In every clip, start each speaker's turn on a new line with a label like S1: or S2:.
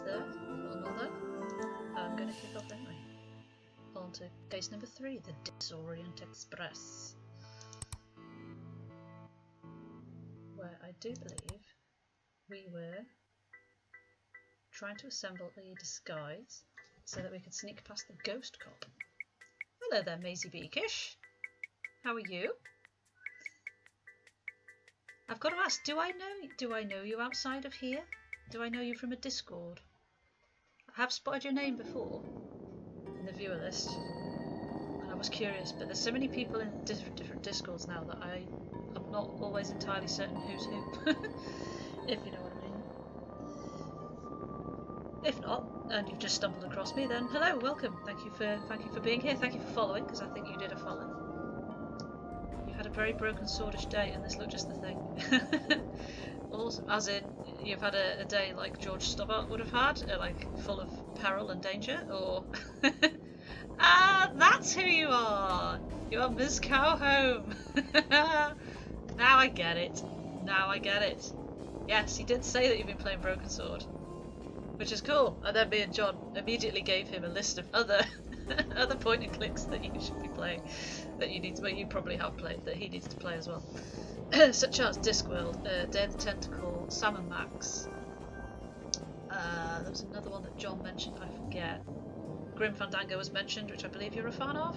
S1: There, or not there. I'm going to kick off anyway. On to case number 3, the Disorient Express. Where I do believe we were trying to assemble a disguise so that we could sneak past the ghost cop. Hello there, Maisie Beakish. How are you? I've got to ask, do I know you outside of here? Do I know you from a Discord? I have spotted your name before in the viewer list, and I was curious, but there's so many people in different Discords now that I'm not always entirely certain who's who, if you know what I mean. If not, and you've just stumbled across me, then hello, welcome. Thank you for being here. Thank you for following, because I think you did a follow. You had a very broken swordish day, and this looked just the thing. Awesome. As in, you've had a day like George Stobbart would have had, like full of peril and danger, or ah, that's who you are. You are Ms. Cowhome. Now I get it. Now I get it. Yes, he did say that you've been playing Broken Sword, which is cool. And then me and John immediately gave him a list of other other point and clicks that you should be playing, that you need to, well, you probably have played, that he needs to play as well. Such as Discworld, Day of the Tentacle, Sam and Max. There was another one that John mentioned, I forget. Grim Fandango was mentioned, which I believe you're a fan of.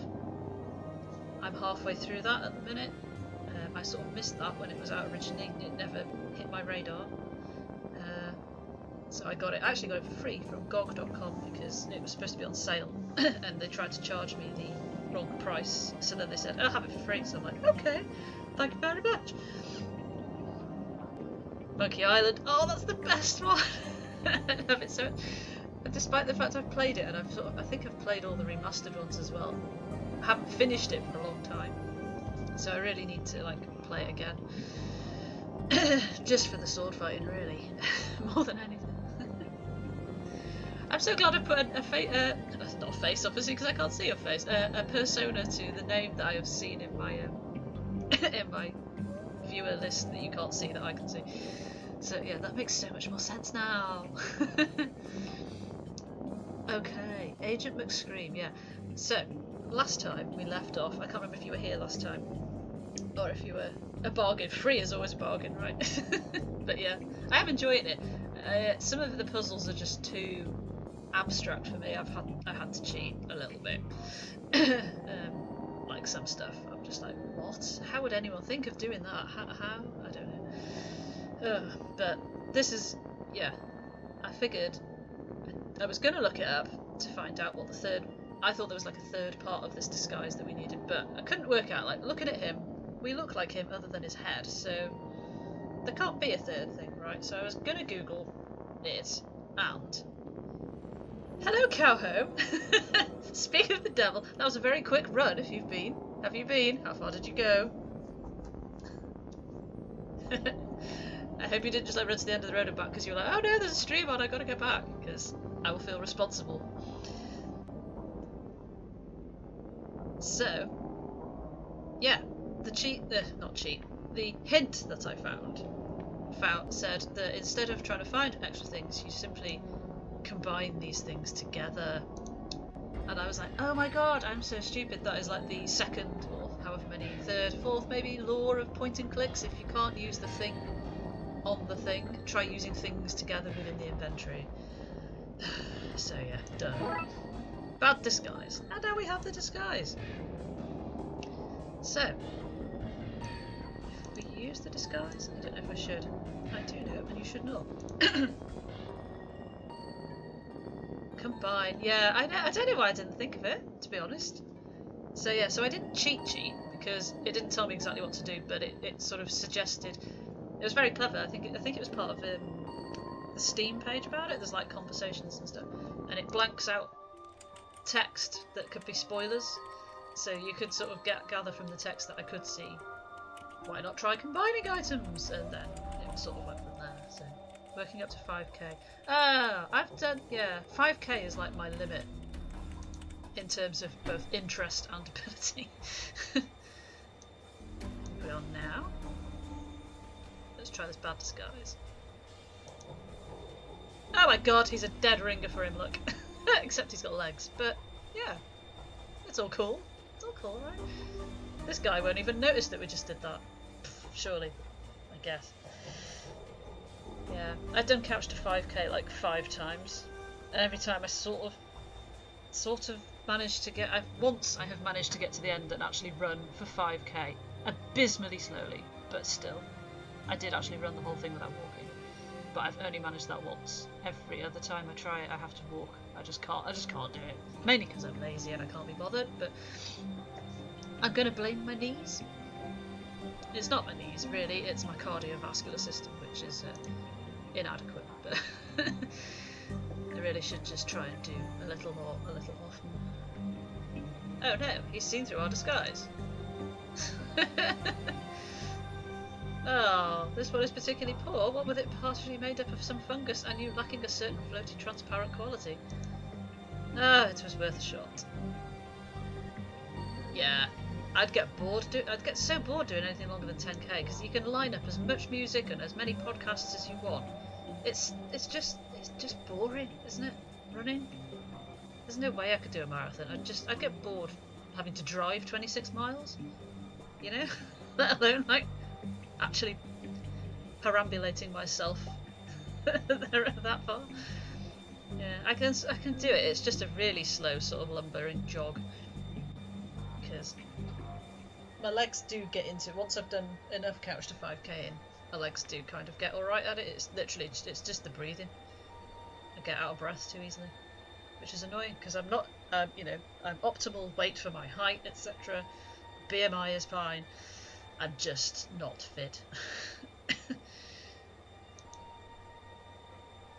S1: I'm halfway through that at the minute. I sort of missed that when it was out originally. It never hit my radar. So I actually got it for free from GOG.com because it was supposed to be on sale and they tried to charge me the wrong price. So then they said, I'll have it for free. So I'm like, okay, thank you very much. Monkey Island, oh, that's the best one. I love it so. Despite the fact I've played it, and I think I've played all the remastered ones as well. I haven't finished it for a long time, so I really need to play it again. Just for the sword fighting, really, more than anything. I'm so glad I put not a face, obviously, because I can't see your face. A persona to the name that I have seen in my in my viewer list that you can't see that I can see. So yeah, that makes so much more sense now. Okay, Agent McScream, yeah. So last time we left off, I can't remember if you were here last time, or if you were a bargain. Free is always a bargain, right? But yeah, I am enjoying it. Some of the puzzles are just too abstract for me. I had to cheat a little bit. Like some stuff, I'm just like, what? How would anyone think of doing that? How? I don't know. But this is, yeah. I figured I was going to look it up to find out what the third. I thought there was like a third part of this disguise that we needed, but I couldn't work out. Like, looking at him, we look like him other than his head, so there can't be a third thing, right? So I was gonna Google it, and hello, Cowhome. Speak of the devil, that was a very quick run. If you've been, have you been? How far did you go? I hope you didn't just like run to the end of the road and back because you were like, oh no, there's a stream on, I gotta get back, because I will feel responsible. So, yeah, the hint that I found said that instead of trying to find extra things, you simply combine these things together. And I was like, oh my god, I'm so stupid. That is like the second, or however many, third, fourth maybe, law of point and clicks. If you can't use the thing on the thing, try using things together within the inventory. So yeah, done. Bad disguise. And now we have the disguise. So, if we use the disguise, I don't know if I should. I do know, and you should not. Combine. Yeah, I don't know why I didn't think of it, to be honest. So yeah, so I didn't cheat because it didn't tell me exactly what to do, but it sort of suggested. It was very clever. I think it was part of the Steam page about it. There's like conversations and stuff, and it blanks out text that could be spoilers, so you could sort of gather from the text that I could see. Why not try combining items? And then it sort of went from there. So working up to 5k. I've done, yeah, 5k is like my limit in terms of both interest and ability. Put it on now. Let's try this bad disguise. Oh my god, he's a dead ringer for him, look. Except he's got legs, but yeah, it's all cool. It's all cool, right? This guy won't even notice that we just did that. Surely, I guess. Yeah, I've done couch to 5k like 5 times, and every time I sort of managed to get. Once I have managed to get to the end and actually run for 5k, abysmally slowly, but still, I did actually run the whole thing without walking. But I've only managed that once. Every other time I try it, I have to walk. I just can't do it. Mainly because I'm lazy and I can't be bothered, but I'm going to blame my knees. It's not my knees, really. It's my cardiovascular system, which is inadequate. But I really should just try and do a little more, a little often. Oh no, he's seen through our disguise. Oh, this one is particularly poor. What with it partially made up of some fungus and you lacking a certain floaty transparent quality. Ah, it was worth a shot. Yeah, I'd get bored. I'd get so bored doing anything longer than 10k because you can line up as much music and as many podcasts as you want. It's just boring, isn't it? Running. There's no way I could do a marathon. I'd get bored having to drive 26 miles. You know, let alone like actually perambulating myself that far. Yeah, I can do it. It's just a really slow sort of lumbering jog because my legs do get into. Once I've done enough couch to 5k in, my legs do kind of get all right at it. It's literally it's just the breathing. I get out of breath too easily, which is annoying because I'm not. You know, I'm optimal weight for my height, etc. BMI is fine. I'm just not fit.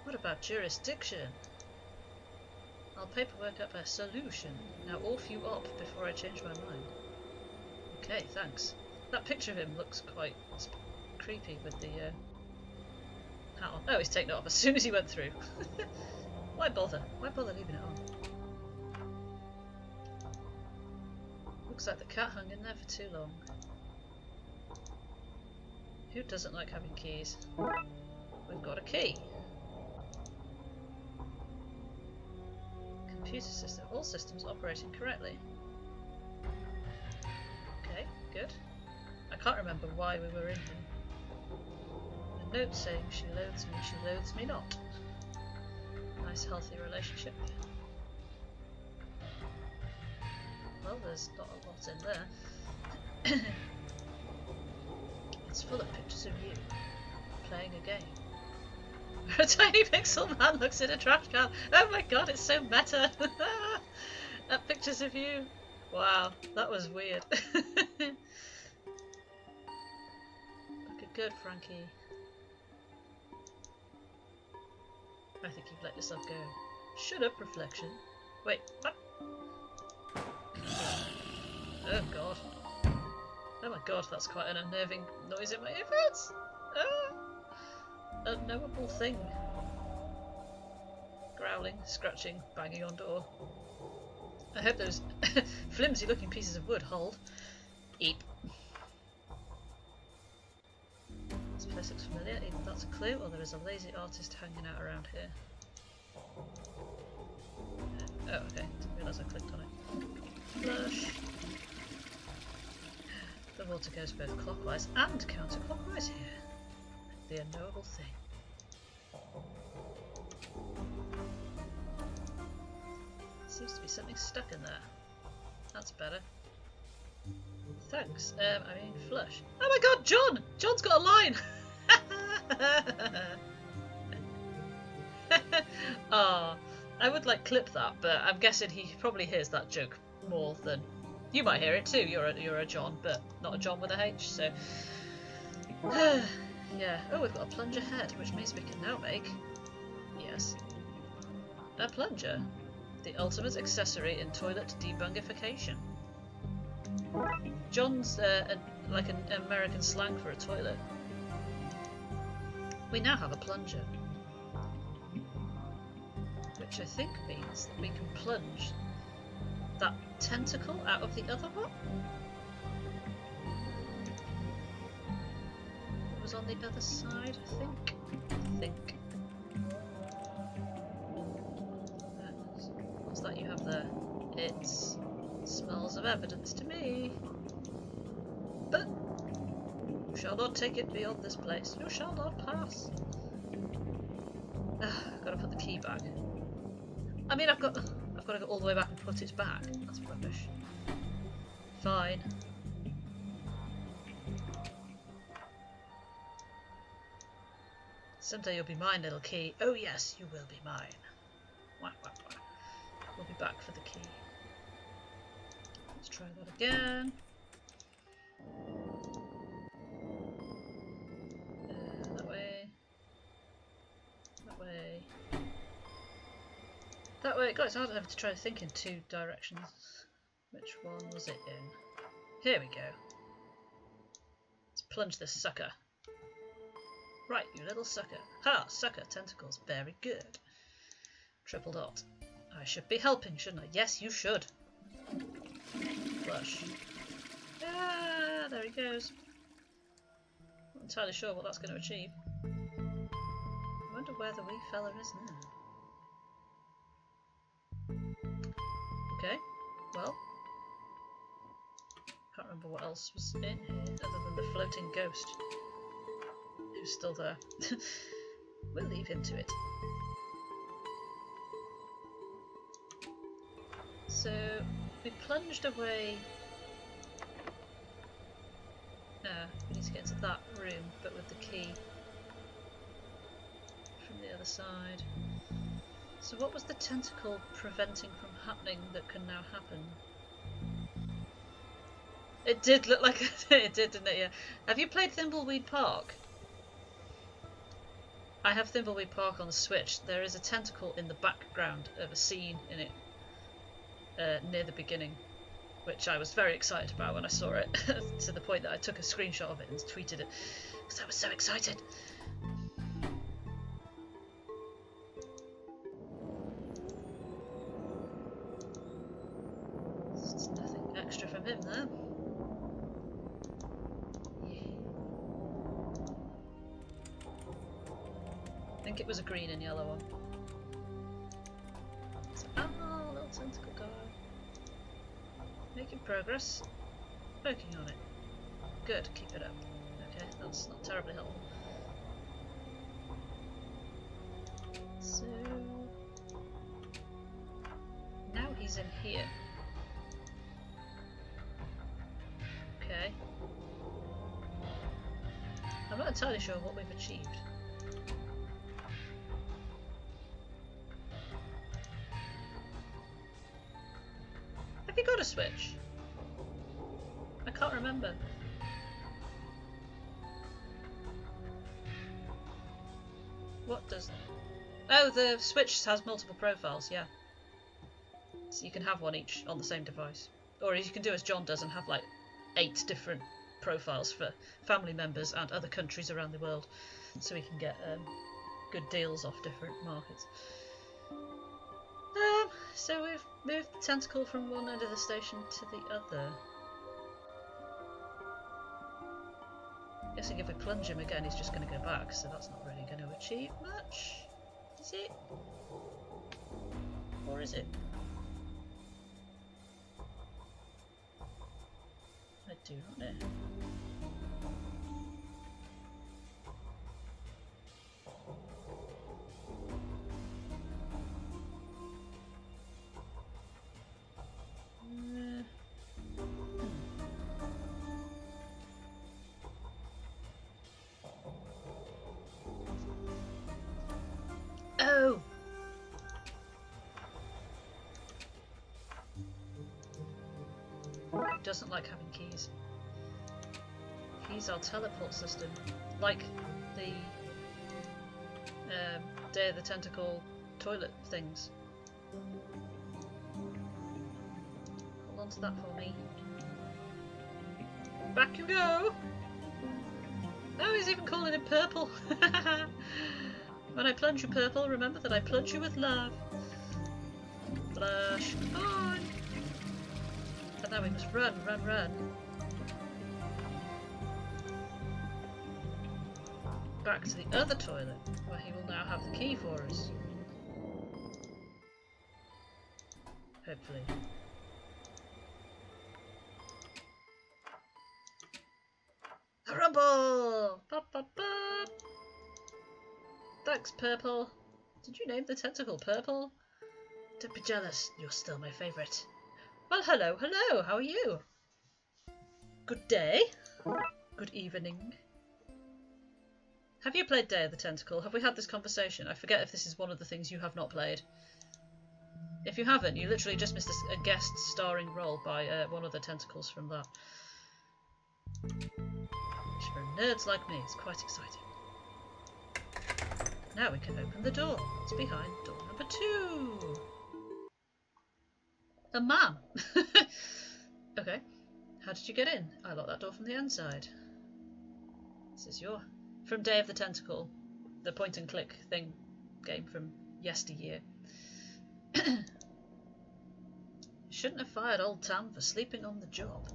S1: What about jurisdiction? I'll paperwork up a solution. Now off you up before I change my mind. Okay, thanks. That picture of him looks quite creepy with the hat on. Oh, he's taken it off as soon as he went through. Why bother? Why bother leaving it on? Looks like the cat hung in there for too long. Who doesn't like having keys? We've got a key. Computer system. All systems operating correctly. Okay, good. I can't remember why we were in here. A note saying she loathes me not. Nice healthy relationship. Well, there's not a lot in there. It's full of pictures of you playing a game. A tiny pixel man looks in a trash can. Oh my god, it's so meta. Pictures of you. Wow, that was weird. Looking good, Frankie. I think you've let yourself go. Shut up, reflection. Wait, what? Oh god. Oh my god, that's quite an unnerving noise in my earphones. Unknowable thing. Growling, scratching, banging on door. I hope those flimsy looking pieces of wood hold. Eep. This place looks familiar, even if that's a clue, or there is a lazy artist hanging out around here. Oh, okay, didn't realise I clicked on it. Flush. The water goes both clockwise and counterclockwise here. The unknowable thing. Seems to be something stuck in there. That's better. Thanks. I mean, flush. Oh my god, John! John's got a line! Ah, I would like clip that, but I'm guessing he probably hears that joke more than you might hear it too. You're a John, but not a John with a H. So yeah. Oh, we've got a plunger head, which means we can now make a plunger, the ultimate accessory in toilet debungification. John's like an American slang for a toilet. We now have a plunger, which I think means that we can plunge that tentacle out of the other one. It was on the other side, I think. What's that you have there? It smells of evidence to me. But you shall not take it beyond this place. You shall not pass. I've got to put the key back. I mean, I've got to go all the way back and put it back. That's rubbish. Fine. Someday you'll be mine, little key. Oh yes, you will be mine. Wah, wah, wah. We'll be back for the key. Let's try that again. That way. That way. That way. God, it's hard enough to try to think in two directions. Which one was it in? Here we go. Let's plunge this sucker. Right, you little sucker. Ha! Sucker, tentacles. Very good. Triple dot. I should be helping, shouldn't I? Yes, you should. Flush. Ah, there he goes. Not entirely sure what that's going to achieve. I wonder where the wee fella is now. Okay, well. Can't remember what else was in here other than the floating ghost. Who's still there. We'll leave him to it. So we plunged away. We need to get into that room, but with the key from the other side. So what was the tentacle preventing from happening that can now happen? It did look like it did, didn't it? Yeah. Have you played Thimbleweed Park? I have Thimbleweed Park on the Switch. There is a tentacle in the background of a scene in it. Near the beginning, which I was very excited about when I saw it, to the point that I took a screenshot of it and tweeted it because I was so excited. There's nothing extra from him there. Yeah. I think it was a green and yellow one. Oh, little tentacle guy. Making progress. Working on it. Good, keep it up. Okay, that's not terribly helpful. So keys in here. Okay. I'm not entirely sure what we've achieved. Have you got a switch? I can't remember. What does... Oh, the switch has multiple profiles, yeah. So you can have one each on the same device. Or you can do as John does and have like 8 different profiles for family members and other countries around the world, so we can get good deals off different markets. So we've moved the tentacle from one end of the station to the other. Guessing if we plunge him again he's just going to go back, so that's not really going to achieve much, is it? Or is it? I do not know. Oh! He doesn't like having keys. Keys are teleport system, like the Day of the Tentacle toilet things. Hold on to that for me. Back you go! Oh, he's even calling it purple! When I plunge you purple, remember that I plunge you with love. Flash on! And now we must run, run, run. Back to the other toilet, where he will now have the key for us. Hopefully. A rumble! Pop, pop, pop! Thanks, Purple. Did you name the tentacle Purple? Don't be jealous, you're still my favourite. Well, hello, hello, how are you? Good day. Good evening. Have you played Day of the Tentacle? Have we had this conversation? I forget if this is one of the things you have not played. If you haven't, you literally just missed a guest starring role by one of the tentacles from that. Which for nerds like me is quite exciting. Now we can open the door. It's behind door number 2. A man! Okay. How did you get in? I locked that door from the inside. This is your... From Day of the Tentacle. The point and click thing game from yesteryear. Shouldn't have fired old Tam for sleeping on the job.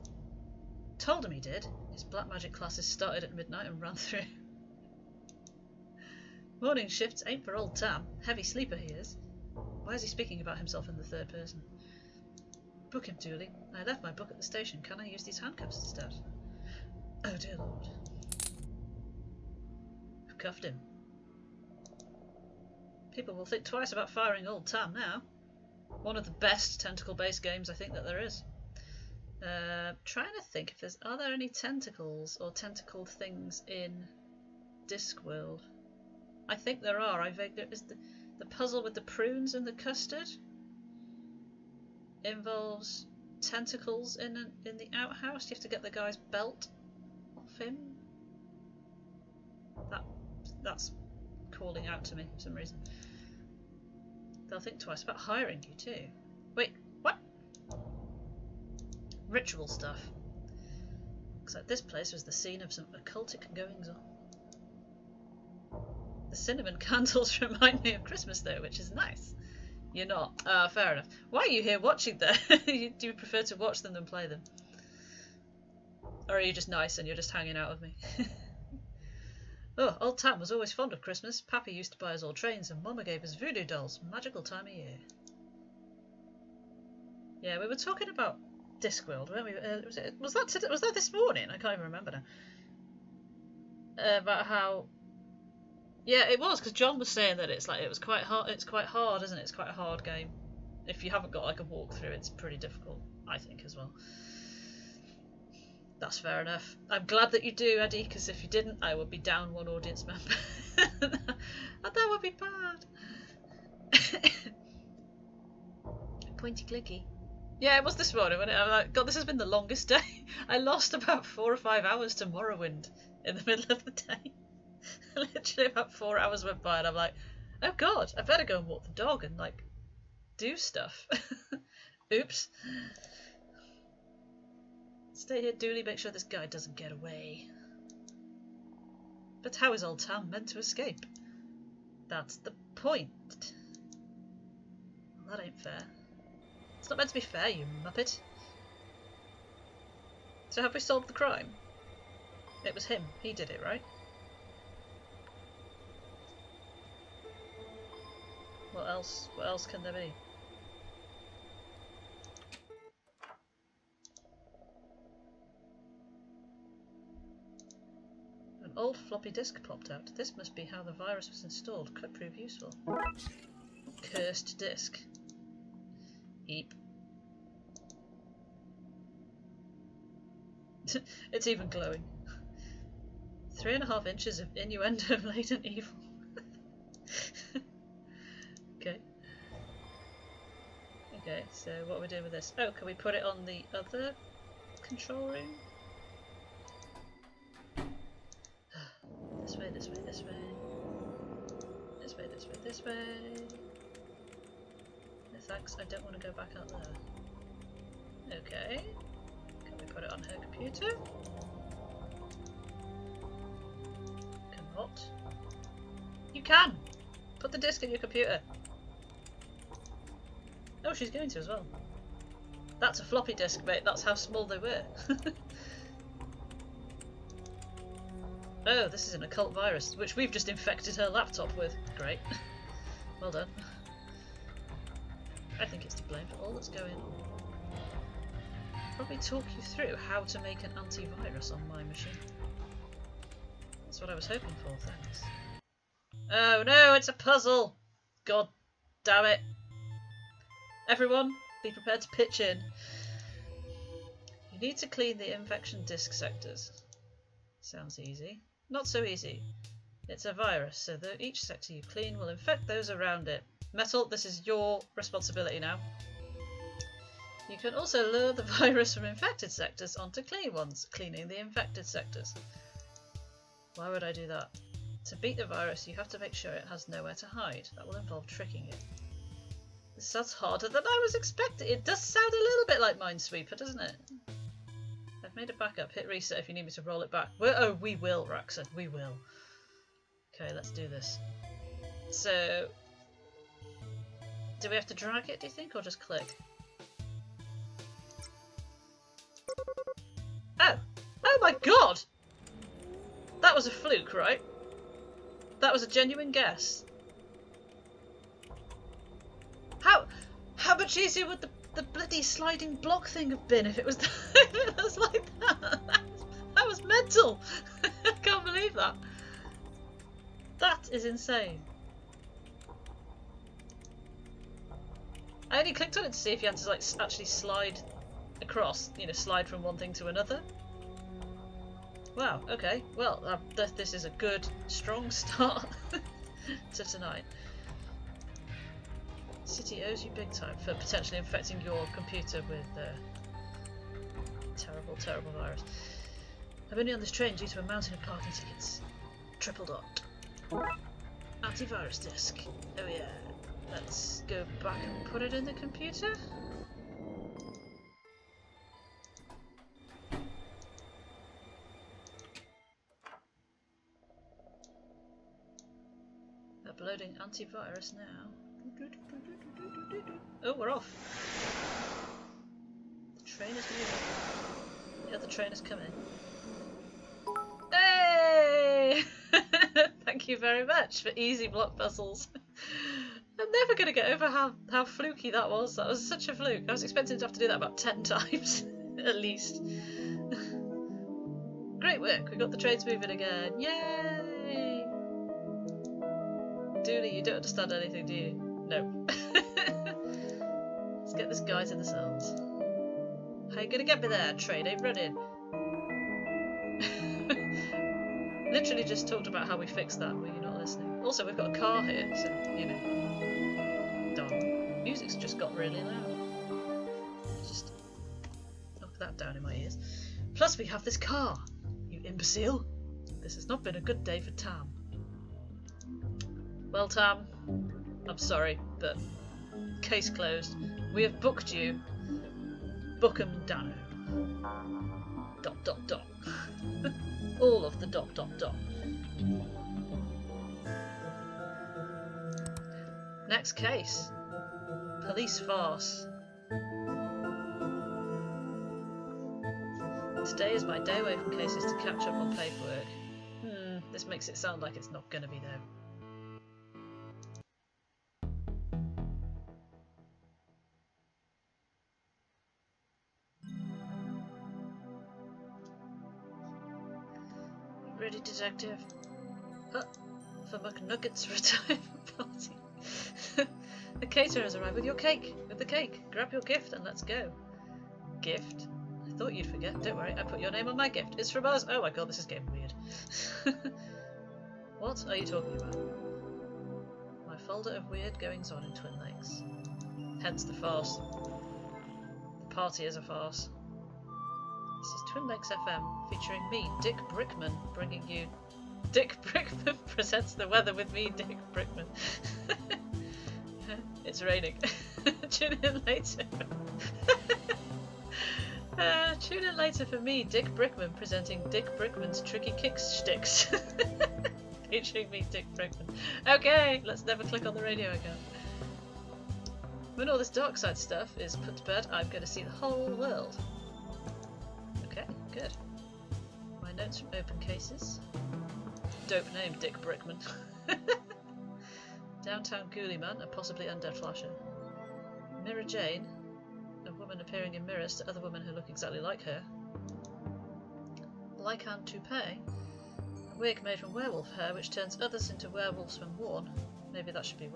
S1: Told him he did. His black magic classes started at midnight and ran through. Morning shifts ain't for old Tam. Heavy sleeper he is. Why is he speaking about himself in the third person? Book him, Dooley. I left my book at the station. Can I use these handcuffs instead? Oh dear lord. I've cuffed him. People will think twice about firing old Tam now. One of the best tentacle-based games I think that there is. Trying to think if there's... Are there any tentacles or tentacled things in Discworld? I think there are. I vaguely... Is the puzzle with the prunes and the custard involves tentacles in the outhouse? You have to get the guy's belt off him. That's calling out to me for some reason. They'll think twice about hiring you too. Wait, what? Ritual stuff. Looks like this place was the scene of some occultic goings on. The cinnamon candles remind me of Christmas though, which is nice. You're not? Ah, fair enough. Why are you here watching them? Do you prefer to watch them than play them? Or are you just nice and you're just hanging out with me? Oh, old Tam was always fond of Christmas. Pappy used to buy us all trains and Mama gave us voodoo dolls. Magical time of year. Yeah, we were talking about Discworld, weren't we? Was that this morning? I can't even remember now. About how... Yeah, it was, because John was saying that it's quite hard, isn't it? It's quite a hard game. If you haven't got like a walkthrough, it's pretty difficult, I think, as well. That's fair enough. I'm glad that you do, Eddie, because if you didn't, I would be down one audience member. And that would be bad. Pointy clicky. Yeah, it was this morning when I'm like, God, this has been the longest day. I lost about 4 or 5 hours to Morrowind in the middle of the day. Literally about 4 hours went by and I'm like, oh God, I better go and walk the dog and like do stuff. Oops. Stay here, Dooley, make sure this guy doesn't get away. But how is Old Town meant to escape? That's the point. Well, that ain't fair. It's not meant to be fair, you muppet. So have we solved the crime? It was him. He did it, right? What else? What else can there be? An old floppy disk popped out. This must be how the virus was installed. Could prove useful. Cursed disk. Eep. It's even glowing. 3.5 inches of innuendo of latent evil. Okay. Okay, so what are we doing with this? Oh, can we put it on the other control room? This way, this way, this way. This way, this way, this way. No thanks, I don't want to go back out there. Okay. Can we put it on her computer? Cannot. You can! Put the disc in your computer. Oh, she's going to as well. That's a floppy disk, mate. That's how small they were. Oh, this is an occult virus, which we've just infected her laptop with. Great. Well done. I think it's to blame for all that's going on. Probably talk you through how to make an antivirus on my machine. That's what I was hoping for, thanks. Oh no, it's a puzzle! God damn it. Everyone, be prepared to pitch in. You need to clean the infection disk sectors. Sounds easy. Not so easy. It's a virus, so that each sector you clean will infect those around it. Metal, this is your responsibility now. You can also lure the virus from infected sectors onto clean ones, cleaning the infected sectors. Why would I do that? To beat the virus, you have to make sure it has nowhere to hide. That will involve tricking it. This sounds harder than I was expecting. It does sound a little bit like Minesweeper, doesn't it? I've made a backup. Hit reset if you need me to roll it back. Oh, we will, Raxon. We will. Okay, let's do this. So, do we have to drag it, do you think, or just click? Oh! Oh my god! That was a fluke, right? That was a genuine guess. How much easier would the bloody sliding block thing have been if it was, if it was like that? That was mental! I can't believe that. That is insane. I only clicked on it to see if you had to like actually slide across, you know, slide from one thing to another. Wow, okay, well, this is a good, strong start to tonight. City owes you big time for potentially infecting your computer with terrible, terrible virus. I'm only on this train due to a mountain of parking tickets. Triple dot. Antivirus disk. Oh yeah. Let's go back and put it in the computer. Uploading antivirus now. Oh, we're off. The train is moving. The other train is coming. Hey! Thank you very much for easy block puzzles. I'm never going to get over how fluky that was. That was such a fluke. I was expecting to have to do that about 10 times, at least. Great work. We got the trains moving again. Yay! Dooley, you don't understand anything, do you? No. get this guy to the cells. How you gonna get me there? Train ain't running. Literally just talked about how we fixed that, but you're not listening. Also, we've got a car here, so, you know. Darn. Music's just got really loud. Just knock that down in my ears. Plus, we have this car. You imbecile. This has not been a good day for Tam. Well, Tam, I'm sorry, but case closed. We have booked you. Bookham Dano. ... All of the ... Next case. Police farce. Today is my day away from cases to catch up on paperwork. This makes it sound like it's not gonna be though. Ready, detective? Huh. For McNuggets retirement party. The caterer has arrived with your cake. With the cake. Grab your gift and let's go. Gift? I thought you'd forget. Don't worry, I put your name on my gift. It's from us. Oh my god, this is getting weird. What are you talking about? My folder of weird goings on in Twin Lakes. Hence the farce. The party is a farce. This is Twin Lakes FM, featuring me, Dick Brickman, bringing you... Dick Brickman presents the weather with me, Dick Brickman. It's raining. Tune in later. Tune in later for me, Dick Brickman, presenting Dick Brickman's tricky kick sticks. Featuring me, Dick Brickman. Okay, let's never click on the radio again. When all this Darkside stuff is put to bed, I'm going to see the whole world. Okay, good. My notes from open cases. Dope name, Dick Brickman. Downtown Ghoulie Man, a possibly undead flasher. Mirror Jane, a woman appearing in mirrors to other women who look exactly like her. Lycan Toupee, a wig made from werewolf hair which turns others into werewolves when worn. Maybe that should be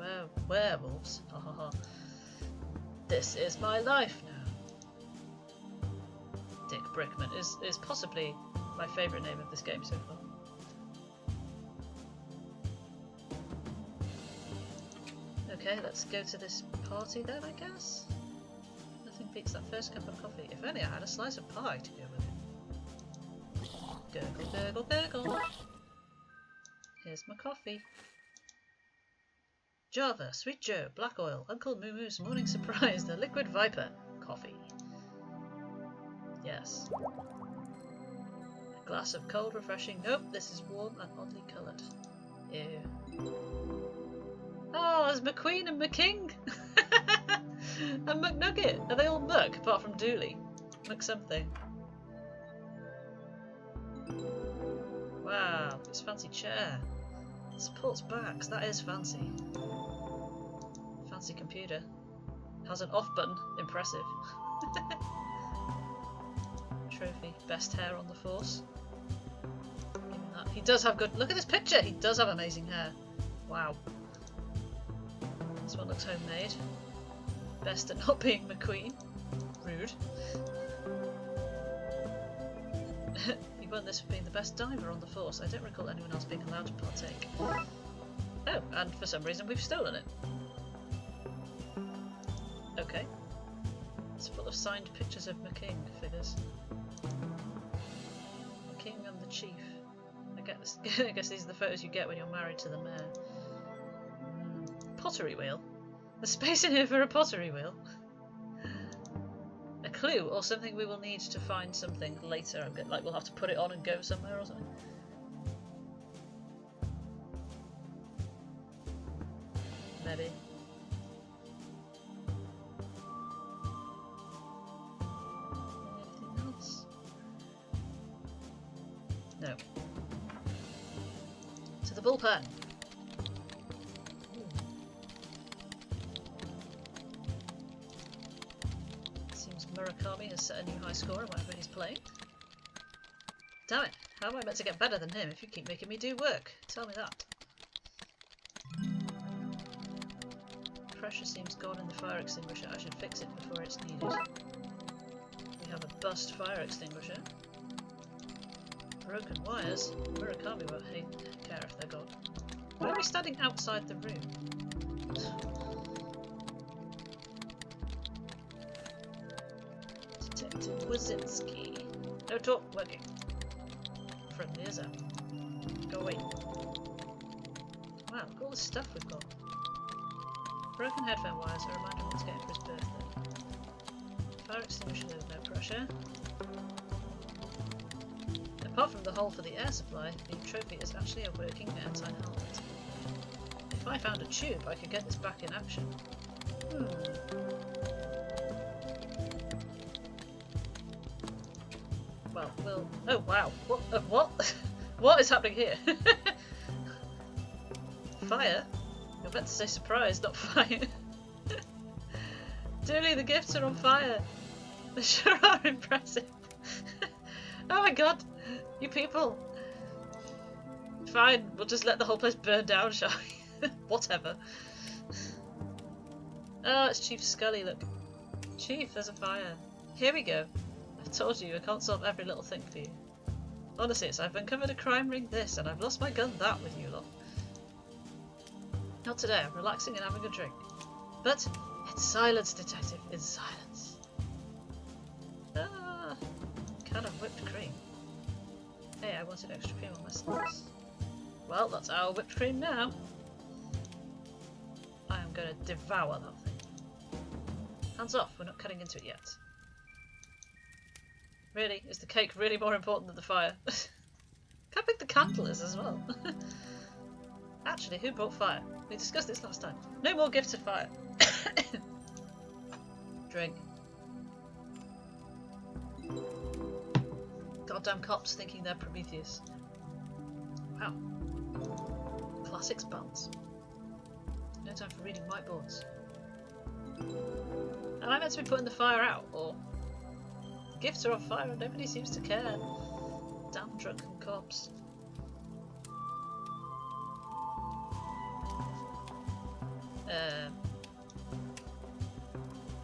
S1: werewolves. Ha ha ha. This is my life now. Dick Brickman is possibly my favourite name of this game so far. Okay, let's go to this party then, I guess. Nothing beats that first cup of coffee. If only I had a slice of pie to go with it. Gurgle, gurgle, gurgle. Here's my coffee. Java, Sweet Joe, Black Oil, Uncle Moo Moo's Morning Surprise, the Liquid Viper. Coffee. Yes. A glass of cold, refreshing. Nope, this is warm and oddly coloured. Ew. Oh, there's McQueen and McKing! And McNugget! Are they all Muck, apart from Dooley? Muck something. Wow, this fancy chair. It supports backs, that is fancy. Fancy computer. Has an off button, impressive. Trophy, best hair on the force. Give me that. He does have good... Look at this picture! He does have amazing hair. Wow. This one looks homemade. Best at not being McQueen. Rude. He won this for being the best diver on the force. I don't recall anyone else being allowed to partake. Oh, and for some reason we've stolen it. Okay. It's full of signed pictures of McKing figures. McKing and the Chief. I guess these are the photos you get when you're married to the mayor. Pottery wheel? There's space in here for a pottery wheel. A clue or something we will need to find something later. Like we'll have to put it on and go somewhere or something. Maybe. Anything else? No. To the bullpen. Murakami has set a new high score in whatever he's playing. Damn it, how am I meant to get better than him if you keep making me do work? Tell me that. pressure seems gone in the fire extinguisher. I should fix it before it's needed. We have a bust fire extinguisher. Broken wires. Murakami won't care if they're gone. Why are we standing outside the room? Detective Wazinski. No talk, working. Friendly as ever. Go away. Wow, look at all the stuff we've got. Broken headphone wires, a reminder what to get for his birthday. Fire extinguisher, no pressure. Apart from the hole for the air supply, the trophy is actually a working airtight helmet. If I found a tube, I could get this back in action. Well, we'll... Oh, wow. What? What is happening here? Fire? You're meant to say surprise, not fire. Dooley, the gifts are on fire. They sure are impressive. Oh my god, you people. Fine, we'll just let the whole place burn down, shall we? Whatever. Oh, it's Chief Scully, look. Chief, there's a fire. Here we go. I told you, I can't solve every little thing for you. Honestly, it's I've uncovered a crime ring this, and I've lost my gun that with you lot. Not today, I'm relaxing and having a drink. But it's silence, detective, it's silence. Ah, can of whipped cream. Hey, I wanted extra cream on my snacks. Well, that's our whipped cream now. I am going to devour that thing. Hands off, we're not cutting into it yet. Really? Is the cake really more important than the fire? How big the candle is as well. Actually, who brought fire? We discussed this last time. No more gifts of fire. Drink. Goddamn cops thinking they're Prometheus. Wow. Classics buns. No time for reading whiteboards. Am I meant to be putting the fire out, or... The gifts are on fire and nobody seems to care. Damn drunken cops.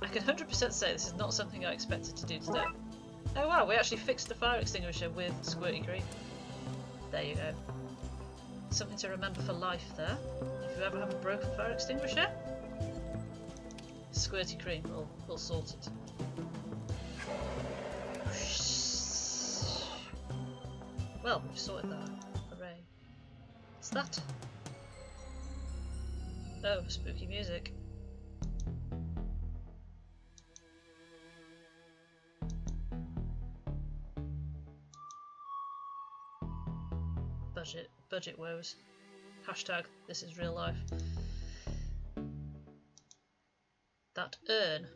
S1: I can 100% say this is not something I expected to do today. Oh wow, we actually fixed the fire extinguisher with squirty cream. There you go. Something to remember for life there. If you ever have a broken fire extinguisher, squirty cream will sort it. Well, we've sorted that. Hooray. What's that? Oh, spooky music. Budget woes. Hashtag this is real life. That urn.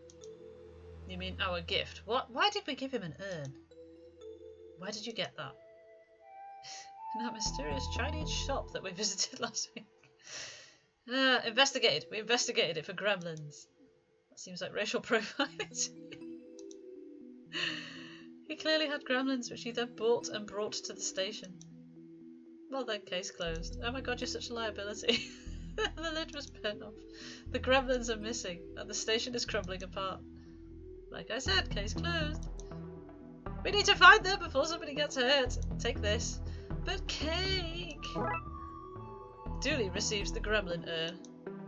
S1: You mean our gift? What? Why did we give him an urn? Where did you get that? In that mysterious Chinese shop that we visited last week. Investigated. We investigated it for gremlins. That seems like racial profiling. He clearly had gremlins, which he then bought and brought to the station. Well then, case closed. Oh my god, you're such a liability. The lid was bent off. The gremlins are missing, and the station is crumbling apart. Like I said, case closed. We need to find them before somebody gets hurt. Take this. But cake! Dooley receives the gremlin urn.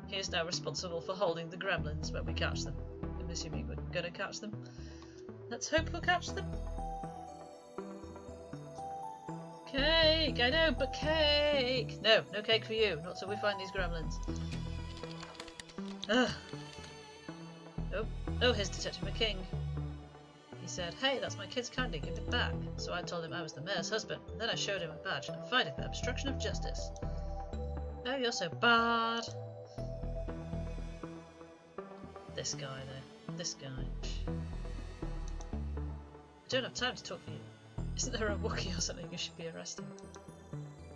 S1: He is now responsible for holding the gremlins when we catch them. I'm assuming we're gonna catch them. Let's hope we'll catch them. Cake! I know, but cake! No, no cake for you. Not till we find these gremlins. Ugh. Oh, here's Detective McKing. He said, hey, that's my kid's candy, give it back. So I told him I was the mayor's husband, and then I showed him a badge and fighting for obstruction of justice. Oh, you're so bad. This guy there. This guy. I don't have time to talk for you. Isn't there a Wookiee or something you should be arresting?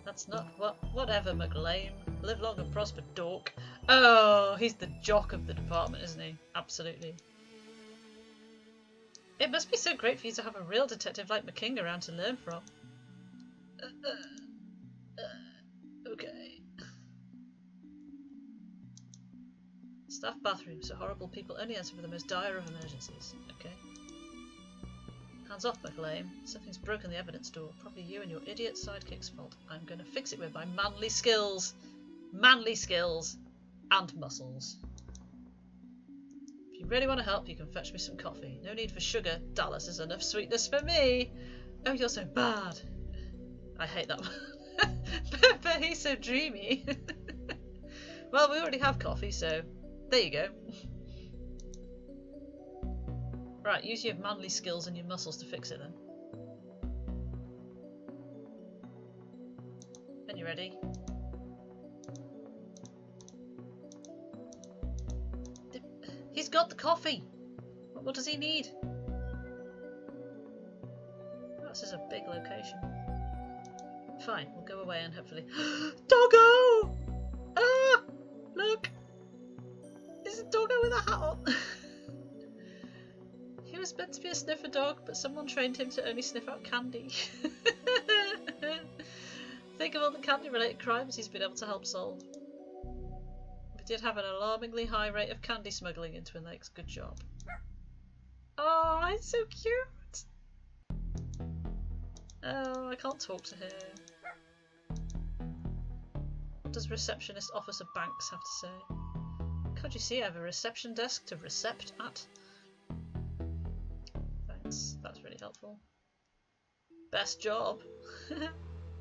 S1: That's not whatever, McLean. Live long and prosper, dork. Oh, he's the jock of the department, isn't he? Absolutely. It must be so great for you to have a real detective like McKing around to learn from. Okay. Staff bathroom, so horrible people only enter for the most dire of emergencies. Okay. Hands off, Michael Aim. Something's broken the evidence door. Probably you and your idiot sidekick's fault. I'm going to fix it with my manly skills. Manly skills. And muscles. If you really want to help, you can fetch me some coffee. No need for sugar. Dallas is enough sweetness for me. Oh, you're so bad. I hate that one. But he's so dreamy. Well, we already have coffee, so there you go. Right, use your manly skills and your muscles to fix it then. When you're ready. He's got the coffee! What does he need? Oh, this is a big location. Fine, we'll go away and hopefully... Doggo! Ah! Look! There's a doggo with a hat on! He was meant to be a sniffer dog, but someone trained him to only sniff out candy. Think of all the candy-related crimes he's been able to help solve. We did have an alarmingly high rate of candy smuggling in Twin Lakes. Good job. Oh, it's so cute! Oh, I can't talk to him. What does receptionist Officer Banks have to say? Can't you see I have a reception desk to recept at? Thanks, that's really helpful. Best job!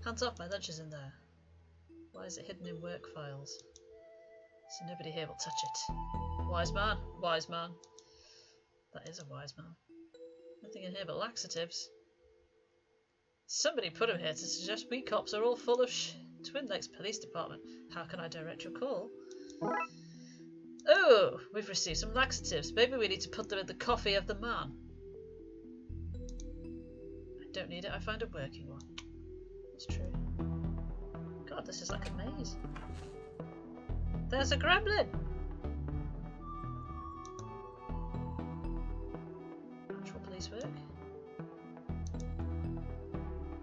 S1: Hands off, my lunch is in there. Why is it hidden in work files? So nobody here will touch it. Wise man, wise man. That is a wise man. Nothing in here but laxatives. Somebody put him here to suggest we cops are all full of Twin Lakes Police Department. How can I direct your call? Oh, we've received some laxatives. Maybe we need to put them in the coffee of the man. I don't need it. I find a working one. That's true. God, this is like a maze. There's a gremlin! Actual police work.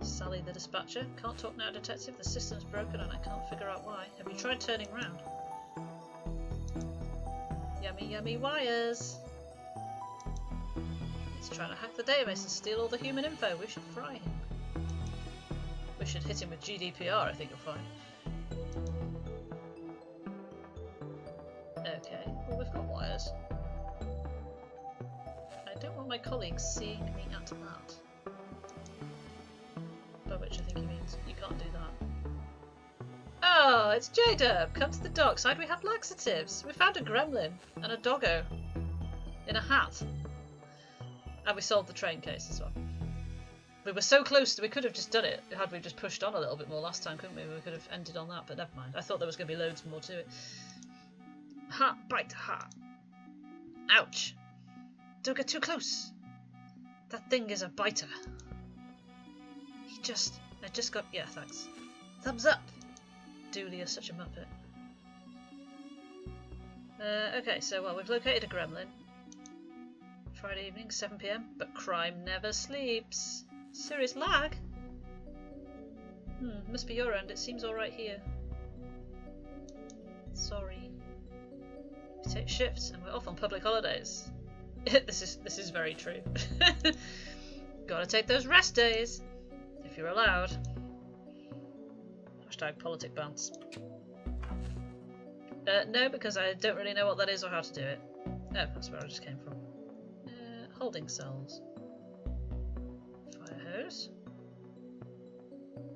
S1: Sally the dispatcher. Can't talk now, detective. The system's broken and I can't figure out why. Have you tried turning round? Yummy, yummy wires! He's trying to hack the database and steal all the human info. We should fry him. We should hit him with GDPR, I think you'll find. Okay, well we've got wires. I don't want my colleagues seeing me at that. By which I think he means you can't do that. Oh, it's J-Dub! Come to the Darkside, we have laxatives! We found a gremlin and a doggo in a hat. And we solved the train case as well. We were so close that we could have just done it had we just pushed on a little bit more last time, couldn't we? We could have ended on that, but never mind. I thought there was going to be loads more to it. Ha! Bite! Ha! Ouch! Don't get too close! That thing is a biter. I just got... Yeah, thanks. Thumbs up! Dooley is such a muppet. Okay, so, well, we've located a gremlin. Friday evening, 7 PM, but crime never sleeps. Serious lag? Must be your end. It seems alright here. Sorry. We take shifts and we're off on public holidays. This is very true. Gotta take those rest days. If you're allowed. Hashtag politic bans. No, because I don't really know what that is or how to do it. Oh, that's where I just came from. Holding cells. Fire hose.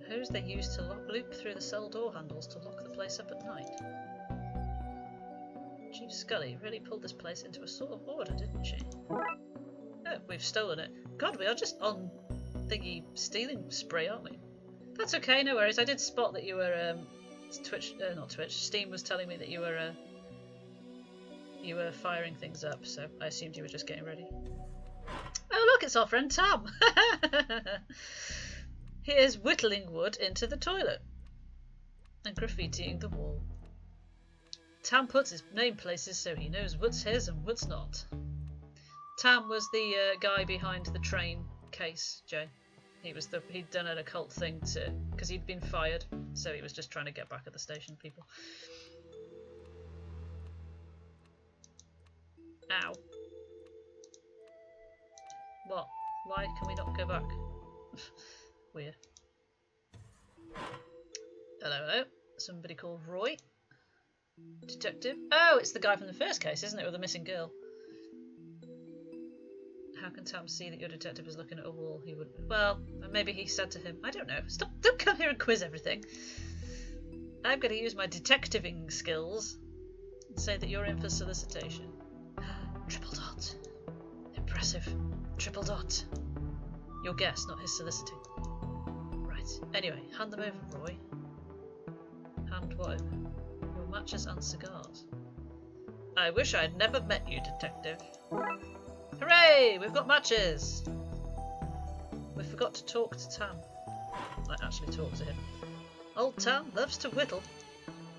S1: Hose they use to loop through the cell door handles to lock the place up at night. Chief Scully really pulled this place into a sort of order, didn't she? Oh, we've stolen it. God, we are just on thingy stealing spree, aren't we? That's okay, no worries. I did spot that you were not Twitch. Steam was telling me that you were firing things up, so I assumed you were just getting ready. Oh look, it's our friend Tam! Here's whittling wood into the toilet and graffitiing the wall. Tam puts his name places so he knows what's his and what's not. Tam was the guy behind the train case, Jay. He'd done an occult thing because he'd been fired, so he was just trying to get back at the station people. Ow. What? Why can we not go back? Weird. Hello, hello. Somebody called Roy. Detective. Oh, it's the guy from the first case, isn't it, with the missing girl? How can Tam see that your detective is looking at a wall? He would. Well, maybe he said to him. I don't know. Stop! Don't come here and quiz everything. I'm going to use my detectiving skills and say that you're in for solicitation. Triple dot. Impressive. Triple dot. Your guess, not his soliciting. Right. Anyway, hand them over, Roy. Hand what over? Your matches and cigars. I wish I'd never met you, detective. Hooray! We've got matches! We forgot to talk to Tam. Like, actually talk to him. Old Tam loves to whittle.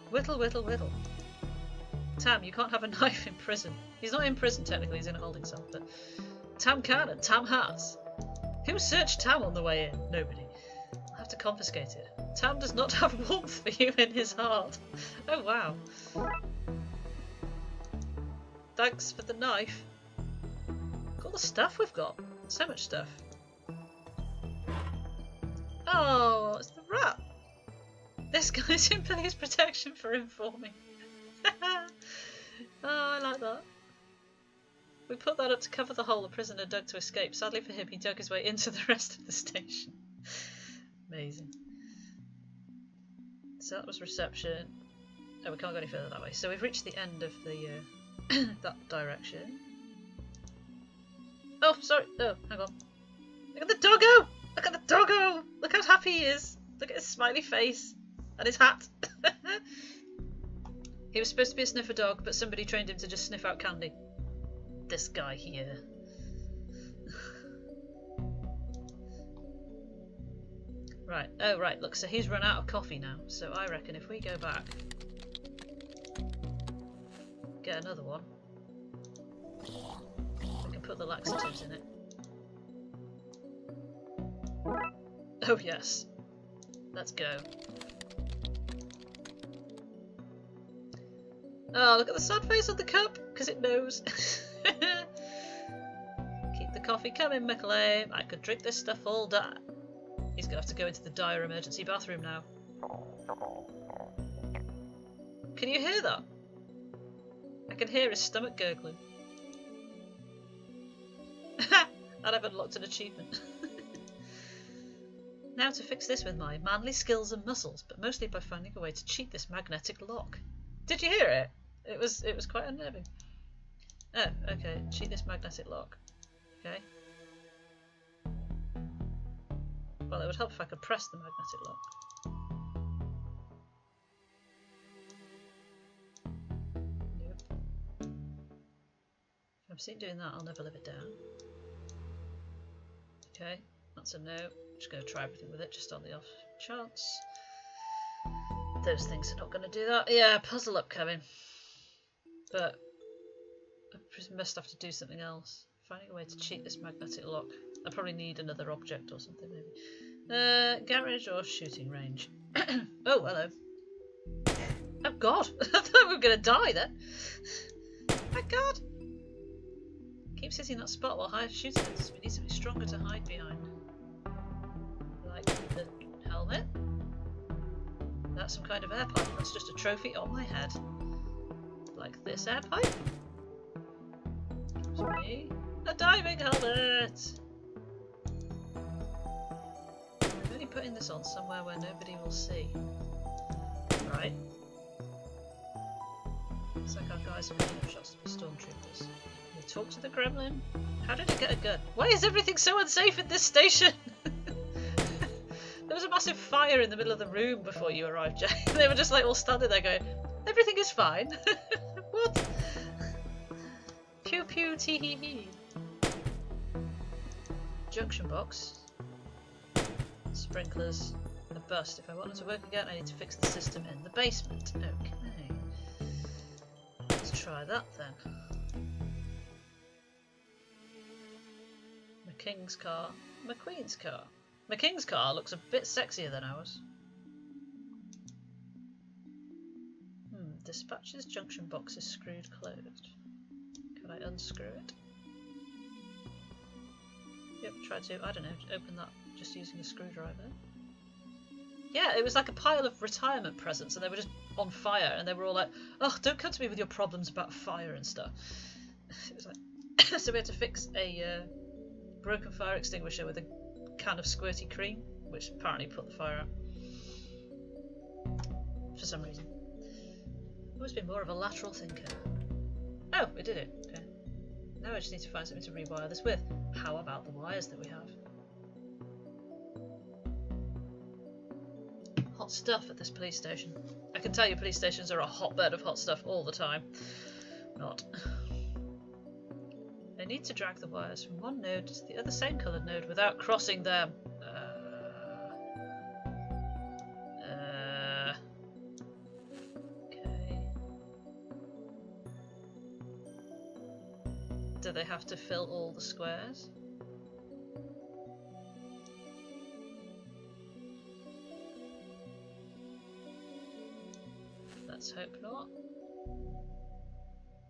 S1: Whittle, whittle, whittle. Tam, you can't have a knife in prison. He's not in prison, technically, he's in a holding cell, but Tam can and Tam has. Who searched Tam on the way in? Nobody. I'll have to confiscate it. Tam does not have warmth for you in his heart. Oh, wow. Thanks for the knife. Look at all the stuff we've got. So much stuff. Oh, it's the rat. This guy's in police protection for informing. Oh, I like that. We put that up to cover the hole the prisoner dug to escape. Sadly for him, he dug his way into the rest of the station. Amazing. So that was reception. Oh, we can't go any further that way. So we've reached the end of the that direction. Oh, sorry. Oh, hang on. Look at the doggo! Look at the doggo! Look how happy he is. Look at his smiley face and his hat. He was supposed to be a sniffer dog, but somebody trained him to just sniff out candy. This guy here. Right. Oh, right. Look, so he's run out of coffee now. So I reckon if we go back, get another one, we can put the laxatives in it. Oh, yes. Let's go. Oh, look at the sad face on the cup, because it knows. Keep the coffee coming, McLean. I could drink this stuff all day. He's going to have to go into the dire emergency bathroom now. Can you hear that? I can hear his stomach gurgling. And I've unlocked an achievement. Now to fix this with my manly skills and muscles, but mostly by finding a way to cheat this magnetic lock. Did you hear it? It was quite unnerving. Oh, okay. Cheat this magnetic lock. Okay. Well, it would help if I could press the magnetic lock. Nope. If I'm seen doing that, I'll never live it down. Okay, that's a no. I'm just going to try everything with it, just on the off chance. Those things are not going to do that. Yeah, puzzle upcoming. But I must have to do something else. Finding a way to cheat this magnetic lock. I probably need another object or something, maybe. Garage or shooting range. Oh, hello. Oh, God. I thought we were going to die then. My God. Keeps hitting that spot while shooting it. We need something stronger to hide behind. Like the helmet. That's some kind of air pipe. That's just a trophy on my head. Like this air pipe. It's me. A diving helmet! I'm only putting this on somewhere where nobody will see. Right. Looks like our guys are making shots to be stormtroopers. Can we talk to the gremlin? How did it get a gun? Why is everything so unsafe in this station? There was a massive fire in the middle of the room before you arrived, Jay. They were just like all standing there going, everything is fine. What? Pew pew tee hee hee. Junction box. Sprinklers. A bust. If I want it to work again, I need to fix the system in the basement. Okay. Let's try that then. McKing's car. McQueen's car. McKing's car looks a bit sexier than ours. Dispatches junction box is screwed closed. Can I unscrew it? Yep, try to, I don't know, open that just using a screwdriver. Yeah, it was like a pile of retirement presents and they were just on fire and they were all like, oh, don't come to me with your problems about fire and stuff. It was like, so we had to fix a broken fire extinguisher with a can of squirty cream, which apparently put the fire out. For some reason. I've always been more of a lateral thinker. Oh, we did it. Okay. Now I just need to find something to rewire this with. How about the wires that we have? Hot stuff at this police station. I can tell you police stations are a hotbed of hot stuff all the time. Not. I need to drag the wires from one node to the other same coloured node without crossing them. Okay. Do they have to fill all the squares? Let's hope not.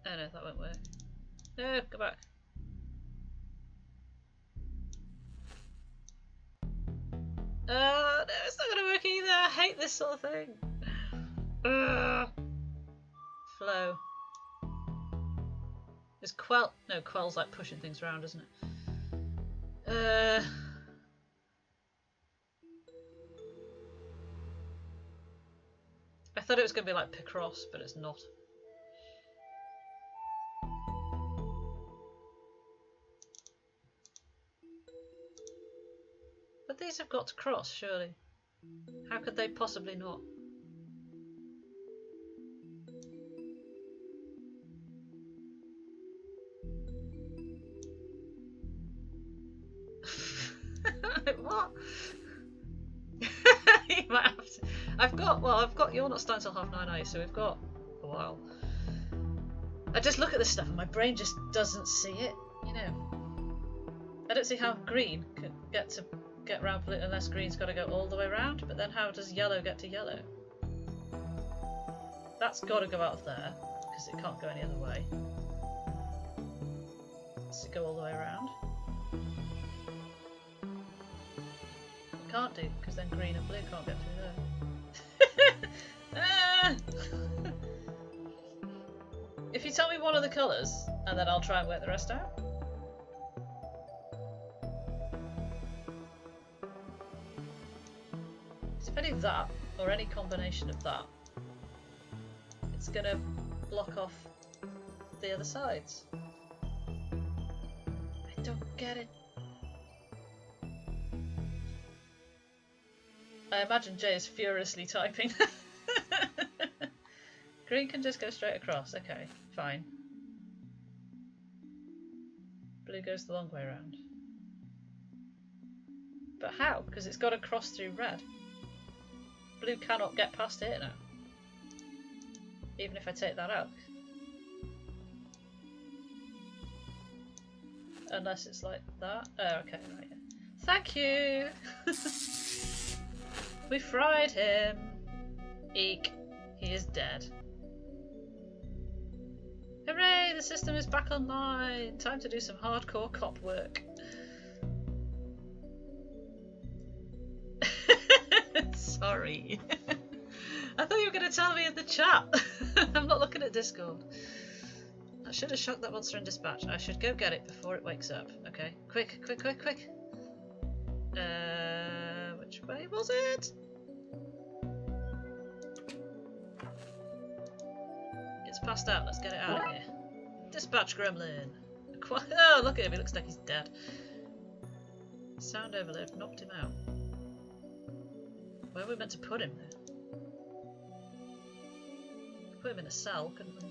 S1: Oh no, that won't work. No, go back. No, it's not gonna work either. I hate this sort of thing. Flow. Is quell? No, quell's like pushing things around, isn't it? I thought it was gonna be like Picross, but it's not. But these have got to cross, surely. How could they possibly not? What? You might have to. I've got. You're not starting till 9:30, are you? So we've got a while. I just look at this stuff and my brain just doesn't see it. You know. I don't see how green could get around blue unless green's got to go all the way around. But then how does yellow get to yellow? That's got to go out of there because it can't go any other way. Does it go all the way around? It can't do because then green and blue can't get through there. Ah! If you tell me one of the colours and then I'll try and work the rest out. If I do that, or any combination of that, it's going to block off the other sides. I don't get it. I imagine Jay is furiously typing. Green can just go straight across. Okay, fine. Blue goes the long way around. But how? Because it's got to cross through red. Blue cannot get past here now. Even if I take that out. Unless it's like that. Oh, okay, right. Thank you! We fried him. Eek. He is dead. Hooray! The system is back online! Time to do some hardcore cop work. Sorry. I thought you were going to tell me in the chat. I'm not looking at Discord. I should have shot that monster in dispatch. I should go get it before it wakes up. Okay. Quick, quick, quick, quick. Which way was it? It's passed out. Let's get it out of here. Dispatch gremlin. Oh, look at him. He looks like he's dead. Sound overload knocked him out. Where are we meant to put him there? Put him in a cell, couldn't we?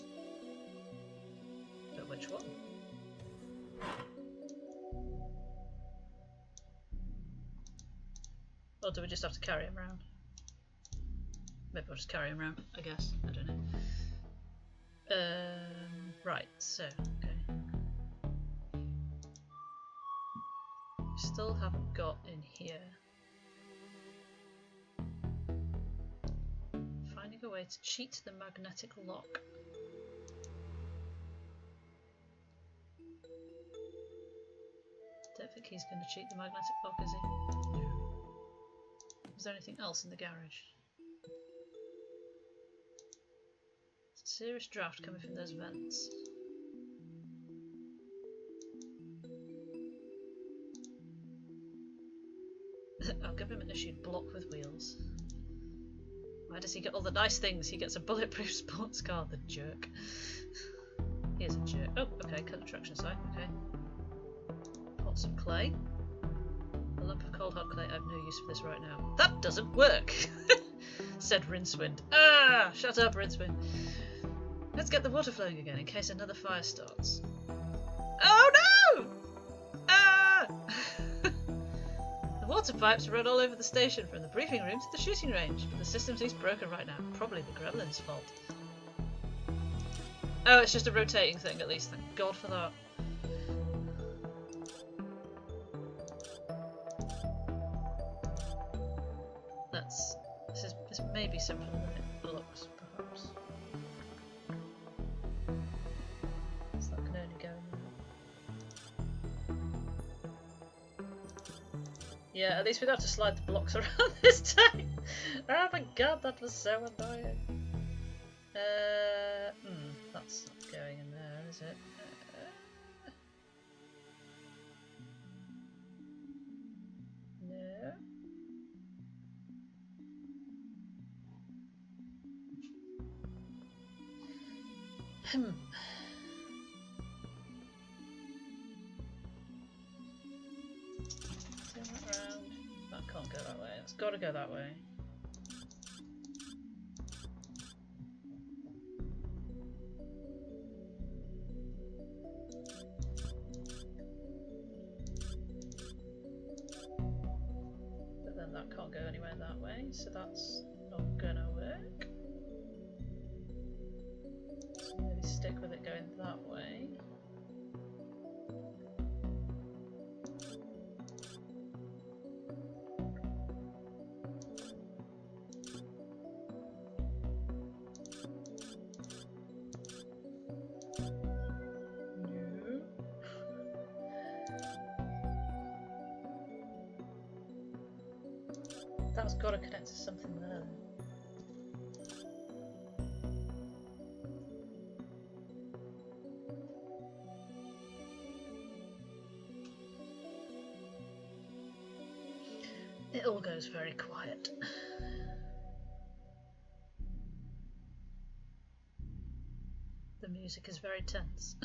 S1: But which one? Or do we just have to carry him around? Maybe we'll just carry him around, I guess. I don't know. Right, so, okay. Still haven't got in here. Finding a way to cheat the magnetic lock. Don't think he's going to cheat the magnetic lock, is he? No. Is there anything else in the garage? Serious draft coming from those vents. I'll give him an issued block with wheels. Why does he get all the nice things? He gets a bulletproof sports car, the jerk. He is a jerk. Oh, okay, cut the traction sign, okay. Pots of clay. A lump of cold hard clay. I have no use for this right now. That doesn't work! Said Rincewind. Ah! Shut up, Rincewind. Let's get the water flowing again in case another fire starts. Oh no! Ah! The water pipes run all over the station from the briefing room to the shooting range, but the system seems broken right now. Probably the gremlin's fault. Oh, it's just a rotating thing at least. Thank God for that. This may be simpler than it looks, perhaps. So that can only go in there. Yeah, at least we don't have to slide the blocks around this time. Oh my god, that was so annoying. That's not going in there, is it? No. Turn that round. That can't go that way. It's got to go that way. But then that can't go anywhere that way, so that's not gonna work. So maybe stick with it going that way. That's got to connect to something there. It all goes very quiet. The music is very tense.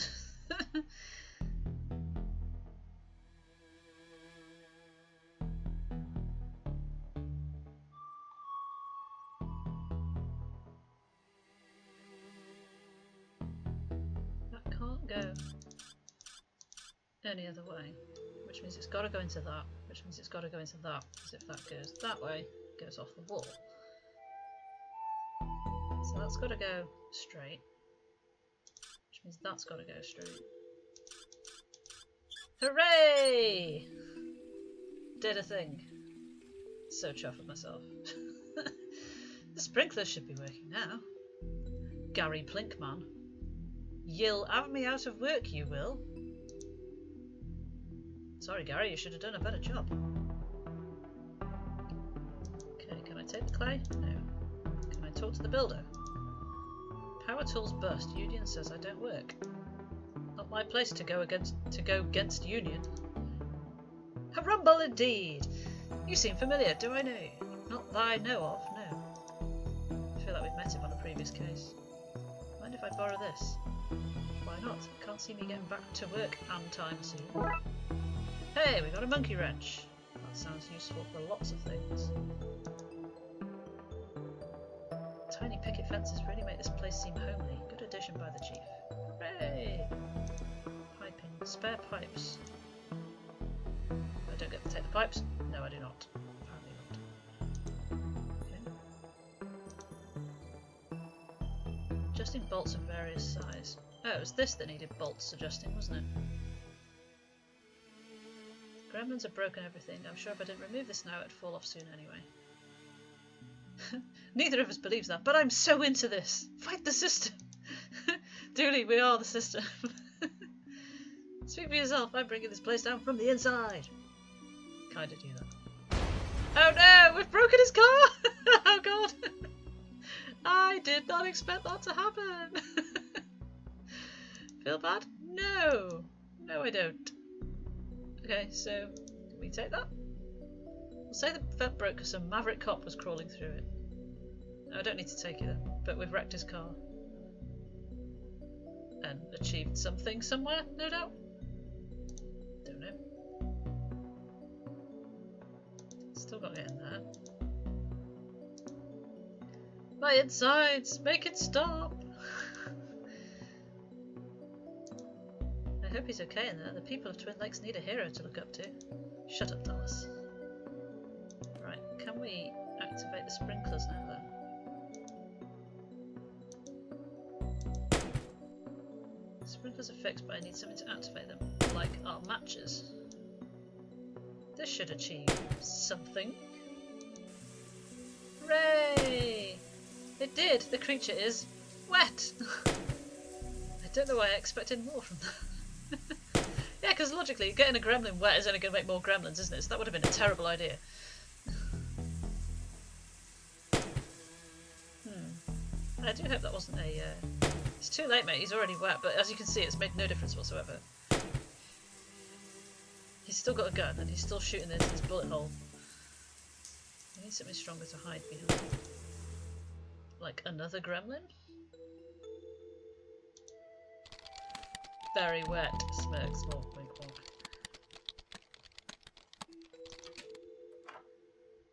S1: Go any other way, which means it's got to go into that, which means it's got to go into that, because if that goes that way, it goes off the wall. So that's got to go straight, which means that's got to go straight. Hooray! Did a thing. So chuffed with myself. The sprinklers should be working now. Gary Plinkman. You'll have me out of work, you will. Sorry, Gary, you should have done a better job. Okay, can I take the clay? No. Can I talk to the builder? Power tools bust. Union says I don't work. Not my place to go against Union. A rumble indeed. You seem familiar. Do I know you? Not that I know of. No. I feel like we've met him on a previous case. Mind if I borrow this? Why not? Can't see me getting back to work anytime soon. Hey, we got a monkey wrench. That sounds useful for lots of things. Tiny picket fences really make this place seem homely. Good addition by the chief. Hooray! Piping. Spare pipes. I don't get to take the pipes? No, I do not. Apparently not. Okay. Adjusting bolts of various size. Oh, it was this that needed bolts adjusting, wasn't it? Gremlins have broken everything. I'm sure if I didn't remove this now, it'd fall off soon anyway. Neither of us believes that, but I'm so into this! Fight the system! Dooley, we are the system. Speak for yourself. I'm bringing this place down from the inside. Kinda do that. Oh no! We've broken his car! Oh god! I did not expect that to happen! Feel bad? No! No, I don't. Okay, so can we take that? We'll say the vent broke because some maverick cop was crawling through it. No, I don't need to take it then, but we've wrecked his car. And achieved something somewhere, no doubt? Don't know. Still got to get in there. My insides! Make it stop! I hope he's okay in there. The people of Twin Lakes need a hero to look up to. Shut up, Dallas. Right, can we activate the sprinklers now then? The sprinklers are fixed, but I need something to activate them, like our matches. This should achieve something. Hooray! It did! The creature is wet! I don't know why I expected more from that. Yeah, because logically, getting a gremlin wet is only going to make more gremlins, isn't it? So that would have been a terrible idea. I do hope that wasn't a... It's too late, mate. He's already wet, but as you can see, it's made no difference whatsoever. He's still got a gun, and he's still shooting into this bullet hole. I need something stronger to hide behind. Like another gremlin? Very wet, smirks, small, wink, wink.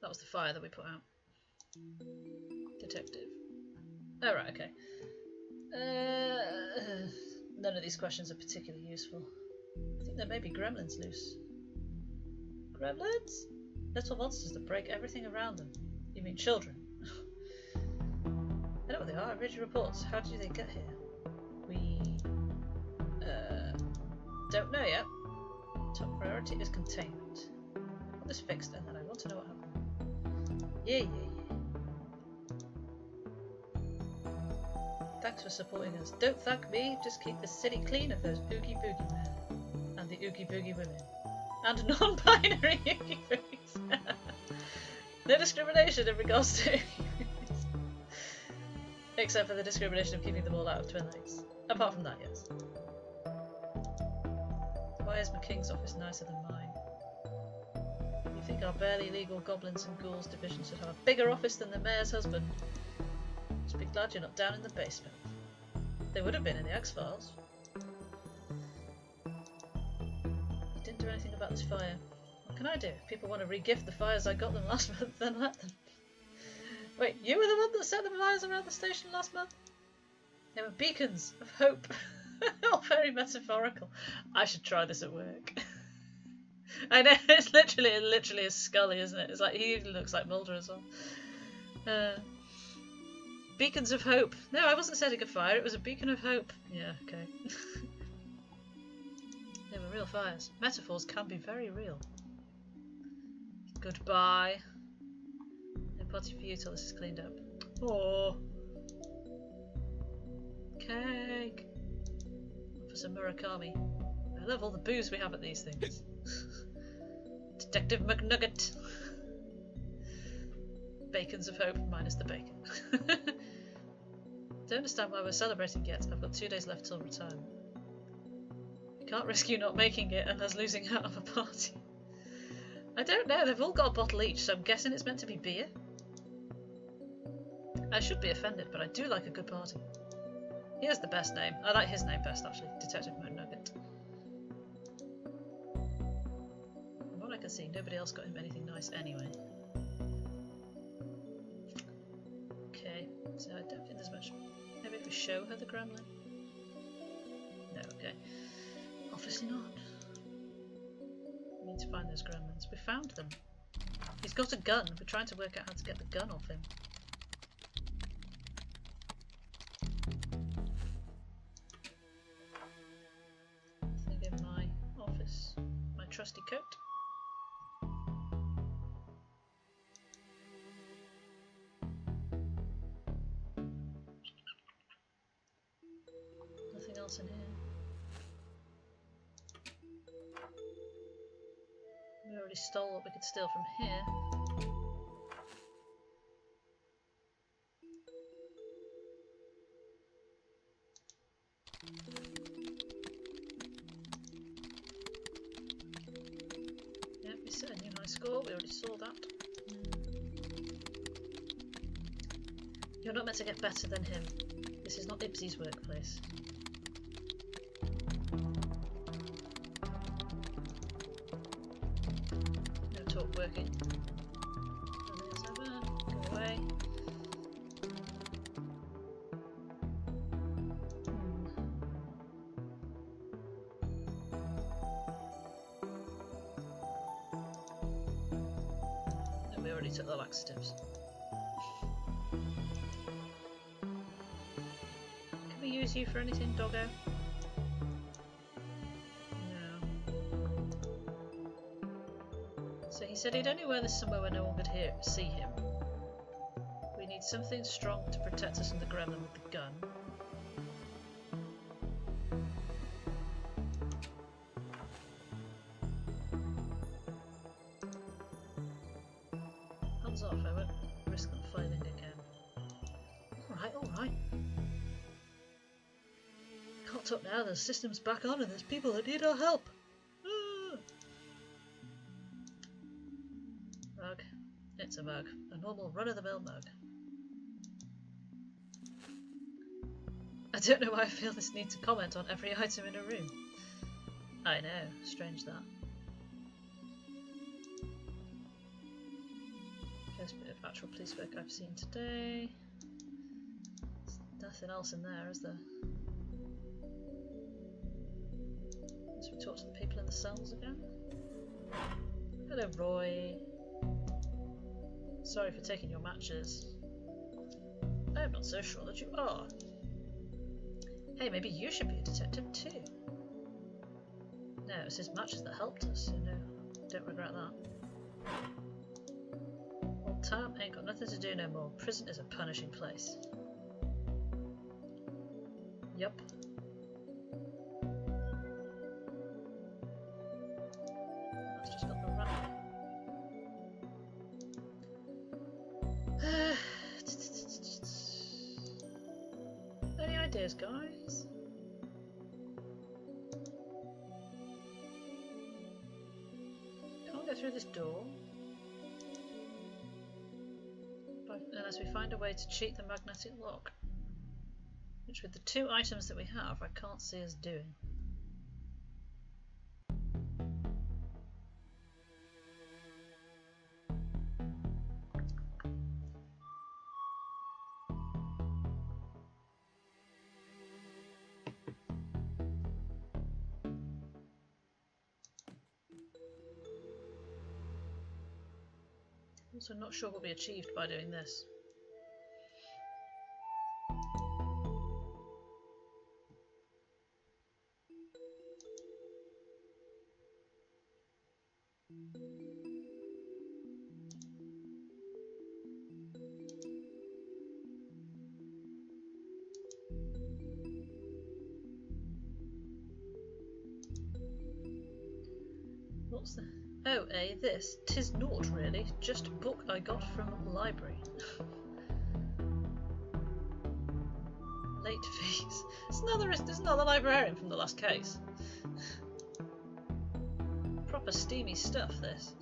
S1: That was the fire that we put out. Detective. Oh, right, okay. None of these questions are particularly useful. I think there may be gremlins loose. Gremlins? Little monsters that break everything around them. You mean children? I know what they are. I read your reports. How did they get here? We... don't know yet. Top priority is containment. I want this fixed and then I want to know what happened. Yeah. Thanks for supporting us. Don't thank me, just keep the city clean of those Oogie Boogie men. And the Oogie Boogie women. And non-binary Oogie Boogies. No discrimination in regards to Oogie Boogies. Except for the discrimination of keeping them all out of Twin Lakes. Apart from that, yes. Why is McKing's office nicer than mine? You think our barely legal goblins and ghouls division should have a bigger office than the mayor's husband? Just be glad you're not down in the basement. They would have been in the X-Files. You didn't do anything about this fire. What can I do? If people want to re-gift the fires I got them last month, then let them. Wait, you were the one that set the fires around the station last month? They were beacons of hope. All very metaphorical. I should try this at work. I know, it's literally a Scully, isn't it? It's like, he even looks like Mulder as well. Beacons of hope. No, I wasn't setting a fire, it was a beacon of hope. Yeah, okay. They were real fires. Metaphors can be very real. Goodbye. No party for you till this is cleaned up. Oh. Cake. For some Murakami. I love all the booze we have at these things. Detective McNugget. Bacons of hope minus the bacon. Don't understand why we're celebrating yet. I've got 2 days left till retirement. You can't risk you not making it and us losing out of a party. I don't know, they've all got a bottle each, so I'm guessing it's meant to be beer. I should be offended, but I do like a good party. He has the best name. I like his name best, actually. Detective McNugget. From what I can see, nobody else got him anything nice anyway. Okay, so I don't think there's much. Maybe if we show her the gremlin? No, okay. Obviously not. We need to find those gremlins. We found them. He's got a gun. We're trying to work out how to get the gun off him. My trusty coat. Nothing else in here. already stole what we could steal from here. Yep, we set a new high score, we already saw that. You're not meant to get better than him. This is not Ibsy's workplace. No talk working. 7, go away. And we already took the laxatives. Can we use you for anything, doggo? So he said he'd only wear this somewhere where no one could see him. We need something strong to protect us from the gremlin with the gun. Hands off, I won't risk them fighting again. Alright. Can't talk now, the system's back on and there's people that need our help. Mug. It's a mug. A normal run-of-the-mill mug. I don't know why I feel this need to comment on every item in a room. I know, strange that. First bit of actual police work I've seen today. There's nothing else in there, is there? Let's talk to the people in the cells again. Hello, Roy. Sorry for taking your matches. I am not so sure that you are. Hey, maybe you should be a detective too. No, it was his matches that helped us, so no, don't regret that. Old Tam ain't got nothing to do no more. Prison is a punishing place. Yup. That's just got the rat. Any ideas, guys? Can't go through this door unless we find a way to cheat the magnetic lock, which with the 2 items that we have I can't see us doing. Also not sure what we achieved by doing this. What's the... Oh, this. 'Tis naught, really. Just a book I got from library. Late fees. There's another librarian from the last case. Proper steamy stuff, this.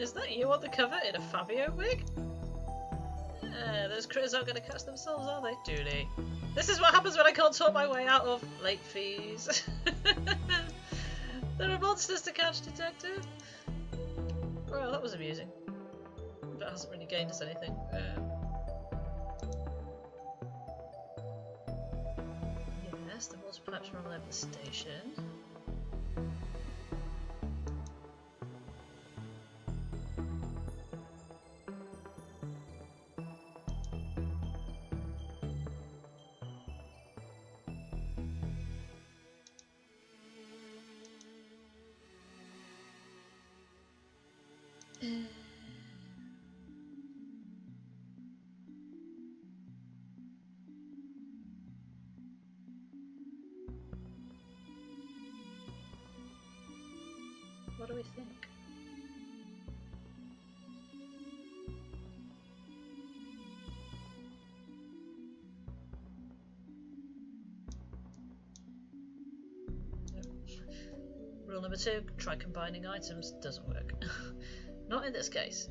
S1: Is that you on the cover in a Fabio wig? Those critters aren't going to catch themselves, are they? Doody. This is what happens when I can't talk my way out of late fees. There are monsters to catch, detective. Well, that was amusing. That hasn't really gained us anything. Yes, the water pipes run all over the station. What do we think? Rule number 2, try combining items. Doesn't work. Not in this case.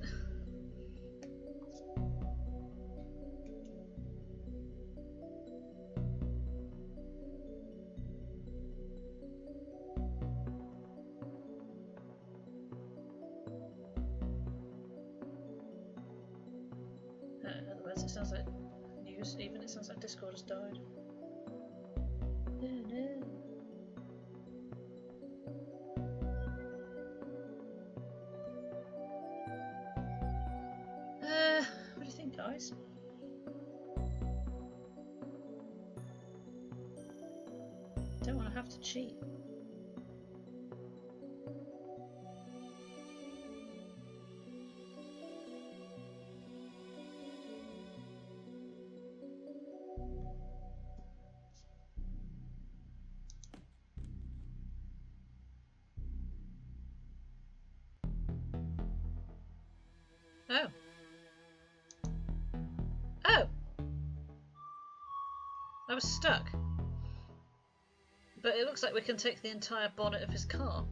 S1: Otherwise it sounds like news, even it sounds like Discord has died. Oh no. What do you think, guys? Don't want to have to cheat. Oh. Oh! I was stuck. But it looks like we can take the entire bonnet of his car.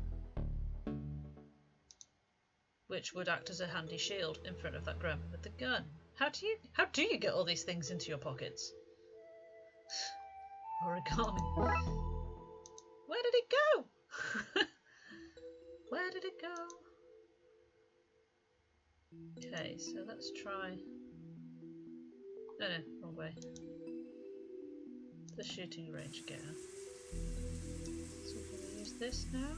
S1: Which would act as a handy shield in front of that gremlin with the gun. How do you get all these things into your pockets? Origami. Where did it go? Where did it go? Okay, so let's try... No, wrong way. The shooting range again. So we're going to use this now.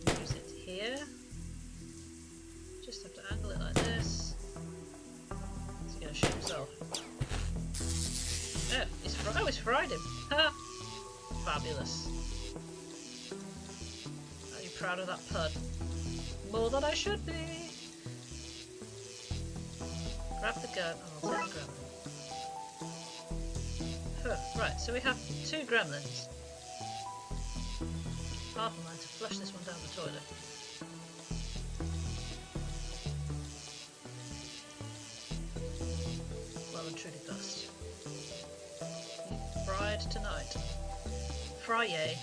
S1: Can use it here. Just have to angle it like this. He's going to shoot himself. Oh, he's fried him. Ha! Fabulous. Are you proud of that pun? More than I should be. Grab the gun and I'll take the gremlin. Huh, right, so we have 2 gremlins. Half a mind to flush this one down the toilet. Well and truly bust. Fried tonight. Friday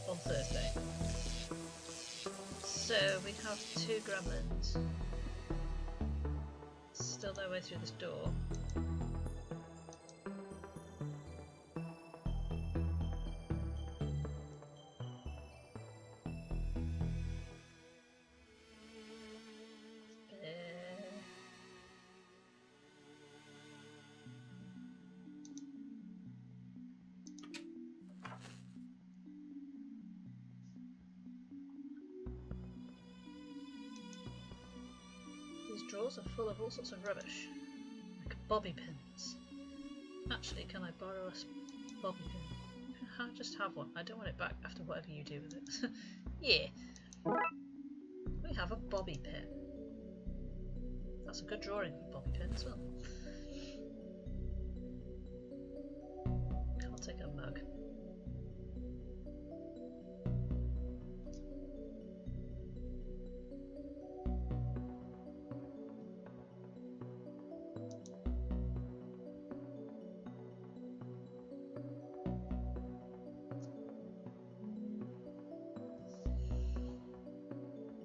S1: on Thursday. So we have 2 gremlins. Still no way through this door. Drawers are full of all sorts of rubbish, like bobby pins. Actually, can I borrow a bobby pin? I'll just have one. I don't want it back after whatever you do with it. Yeah. We have a bobby pin. That's a good drawing of a bobby pin as well. I'll take a mug.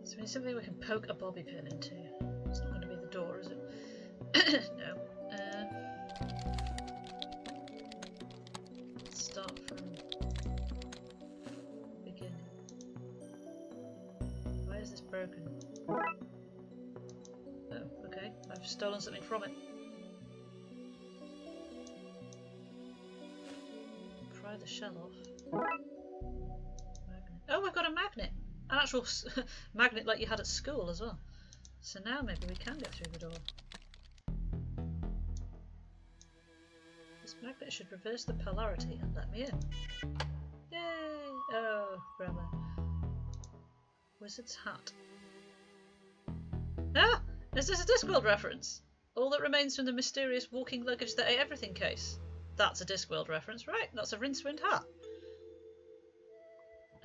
S1: So we need something we can poke a bobby pin into. It's not going to be the door, is it? No. Let's start from the beginning. Why is this broken? Oh, okay. I've stolen something from it. Pry the shell off. Magnet. Oh, we've got a magnet! An actual magnet like you had at school as well. So now maybe we can get through the door. This magnet should reverse the polarity and let me in. Yay! Oh, grandma. Wizard's hat. Ah! Is this a Discworld reference? All that remains from the mysterious walking luggage that ate everything case. That's a Discworld reference, right? That's a Rincewind hat.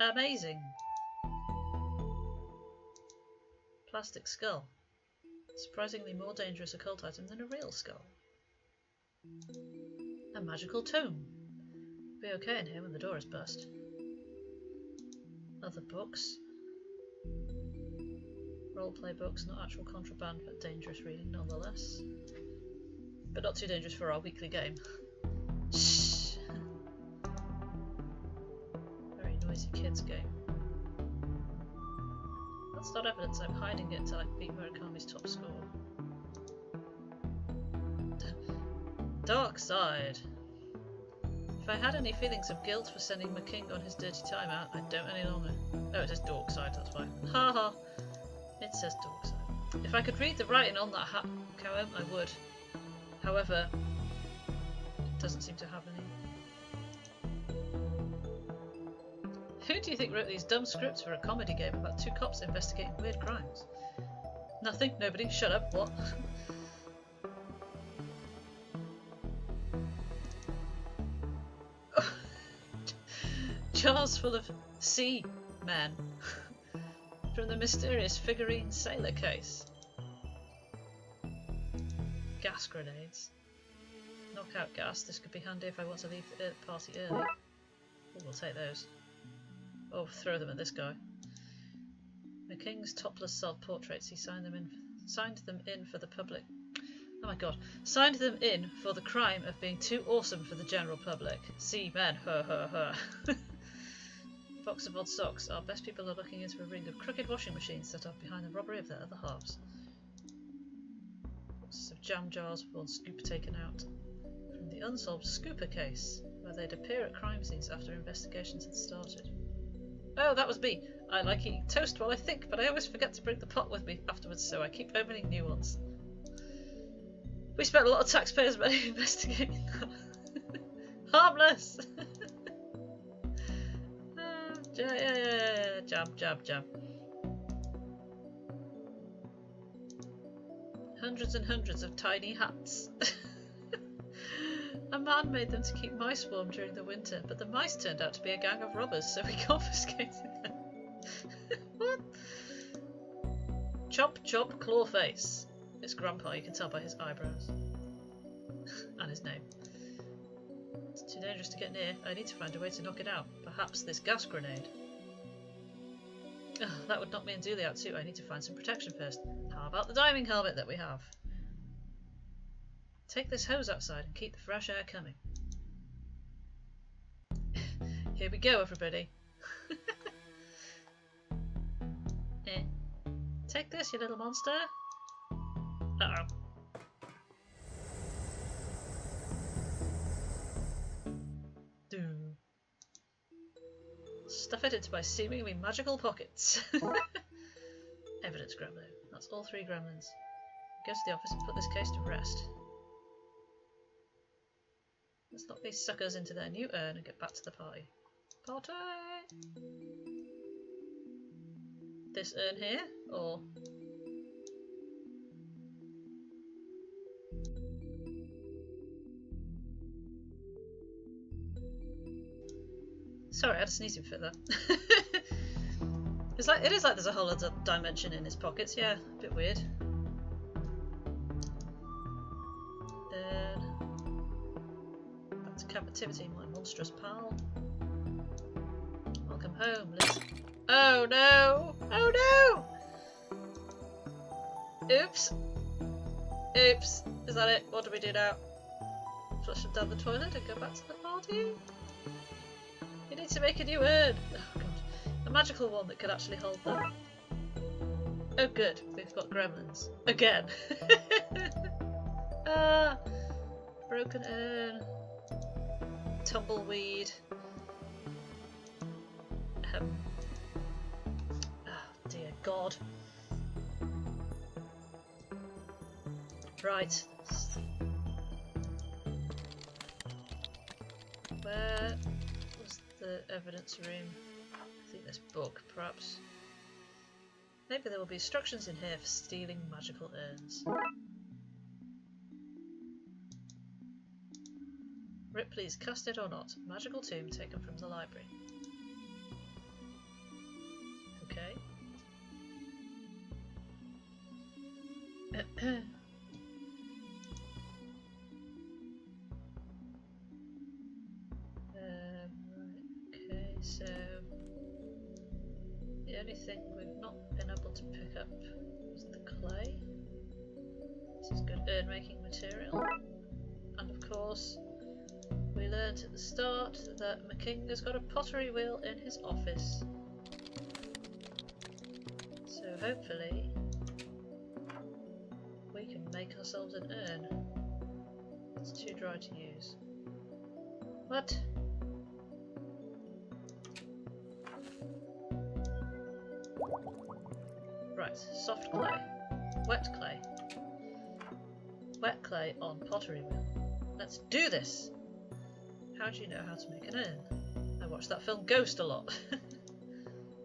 S1: Amazing. Plastic skull. Surprisingly more dangerous occult item than a real skull. A magical tome. Be okay in here when the door is burst. Other books. Roleplay books, not actual contraband, but dangerous reading nonetheless. But not too dangerous for our weekly game. Shh. Very noisy kids game. That's not evidence I'm hiding it until I beat Murakami's top score. Darkside. If I had any feelings of guilt for sending McKing on his dirty time out, I don't any longer. Oh, it says Darkside, that's why. Ha ha! It says Darkside. If I could read the writing on that hat poem, I would. However, it doesn't seem to have any. Who do you think wrote these dumb scripts for a comedy game about two cops investigating weird crimes? Nothing, nobody, shut up, what? Jars full of sea men from the mysterious figurine sailor case. Gas grenades. Knockout gas. This could be handy if I want to leave the party early. Oh, we'll take those. Oh, throw them at this guy. McKing's topless self-portraits. He signed them in for the public. Oh my god. Signed them in for the crime of being too awesome for the general public. See men, Box of odd socks. Our best people are looking into a ring of crooked washing machines set up behind the robbery of their other halves. Boxes of jam jars with one scoop taken out. From the unsolved scooper case, where they'd appear at crime scenes after investigations had started. Oh, that was me. I like eating toast while I think, but I always forget to bring the pot with me afterwards, so I keep opening new ones. We spent a lot of taxpayers' money investigating that. Harmless! Yeah. Jam. Hundreds and hundreds of tiny hats. A man made them to keep mice warm during the winter, but the mice turned out to be a gang of robbers, so he confiscated them. What? Chop, claw face. It's Grandpa, you can tell by his eyebrows. And his name. It's too dangerous to get near. I need to find a way to knock it out. Perhaps this gas grenade. Ugh, that would knock me and Dooley out too. I need to find some protection first. How about the diving helmet that we have? Take this hose outside and keep the fresh air coming. Here we go, everybody. Take this, you little monster. Uh-oh. Stuff it into my seemingly magical pockets. Evidence gremlin. That's all 3 gremlins. Go to the office and put this case to rest. Let's knock these suckers into their new urn and get back to the party. Party! This urn here, or... Sorry, I had a sneezing fit there. It is like there's a whole other dimension in his pockets, yeah, a bit weird. Back to captivity, my monstrous pal. Welcome home, Liz. Oh no! Oh no! Oops! Oops! Is that it? What do we do now? Flush him down the toilet and go back to the party? You need to make a new urn! Oh god. A magical one that could actually hold them. Oh good, we've got gremlins. Again! Broken urn. Tumbleweed. Oh dear god. Right. Where was the evidence room? I think this book, perhaps. Maybe there will be instructions in here for stealing magical urns. Ripley's Custard or Not, magical tomb taken from the library. Okay. Okay, so the only thing we've not been able to pick up is the clay. This is good urn-making material. And of course, we learnt at the start that McKing has got a pottery wheel in his office. So hopefully we can make ourselves an urn. It's too dry to use. What? Right, soft clay, wet clay. Wet clay on pottery wheel. Let's do this! How do you know how to make an urn? I watched that film Ghost a lot.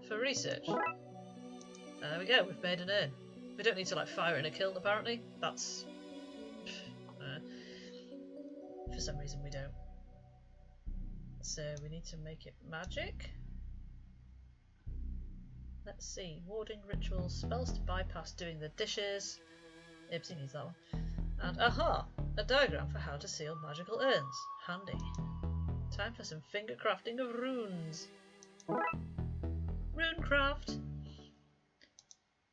S1: For research. There we go, we've made an urn. We don't need to like fire it in a kiln apparently. That's... for some reason we don't. So we need to make it magic. Let's see, warding rituals, spells to bypass doing the dishes. Ibsy needs that one. And aha! A diagram for how to seal magical urns. Handy. Time for some finger crafting of runes. Runecraft!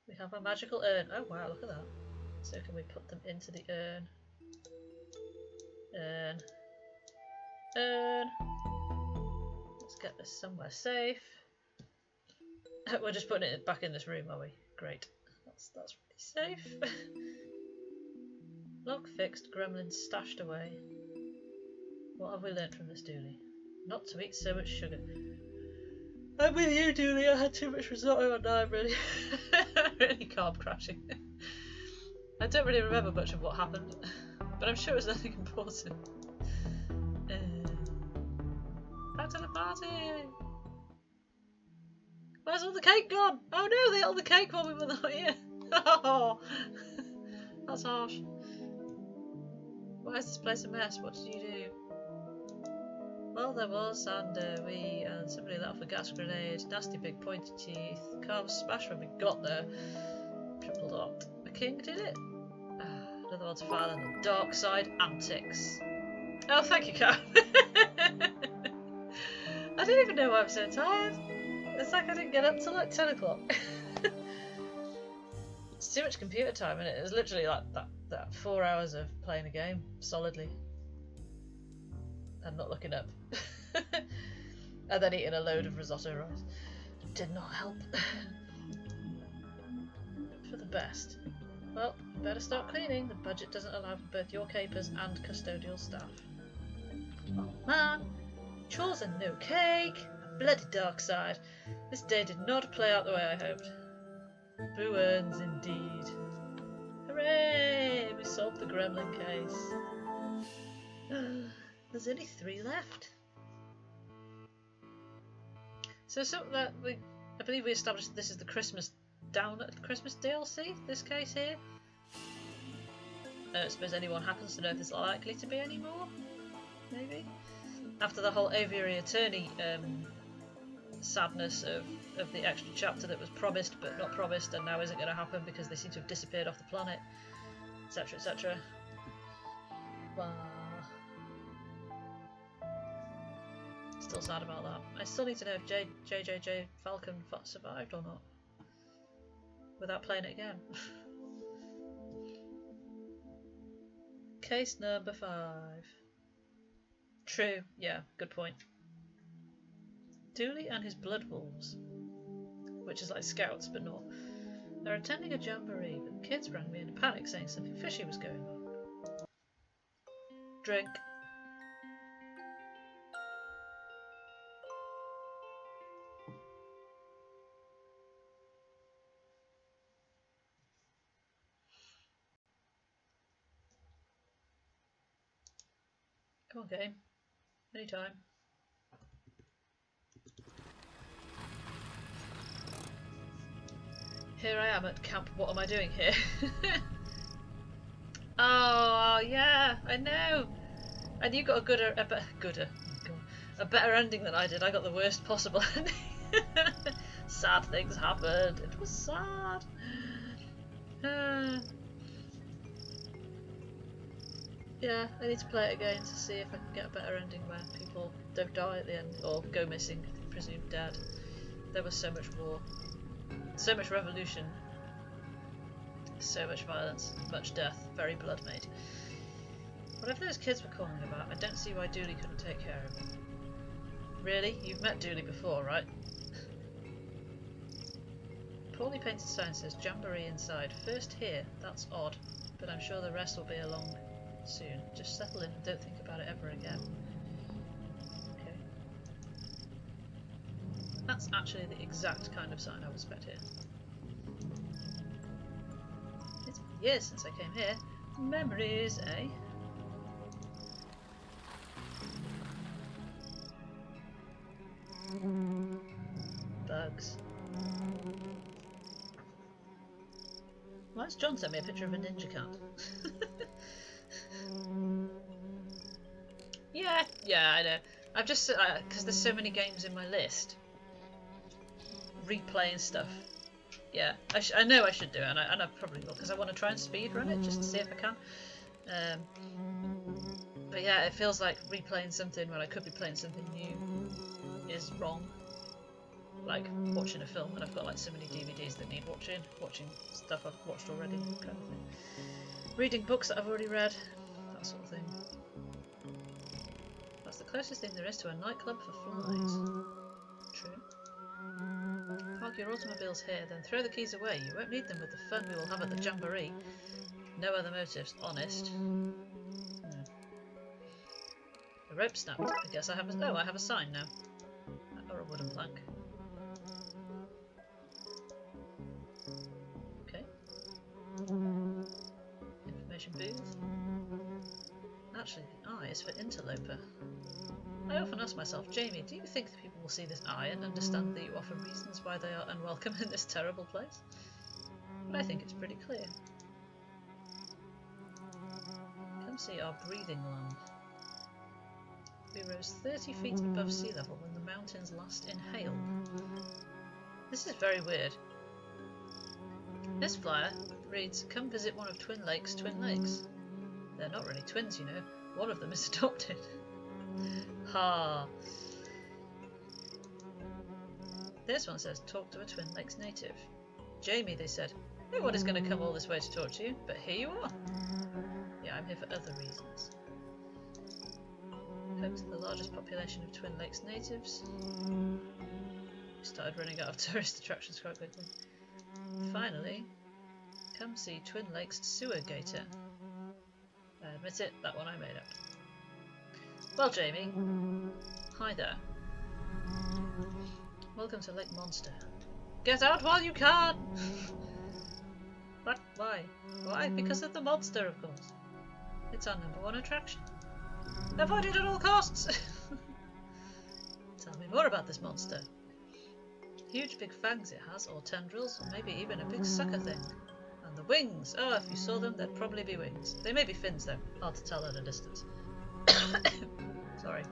S1: We have a magical urn. Oh wow, look at that. So can we put them into the urn? Urn. Urn. Let's get this somewhere safe. We're just putting it back in this room, are we? Great. That's really safe. Lock fixed, gremlins stashed away. What have we learnt from this, Dooley? Not to eat so much sugar. I'm with you, Dooley. I had too much risotto and now I'm really, really carb crashing. I don't really remember much of what happened, but I'm sure it was nothing important. Back to the party! Where's all the cake gone? Oh no, they ate all the cake while we were not here. Oh, that's harsh. Why is this place a mess? What did you do? Well, there was, and somebody let off a gas grenade, nasty big pointy teeth, car was smashed when we got there, triple dot. The king did it. Another one to file in the Darkside antics. Oh, thank you, Kat. I didn't even know why I'm so tired. It's like I didn't get up till like 10 o'clock. It's too much computer time, and it was literally like that 4 hours of playing a game solidly and not looking up. And then eating a load of risotto rice. Did not help. For the best. Well, better start cleaning. The budget doesn't allow for both your capers and custodial staff. Oh man, chores and no cake. Bloody Darkside. This day did not play out the way I hoped. Boo earns indeed. Hooray! We solved the gremlin case. There's only 3 left. So I believe we established that this is the Christmas DLC, this case here. I don't suppose anyone happens to know if there's likely to be any more, maybe? After the whole aviary attorney sadness of the extra chapter that was promised but not promised and now isn't going to happen because they seem to have disappeared off the planet, etc, etc. Wow. Still sad about that. I still need to know if JJJ Falcon survived or not without playing it again. Case number 5. True, yeah, good point. Dooley and his blood wolves, which is like scouts but not. They're attending a jamboree, but the kids rang me in a panic saying something fishy was going on. Drink. Come on, game. Anytime. Here I am at camp. What am I doing here? Oh yeah, I know. And you got a better ending than I did. I got the worst possible ending. Sad things happened. It was sad. Yeah, I need to play it again to see if I can get a better ending where people don't die at the end or go missing, presumed dead. There was so much war, so much revolution, so much violence, much death, very blood-made. Whatever those kids were calling about, I don't see why Dooley couldn't take care of them. Really? You've met Dooley before, right? Poorly painted sign says Jamboree inside. First here, that's odd, but I'm sure the rest will be along soon. Just settle in and don't think about it ever again. Okay. That's actually the exact kind of sign I would expect here. It's been years since I came here. Memories, eh? Bugs. Why has John sent me a picture of a ninja cat? Yeah, I know. I've just because there's so many games in my list, replaying stuff. Yeah, I know I should do it, and I probably will because I want to try and speed run it just to see if I can. But yeah, it feels like replaying something when I could be playing something new is wrong. Like watching a film, and I've got like so many DVDs that need watching stuff I've watched already, kind of thing. Reading books that I've already read, that sort of thing. That's the closest thing there is to a nightclub for flies. True. Park your automobiles here, then throw the keys away. You won't need them with the fun we will have at the Jamboree. No other motives, honest. The rope snapped. I guess I have a... Oh, I have a sign now. Or a wooden plank. Okay. Information booth. Actually, the eye is for interloper. I often ask myself, Jamie, do you think that people will see this eye and understand that you offer reasons why they are unwelcome in this terrible place? But I think it's pretty clear. Come see our breathing land. We rose 30 feet above sea level when the mountains last inhaled. This is very weird. This flyer reads, come visit one of Twin Lakes' twin lakes. They're not really twins, you know. One of them is adopted. Ha! This one says, talk to a Twin Lakes native. Jamie, they said. No one is going to come all this way to talk to you, but here you are. Yeah, I'm here for other reasons. Home to the largest population of Twin Lakes natives. We started running out of tourist attractions quite quickly. Finally, come see Twin Lakes sewer gator. I admit it, that one I made up. Well, Jamie. Hi there. Welcome to Lake Monster. Get out while you can! What? Why? Why? Because of the monster, of course. It's our #1 attraction. Avoid it at all costs! Tell me more about this monster. Huge big fangs it has, or tendrils, or maybe even a big sucker thing. And the wings! Oh, if you saw them, there'd probably be wings. They may be fins, though. Hard to tell at a distance. Sorry.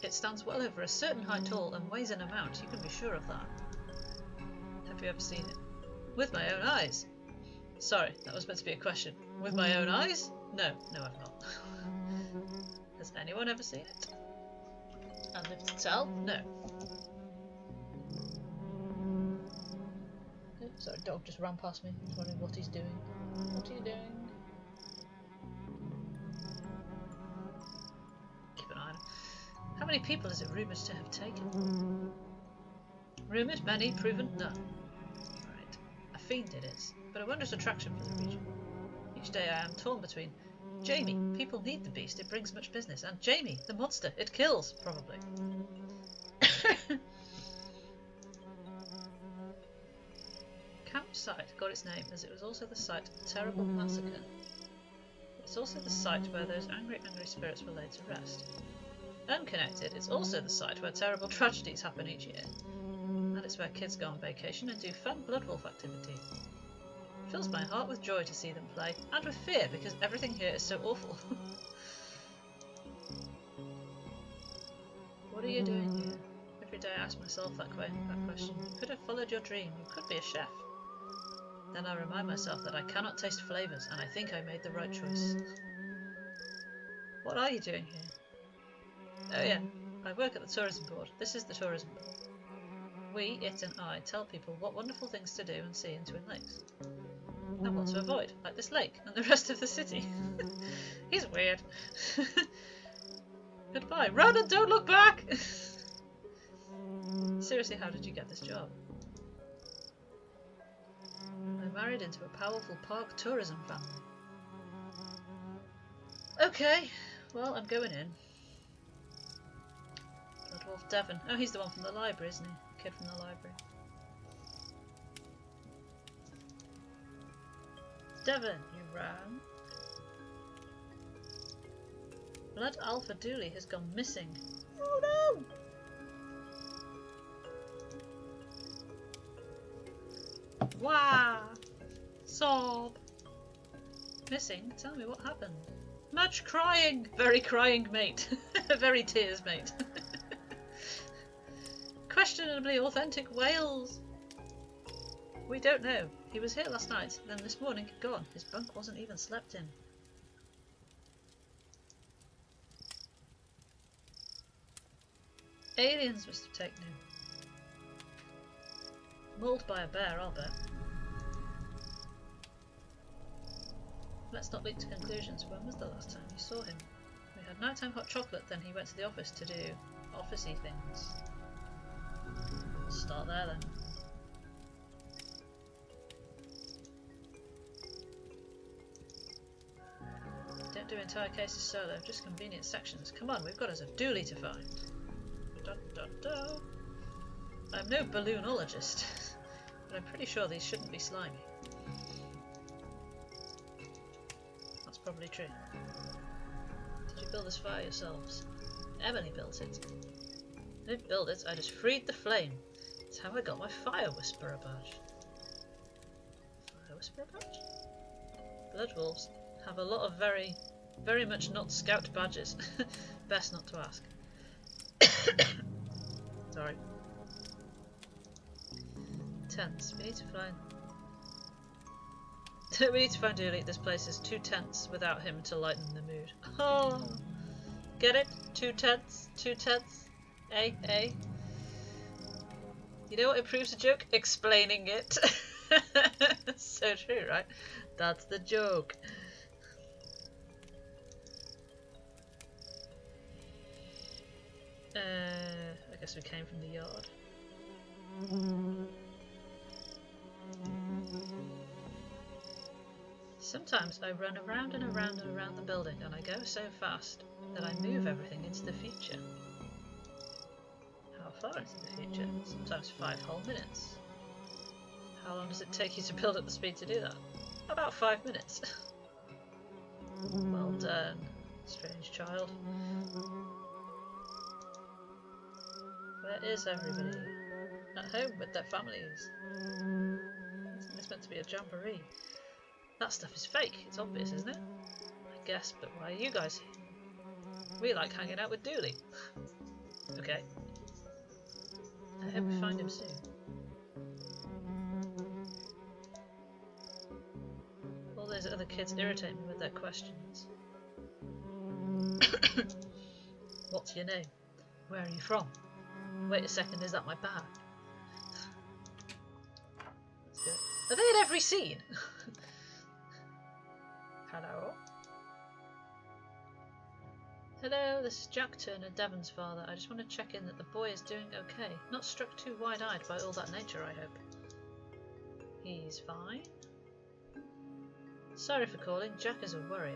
S1: It stands well over a certain height tall and weighs an amount, you can be sure of that. Have you ever seen it? With my own eyes. Sorry, that was meant to be a question. With my own eyes? No, I've not. Has anyone ever seen it? And lived to tell? No. Oh, sorry, dog just ran past me. I was wondering what he's doing. What are you doing? Keep an eye on him. How many people is it rumoured to have taken? Rumoured, many, proven, none. Right. A fiend it is, but a wondrous attraction for the region. Each day I am torn between Jamie, people need the beast, it brings much business, and Jamie, the monster, it kills, probably. Campsite got its name as it was also the site of a terrible massacre. It's also the site where those angry spirits were laid to rest. Unconnected, it's also the site where terrible tragedies happen each year. And it's where kids go on vacation and do fun blood wolf activity. It fills my heart with joy to see them play, and with fear because everything here is so awful. What are you doing here? Every day I ask myself that question. You could have followed your dream. You could be a chef. Then I remind myself that I cannot taste flavours, and I think I made the right choice. What are you doing here? Oh yeah, I work at the tourism board. This is the tourism board. We, it and I, tell people what wonderful things to do and see in Twin Lakes. And what to avoid, like this lake and the rest of the city. He's weird. Goodbye. Run and don't look back! Seriously, how did you get this job? I married into a powerful park tourism family. Okay, well, I'm going in. Bloodwolf Devon. Oh, he's the one from the library, isn't he? The kid from the library. Devon, you ran. Blood Alpha Dooley has gone missing. Oh no! Wow! Sob! Missing? Tell me what happened. Much crying! Very crying mate. Very tears mate. Questionably authentic Wales. We don't know. He was here last night, then this morning gone. His bunk wasn't even slept in. Aliens must have taken him. Mauled by a bear, I'll bet. Let's not leap to conclusions. When was the last time you saw him? We had nighttime hot chocolate, then he went to the office to do officey things. Start there then. Don't do entire cases solo, just convenient sections. Come on, we've got us a Dooley to find. Dun, dun, dun. I'm no balloonologist, but I'm pretty sure these shouldn't be slimy. That's probably true. Did you build this fire yourselves? Emily built it. I didn't build it, I just freed the flame. That's how I got my Fire Whisperer badge. Fire Whisperer badge? Bloodwolves have a lot of very much not scout badges. Best not to ask. Sorry. Tents. We need to find... we need to find Dooley. This place is too tense without him to lighten the mood. Oh! Get it? Too tense? Too tense? Eh? You know what improves a joke? Explaining it. So true, right? That's the joke. I guess we came from the yard. Sometimes I run around and around and around the building, and I go so fast that I move everything into the future. How far into the future? Sometimes 5 whole minutes. How long does it take you to build at the speed to do that? About 5 minutes. Well done, strange child. Where is everybody? At home with their families. It's meant to be a jamboree. That stuff is fake. It's obvious, isn't it? I guess, but why are you guys here? We like hanging out with Dooley. Okay. I hope we find him soon. All those other kids irritate me with their questions. What's your name? Where are you from? Wait a second, is that my bag? Let's do it. Are they in every scene? Hello? Hello, this is Jack Turner, Devon's father. I just want to check in that the boy is doing okay. Not struck too wide-eyed by all that nature, I hope. He's fine. Sorry for calling. Jack is a worrier.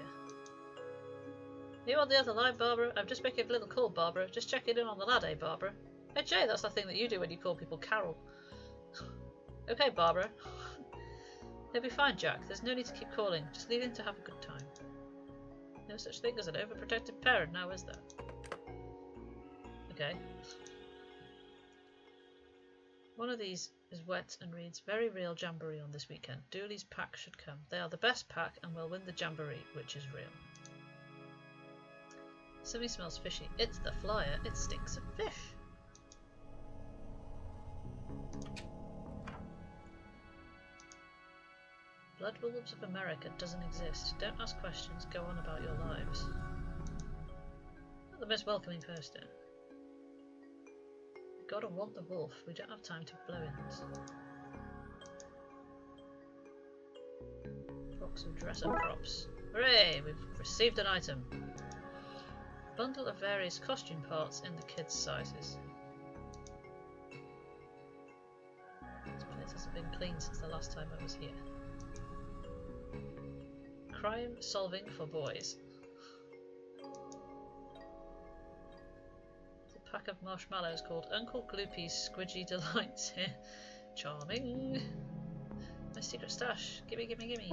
S1: Are you on the other line, Barbara? I'm just making a little call, Barbara. Just checking in on the lad, eh, Barbara? Hey, Jay, that's the thing that you do when you call people Carol. Okay, Barbara. He'll be fine, Jack. There's no need to keep calling. Just leave him to have a good time. No such thing as an overprotective parent now, is there? Okay. One of these is wet and reads, very real jamboree on this weekend. Dooley's pack should come. They are the best pack and will win the jamboree, which is real. Something smells fishy. It's the flyer. It stinks of fish. Blood Wolves of America doesn't exist. Don't ask questions, go on about your lives. Not the most welcoming poster. We gotta want the wolf, we don't have time to blow-ins. Box of dress-up props. Hooray! We've received an item. Bundle of various costume parts in the kids' sizes. This place hasn't been cleaned since the last time I was here. Crime solving for boys. There's a pack of marshmallows called Uncle Gloopy's Squidgy Delights here. Charming. My secret stash. Gimme, gimme, gimme.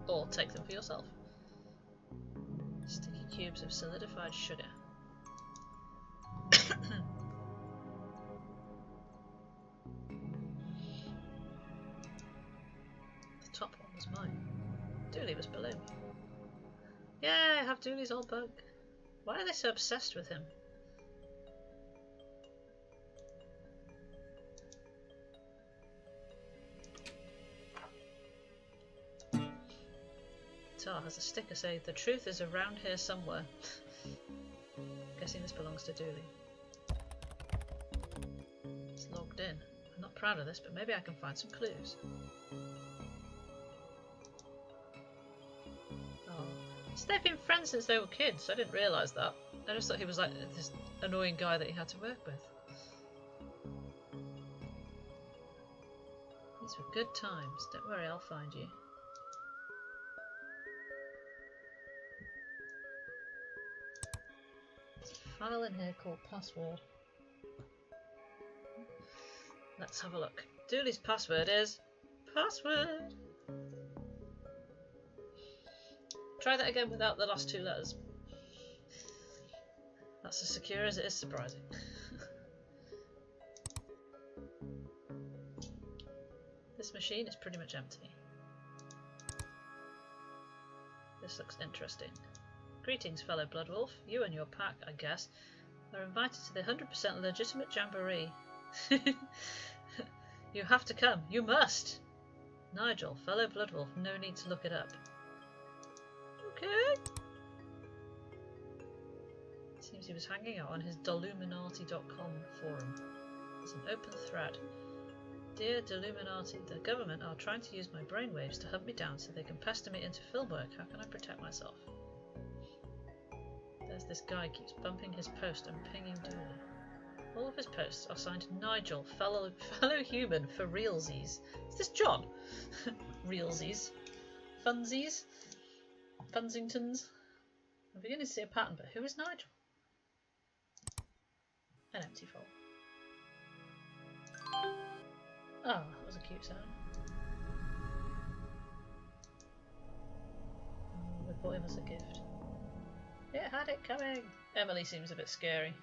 S1: Or take them for yourself. Sticky cubes of solidified sugar. The top one was mine. Dooley was below me. Yeah, I have Dooley's old bug. Why are they so obsessed with him? Tar has a sticker saying, "The truth is around here somewhere." Guessing this belongs to Dooley. It's logged in. I'm not proud of this, but maybe I can find some clues. Oh. So they've been friends since they were kids. I didn't realise that. I just thought he was like this annoying guy that he had to work with. These were good times. Don't worry, I'll find you. File in here called password. Let's have a look. Dooley's password is password. Try that again without the last two letters. That's as secure as it is surprising. This machine is pretty much empty. This looks interesting. Greetings, fellow Bloodwolf. You and your pack, I guess, are invited to the 100% legitimate jamboree. You have to come. You must! Nigel, fellow Bloodwolf, no need to look it up. Okay. Seems he was hanging out on his Deluminati.com forum. There's an open thread. Dear Deluminati, the government are trying to use my brainwaves to hunt me down so they can pester me into film work. How can I protect myself? There's this guy keeps bumping his post and pinging Dooley. All of his posts are signed Nigel, fellow human, for realsies. Is this John? Realsies. Funsies. Funsingtons. I'm beginning to see a pattern, but who is Nigel? An empty file. Oh, that was a cute sound. We bought him as a gift. It had it coming! Emily seems a bit scary.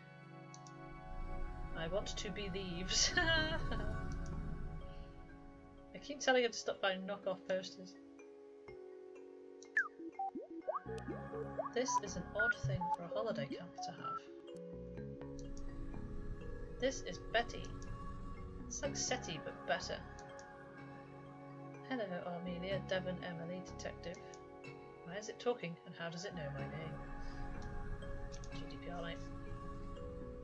S1: I want to be leaves. I keep telling him to stop buying knockoff posters. This is an odd thing for a holiday camp to have. This is Betty. It's like SETI, but better. Hello, Armelia, Devon, Emily, detective. Why is it talking, and how does it know my name? GDPR, mate.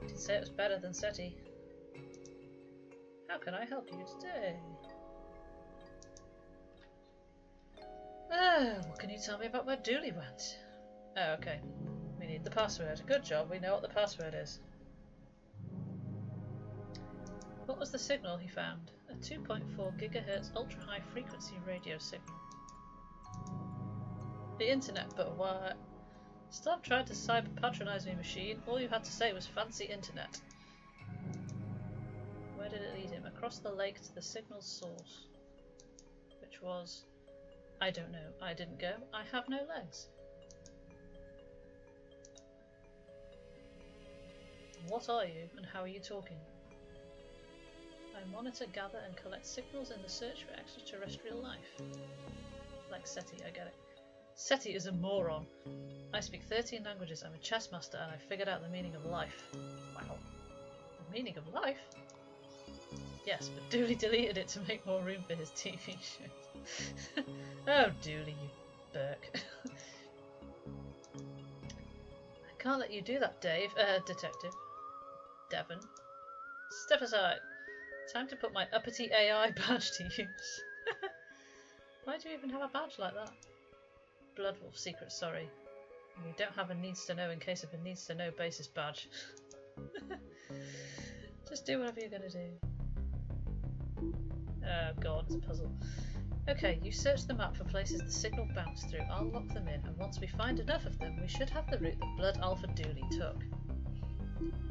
S1: Did say it was better than SETI. How can I help you today? What can you tell me about where Dooley went? Oh, okay. We need the password. Good job, we know what the password is. What was the signal he found? A 2.4 GHz ultra-high frequency radio signal. The internet, but why? Stop trying to cyber-patronise me, machine. All you had to say was fancy internet. Where did it lead him? Across the lake to the signal's source. Which was... I don't know. I didn't go. I have no legs. What are you, and how are you talking? I monitor, gather, and collect signals in the search for extraterrestrial life. Like SETI, I get it. SETI is a moron. I speak 13 languages, I'm a chess master, and I figured out the meaning of life. Wow. The meaning of life? Yes, but Dooley deleted it to make more room for his TV show. Oh, Dooley, you Burke. I can't let you do that, Dave. Detective. Devon. Step aside. Time to put my uppity AI badge to use. Why do you even have a badge like that? Bloodwolf secret, sorry. We don't have a needs to know in case of a needs to know basis badge. Just do whatever you're gonna do. Oh god, it's a puzzle. Okay, you search the map for places the signal bounced through. I'll lock them in, and once we find enough of them, we should have the route that Blood Alpha Dooley took.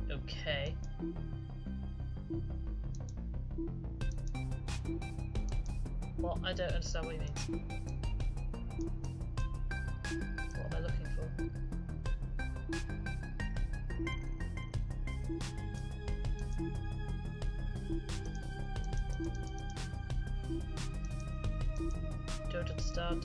S1: Okay. What? I don't understand what he means. What am I looking for? Don't understand.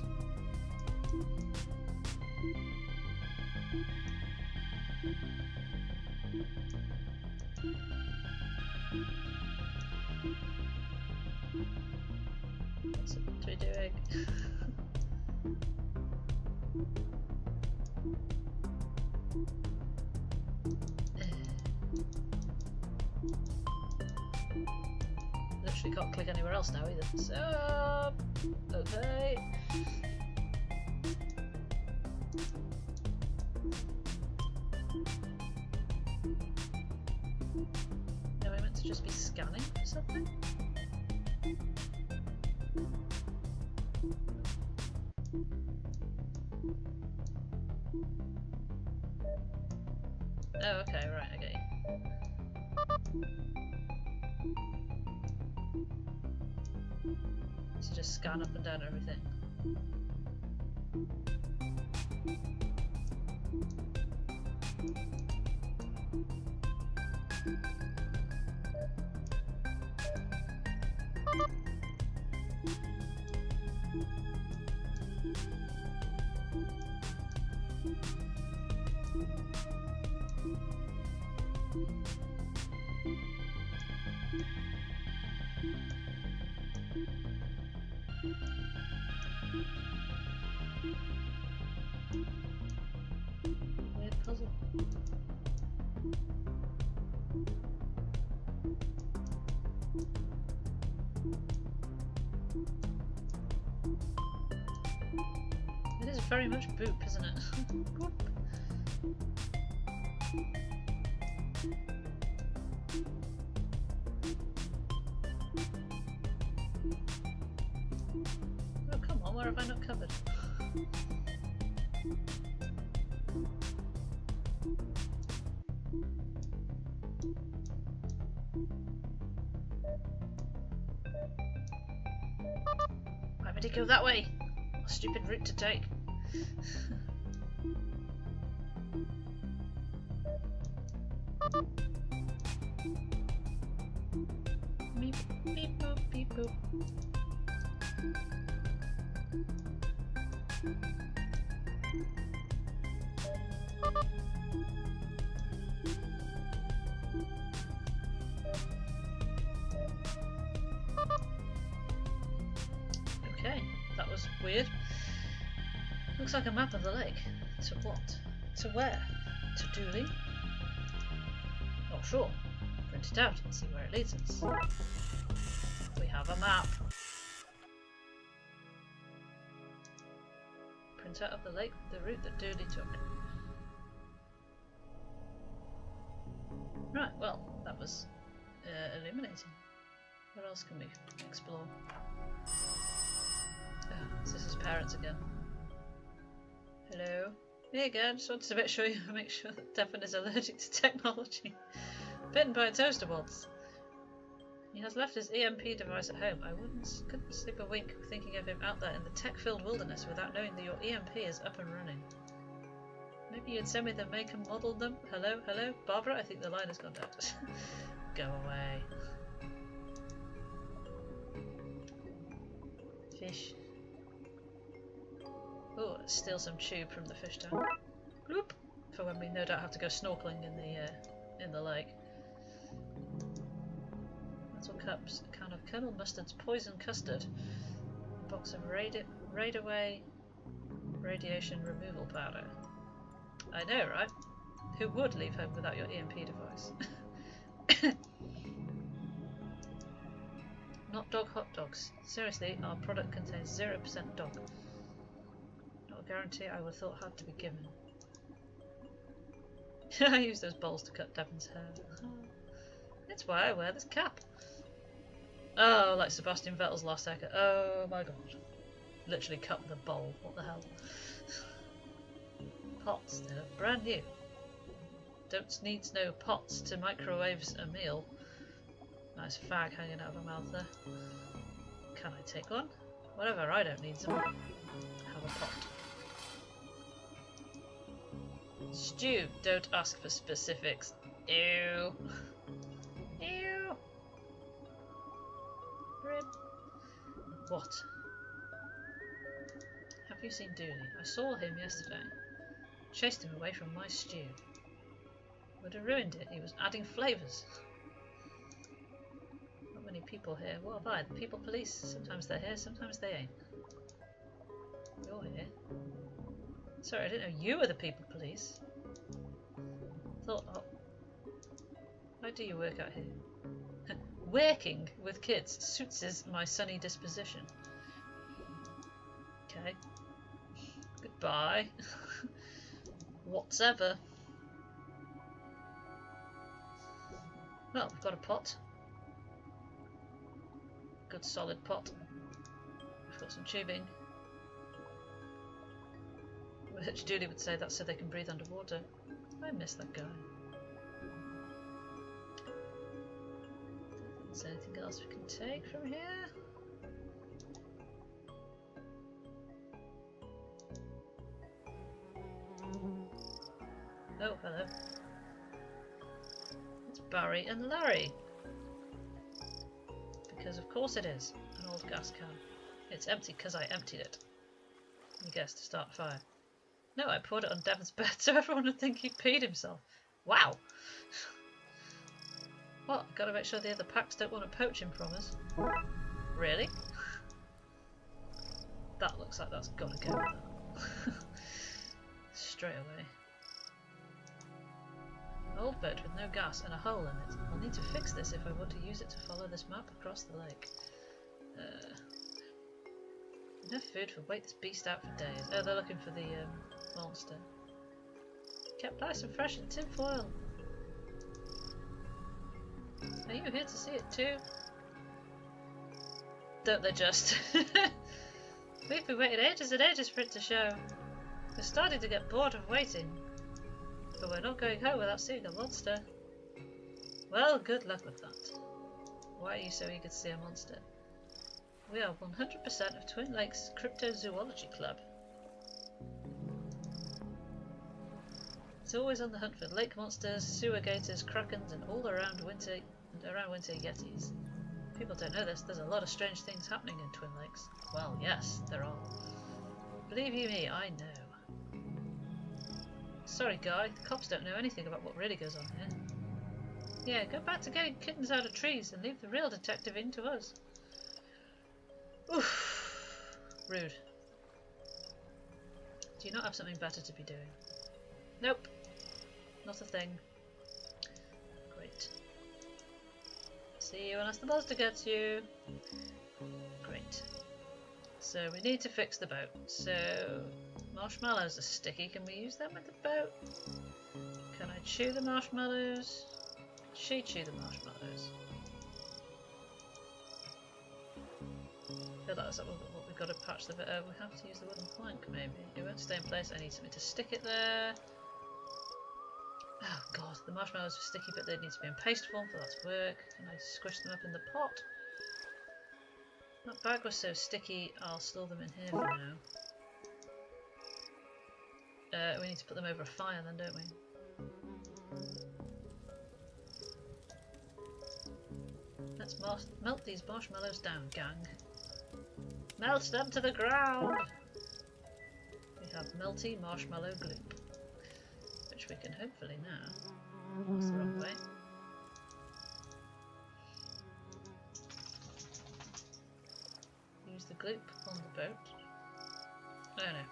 S1: What's it doing? Literally can't click anywhere else now either. So, okay. Am I meant to just be scanning for something? Oh, okay, right, I get you. So just scan up and down everything. Weird puzzle. It is very much boop, isn't it? Boop. Oh, come on, where have I not covered? Why would he go that way? What a stupid route to take. Beep, beep, boop, beep, boop. Okay, that was weird. Looks like a map of the lake. To what? To where? To Dooley? Not sure. Print it out and see where it leads us. We have a map. Print out of the lake the route that Dooley took. Right, well, that was illuminating. What else can we explore? Oh, this is his parents again. Hello. Me again. Just wanted to make sure that Devon is allergic to technology. Bitten by a toaster once. He has left his EMP device at home. I couldn't sleep a wink thinking of him out there in the tech-filled wilderness without knowing that your EMP is up and running. Maybe you'd send me the make and model them. Hello, hello, Barbara. I think the line has gone down. Go away. Fish. Oh, let's steal some tube from the fish tank. Bloop! For when we no doubt have to go snorkeling in the lake. Metal cups, a can of Colonel Mustard's poison custard, a box of raid away radiation removal powder. I know, right? Who would leave home without your EMP device? Not dog hot dogs. Seriously, our product contains 0% dog. Not a guarantee I would have thought had to be given. I use those bowls to cut Devon's hair. That's why I wear this cap. Oh, like Sebastian Vettel's last second. Oh my god. Literally cut with a bowl. What the hell? Pots, they look brand new. Don't need no pots to microwaves a meal. Nice fag hanging out of her mouth there. Can I take one? Whatever, I don't need them. Have a pot. Stew, don't ask for specifics. Ew. Ew. Rib. What? Have you seen Dooney? I saw him yesterday. Chased him away from my stew. Would have ruined it. He was adding flavours. Not many people here. What have I? The people police. Sometimes they're here, sometimes they ain't. You're here. Sorry, I didn't know you were the people police. Thought, oh. Why do you work out here? Working with kids suits my sunny disposition. Okay. Goodbye. Whatever. Well, we've got a pot. Good solid pot. We've got some tubing. Which Julie would say that's so they can breathe underwater. I miss that guy. Is there anything else we can take from here? Oh, hello. It's Barry and Larry. Because of course it is. An old gas can. It's empty because I emptied it. I guess to start a fire. No, I poured it on Devon's bed so everyone would think he peed himself. Wow! What? Gotta make sure the other packs don't want to poach him from us. Really? That looks like that's gotta go. Straight away. Old boat with no gas and a hole in it. I'll need to fix this if I want to use it to follow this map across the lake. Enough food for wait this beast out for days. Oh, they're looking for the monster. Kept nice and fresh in tin foil. Are you here to see it too? Don't they just? We've been waiting ages and ages for it to show. We're starting to get bored of waiting. But we're not going home without seeing a monster. Well, good luck with that. Why are you so eager to see a monster? We are 100% of Twin Lakes Cryptozoology Club. It's always on the hunt for lake monsters, sewer gators, krakens, and all around winter yetis. People don't know this, there's a lot of strange things happening in Twin Lakes. Well, yes, there are. Believe you me, I know. Sorry, guy, the cops don't know anything about what really goes on here. Yeah, go back to getting kittens out of trees and leave the real detective in to us. Oof. Rude. Do you not have something better to be doing? Nope. Not a thing. Great. See you unless the monster gets you. Great. So we need to fix the boat. So marshmallows are sticky. Can we use them with the boat? Can I chew the marshmallows? Can she chew the marshmallows? I feel like that's what we've got to patch the bit over. We have to use the wooden plank maybe. It won't stay in place. I need something to stick it there. Oh god, the marshmallows are sticky but they need to be in paste form for that to work. Can I squish them up in the pot? That bag was so sticky, I'll store them in here for now. We need to put them over a fire then, don't we? Let's melt these marshmallows down, gang. Melt them to the ground! We have melty marshmallow gloop, which we can hopefully now. That's the wrong way. gloop on the boat. Oh no.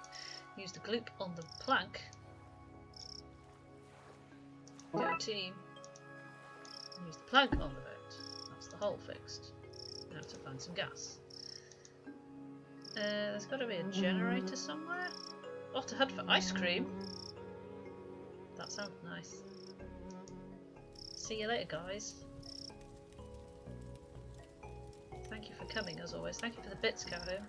S1: Use the gloop on the plank. Go team. Use the plank on the boat. That's the hole fixed. Now to find some gas. There's got to be a generator somewhere. Off to hunt for ice cream. That sounds nice. See you later, guys. Thank you for coming, as always. Thank you for the bits, Calhoun.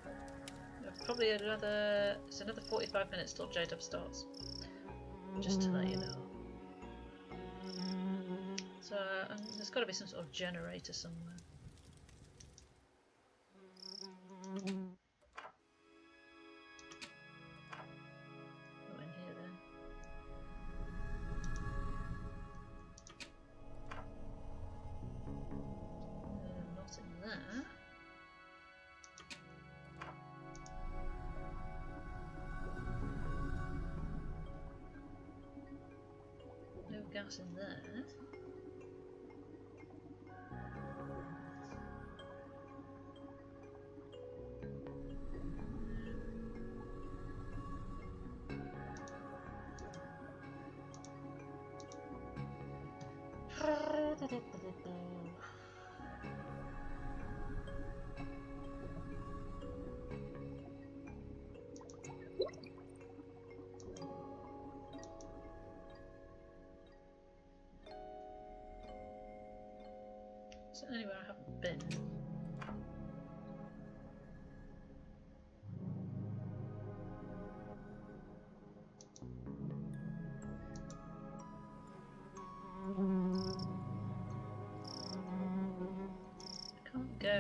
S1: Probably another... It's another 45 minutes till J-Dub starts. Just to let you know. So, there's got to be some sort of generator somewhere. Not in here then. Not in there. No gas in there. Is there anywhere I haven't been? Can't go.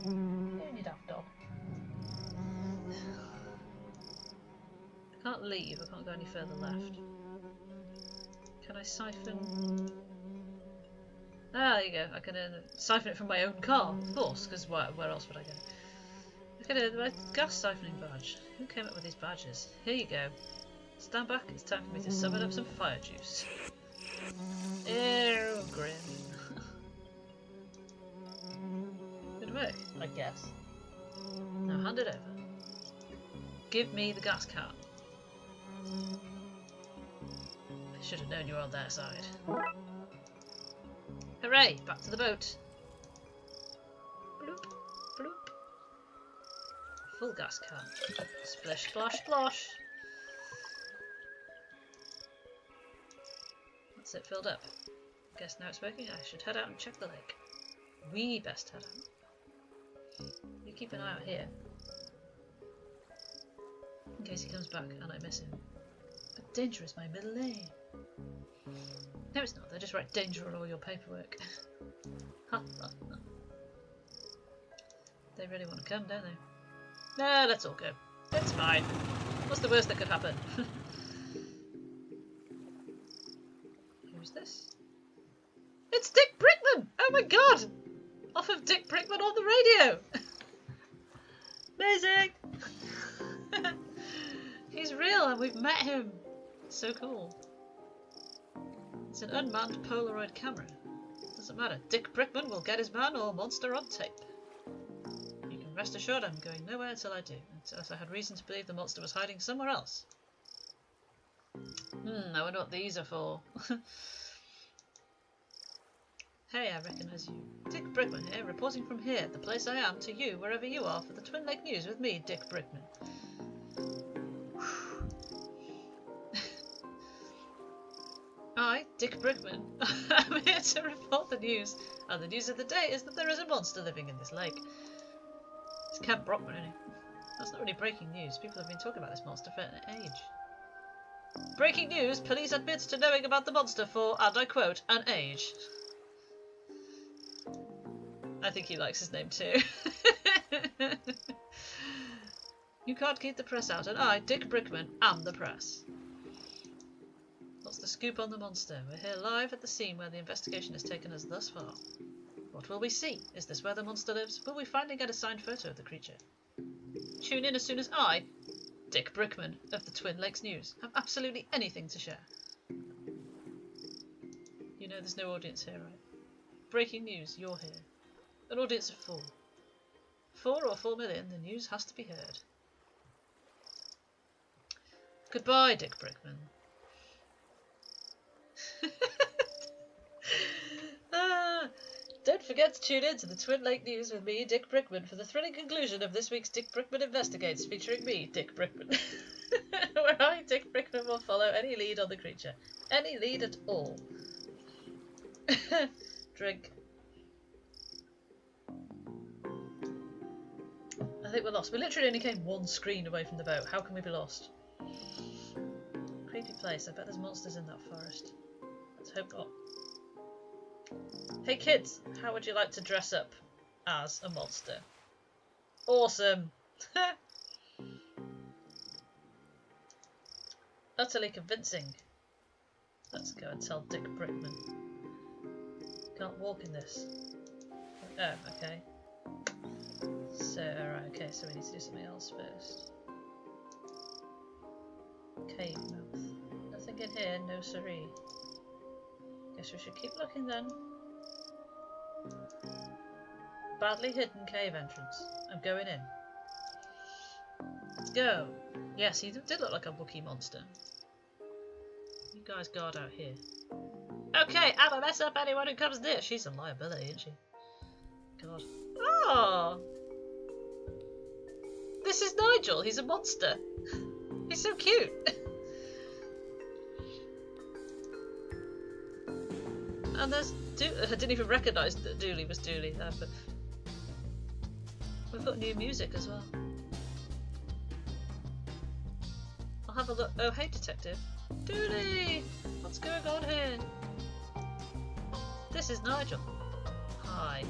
S1: You daft dog. I can't leave, I can't go any further left. Can I siphon? Ah, there you go. I can siphon it from my own car, of course, because where else would I go? Look at my gas siphoning badge. Who came up with these badges? Here you go. Stand back, it's time for me to summon up some fire juice. Ew, grim. Good work, I guess. Now hand it over. Give me the gas can. I should have known you were on their side. Hooray! Back to the boat. Bloop, bloop. Full gas can. Splish, splosh, splosh. That's it filled up. Guess now it's working. I should head out and check the lake. We best head out. You keep an eye out here. In case he comes back and I miss him. But danger is my middle name. No, it's not. They just write danger on all your paperwork. They really want to come, don't they? No, let's all go. It's fine. What's the worst that could happen? Who's this? It's Dick Brickman! Oh my god! Off of Dick Brickman on the radio! Amazing! He's real and we've met him. So cool. It's an unmanned Polaroid camera. Doesn't matter. Dick Brickman will get his man or monster on tape. You can rest assured I'm going nowhere until I do. Until I had reason to believe the monster was hiding somewhere else. I wonder what these are for. Hey, I recognise you. Dick Brickman here, reporting from here, the place I am, to you, wherever you are, for the Twin Lake News with me, Dick Brickman. I, Dick Brickman, am here to report the news, and the news of the day is that there is a monster living in this lake. It's Camp Brockman, isn't it? That's not really breaking news. People have been talking about this monster for an age. Breaking news, police admits to knowing about the monster for, and I quote, an age. I think he likes his name too. You can't keep the press out, and I, Dick Brickman, am the press. What's the scoop on the monster? We're here live at the scene where the investigation has taken us thus far. What will we see? Is this where the monster lives? Will we finally get a signed photo of the creature? Tune in as soon as I, Dick Brickman of the Twin Lakes News, have absolutely anything to share. You know there's no audience here, right? Breaking news, you're here. An audience of 4. 4 or 4 million, the news has to be heard. Goodbye, Dick Brickman. Don't forget to tune in to the Twin Lake News with me, Dick Brickman, for the thrilling conclusion of this week's Dick Brickman Investigates, featuring me, Dick Brickman. Where I, Dick Brickman, will follow any lead on the creature. Any lead at all. Drink. I think we're lost. We literally only came one screen away from the boat. How can we be lost? Creepy place. I bet there's monsters in that forest. Let's hope not. Hey kids, how would you like to dress up as a monster? Awesome! Utterly convincing. Let's go and tell Dick Brickman. Can't walk in this. Oh, okay. So, right, okay, so we need to do something else first. Cave mouth. Nothing in here, no siree. Guess we should keep looking then. Badly hidden cave entrance. I'm going in. Let's go. Yes, he did look like a Wookiee monster. You guys guard out here. Okay, I'ma mess up anyone who comes near. She's a liability, isn't she? God. Oh! This is Nigel. He's a monster. He's so cute. And there's I didn't even recognise that Dooley was Dooley there, but we've got new music as well. I'll have a look. Oh, hey, detective. Dooley! What's going on here? This is Nigel. Hi.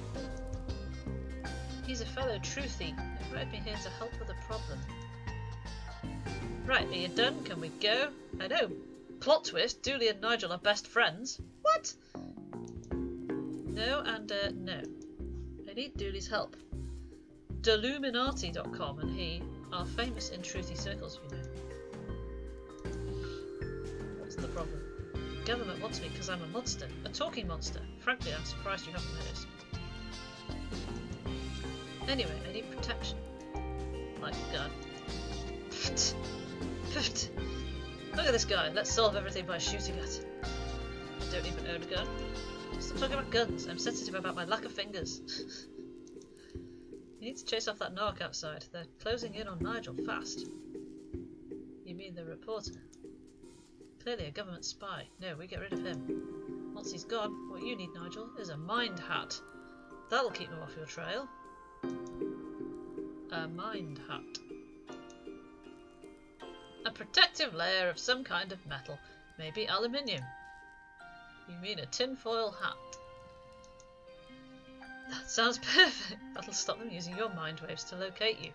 S1: He's a fellow truthy. Invited me here to help with a problem. Right, are you done? Can we go? I know. Plot twist, Dooley and Nigel are best friends. What? No and no. I need Dooley's help. Deluminati.com and he are famous in truthy circles, you know. What's the problem? The government wants me because I'm a monster. A talking monster. Frankly, I'm surprised you haven't noticed. Anyway, I need protection. Like a gun. Pfft. Pfft. Look at this guy. Let's solve everything by shooting at him. I don't even own a gun. Stop talking about guns. I'm sensitive about my lack of fingers. You need to chase off that narc outside. They're closing in on Nigel fast. You mean the reporter? Clearly a government spy. No, we get rid of him. Once he's gone, what you need, Nigel, is a mind hat. That'll keep him off your trail. A mind hat. A protective layer of some kind of metal. Maybe aluminium. You mean a tinfoil hat? That sounds perfect. That'll stop them using your mind waves to locate you.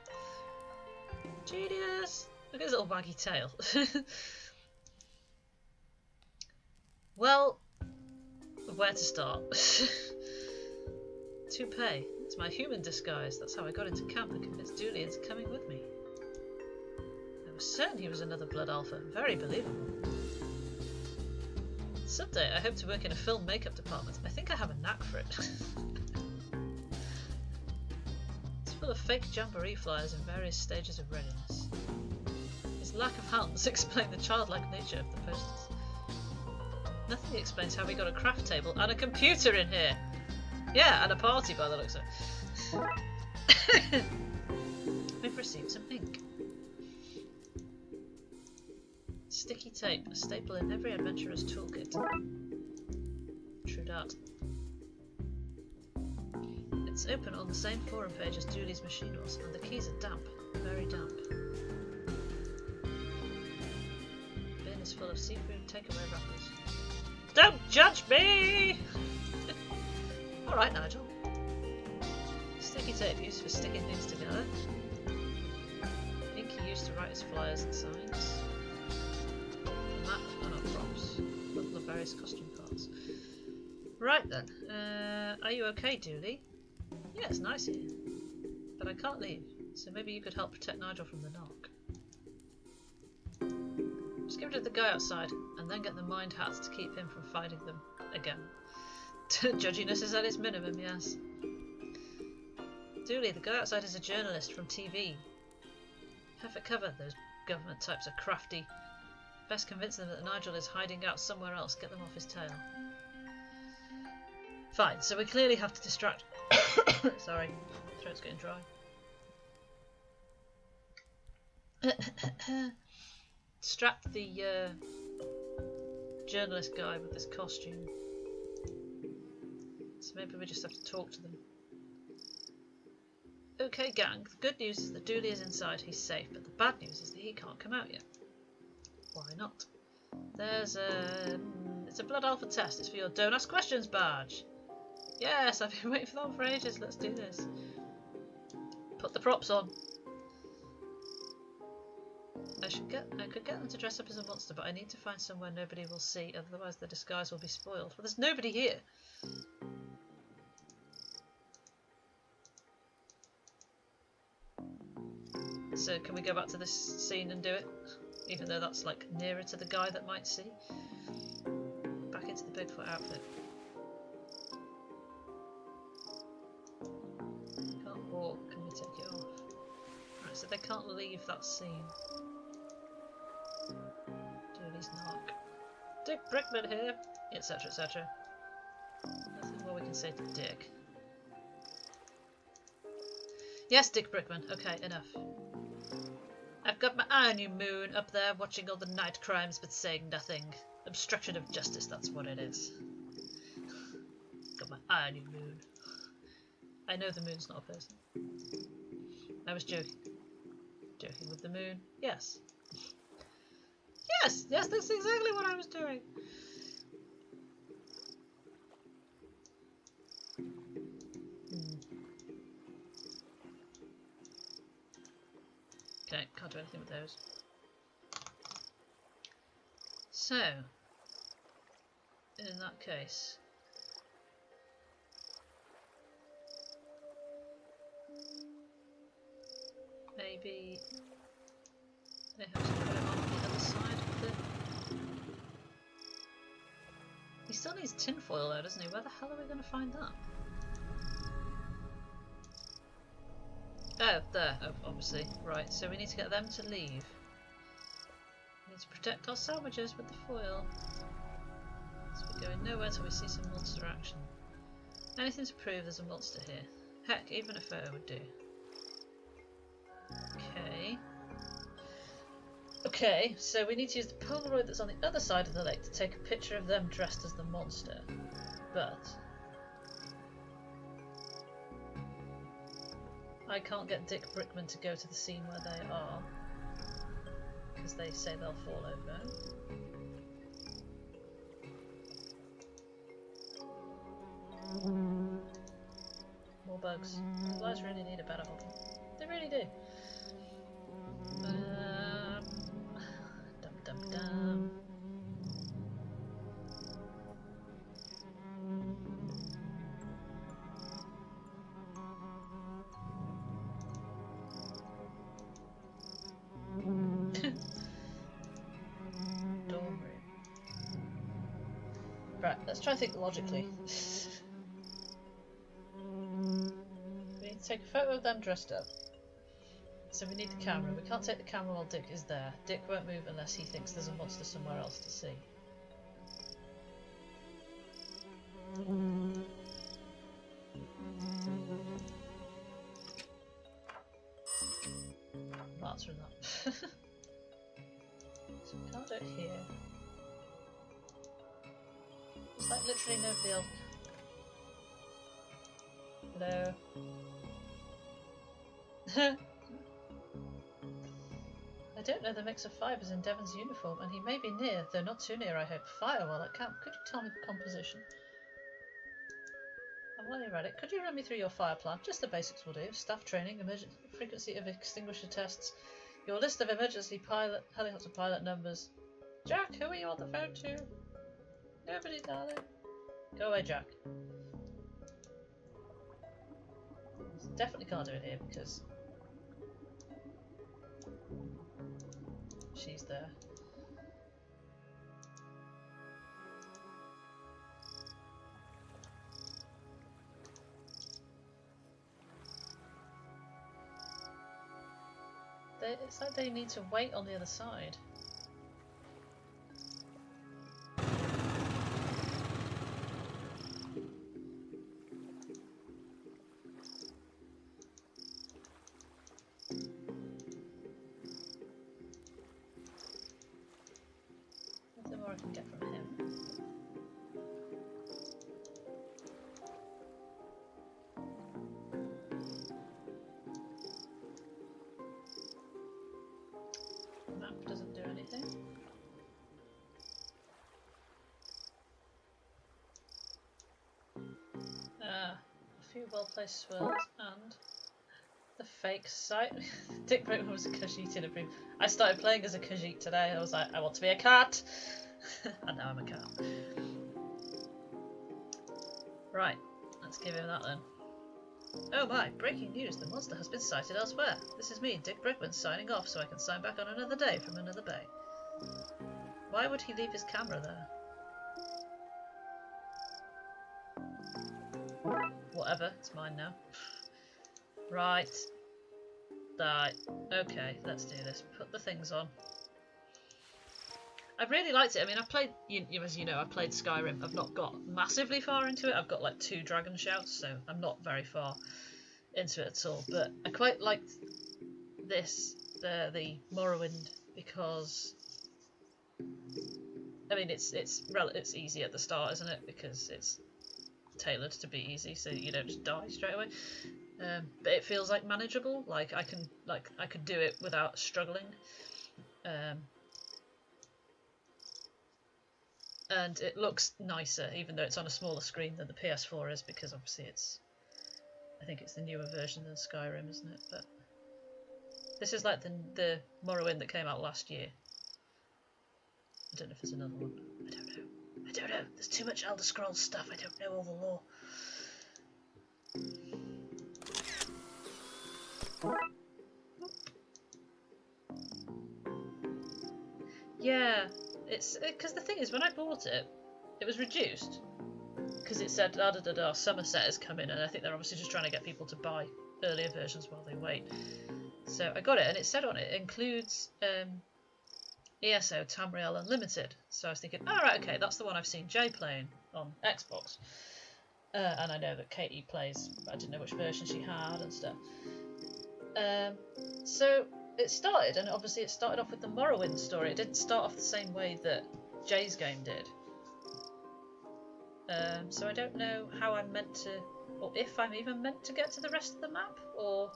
S1: Genius! Look at his little waggy tail. Well, where to start? Toupee. It's my human disguise. That's how I got into camp and convinced Dooley into coming with me. I was certain he was another Blood Alpha. Very believable. Someday I hope to work in a film makeup department. I think I have a knack for it. It's full of fake jamboree flyers in various stages of readiness. His lack of hands explains the childlike nature of the posters. Nothing explains how we got a craft table and a computer in here. Yeah, and a party by the looks of it. We've received some ink. Sticky tape, a staple in every adventurer's toolkit. True dat. It's open on the same forum page as Dooley's machine was, and the keys are damp. Very damp. Bin is full of seafood takeaway wrappers. Don't judge me! Alright, Nigel. Sticky tape used for sticking things together. Ink he used to write his flyers and signs. A map and our props. Bundle of various costume parts. Right then. Are you okay, Dooley? Yeah, it's nice here. But I can't leave, so maybe you could help protect Nigel from the knock. Just get rid of the guy outside, and then get the mind hats to keep him from finding them again. Judginess is at its minimum, yes. Dooley, the guy outside is a journalist from TV. Have it covered. Those government types are crafty. Best convince them that Nigel is hiding out somewhere else. Get them off his tail. Fine, so we clearly have to distract... Sorry, throat's getting dry. Distract the journalist guy with this costume. So maybe we just have to talk to them. Okay, gang, the good news is that Dooley is inside, he's safe, but the bad news is that he can't come out yet. Why not? There's a... It's a blood alpha test, it's for your Don't Ask Questions badge. Yes, I've been waiting for that for ages, let's do this. Put the props on. I could get them to dress up as a monster, but I need to find somewhere nobody will see, otherwise the disguise will be spoiled. Well, there's nobody here. So can we go back to this scene and do it? Even though that's like nearer to the guy that might see. Back into the Bigfoot outfit. Can't walk, can we take it off? Right, so they can't leave that scene. Dooley's knock. Dick Brickman here, etc, etc. Nothing more we can say to Dick. Yes, Dick Brickman. Okay, enough. I've got my eye on you, Moon, up there watching all the night crimes but saying nothing. Obstruction of justice, that's what it is. Got my eye on you, Moon. I know the Moon's not a person. I was joking. Joking with the Moon. Yes. Yes! Yes, that's exactly what I was doing. Okay, can't do anything with those. So, in that case, maybe they have to put him on the other side of the... He still needs tinfoil though, doesn't he? Where the hell are we going to find that? Oh, there, obviously. Right, so we need to get them to leave. We need to protect our sandwiches with the foil. So we're going nowhere till we see some monster action. Anything to prove there's a monster here. Heck, even a photo would do. Okay. Okay, so we need to use the Polaroid that's on the other side of the lake to take a picture of them dressed as the monster. But... I can't get Dick Brickman to go to the scene where they are, because they say they'll fall over. More bugs. Flies really need a better hobby. They really do. Dum dum dum. Right, let's try and think logically. We need to take a photo of them dressed up. So we need the camera. We can't take the camera while Dick is there. Dick won't move unless he thinks there's a monster somewhere else to see. I'm answering that. So we can't do it here. It's like literally nobody else. Hello. I don't know the mix of fibres in Devon's uniform, and he may be near, though not too near, I hope. Fire while at camp. Could you tell me the composition? And while you're at it, could you run me through your fire plan? Just the basics will do. Staff training, frequency of extinguisher tests, your list of emergency helicopter pilot numbers. Jack, who are you on the phone to? Nobody, darling. Go away, Jack. Definitely can't do it here because she's there. it's like they need to wait on the other side. Nothing more I can get from him. Map doesn't do anything. A few well-placed swirls and the fake site. Dick Brickman was a Khajiit in a brief. I started playing as a Khajiit today. I was like, I want to be a cat. And now I'm a cat. Right, let's give him that then. Oh my, breaking news, the monster has been sighted elsewhere. This is me, Dick Brickman, signing off so I can sign back on another day from another bay. Why would he leave his camera there? Whatever, it's mine now. Right. Right. Okay, let's do this. Put the things on. I really liked it. I mean, I've played, as you know, I've played Skyrim. I've not got massively far into it. I've got like 2 dragon shouts, so I'm not very far into it at all. But I quite liked this, the Morrowind, because I mean, it's easy at the start, isn't it? Because it's tailored to be easy, so you don't just die straight away. But it feels like manageable. Like I could do it without struggling. And it looks nicer, even though it's on a smaller screen than the PS4 is, because obviously I think it's the newer version than Skyrim, isn't it? But this is like the Morrowind that came out last year. I don't know if there's another one. I don't know. There's too much Elder Scrolls stuff. I don't know all the lore. Yeah, it's because the thing is, when I bought it, it was reduced because it said Somerset has come in, and I think they're obviously just trying to get people to buy earlier versions while they wait. So I got it, and it said on it includes ESO Tamriel Unlimited. So I was thinking, oh right, okay, that's the one I've seen Jay playing on Xbox, and I know that Katie plays, but I didn't know which version she had and stuff. So it started, and obviously it started off with the Morrowind story. It didn't start off the same way that Jay's game did. So I don't know how I'm meant to, or if I'm even meant to get to the rest of the map, or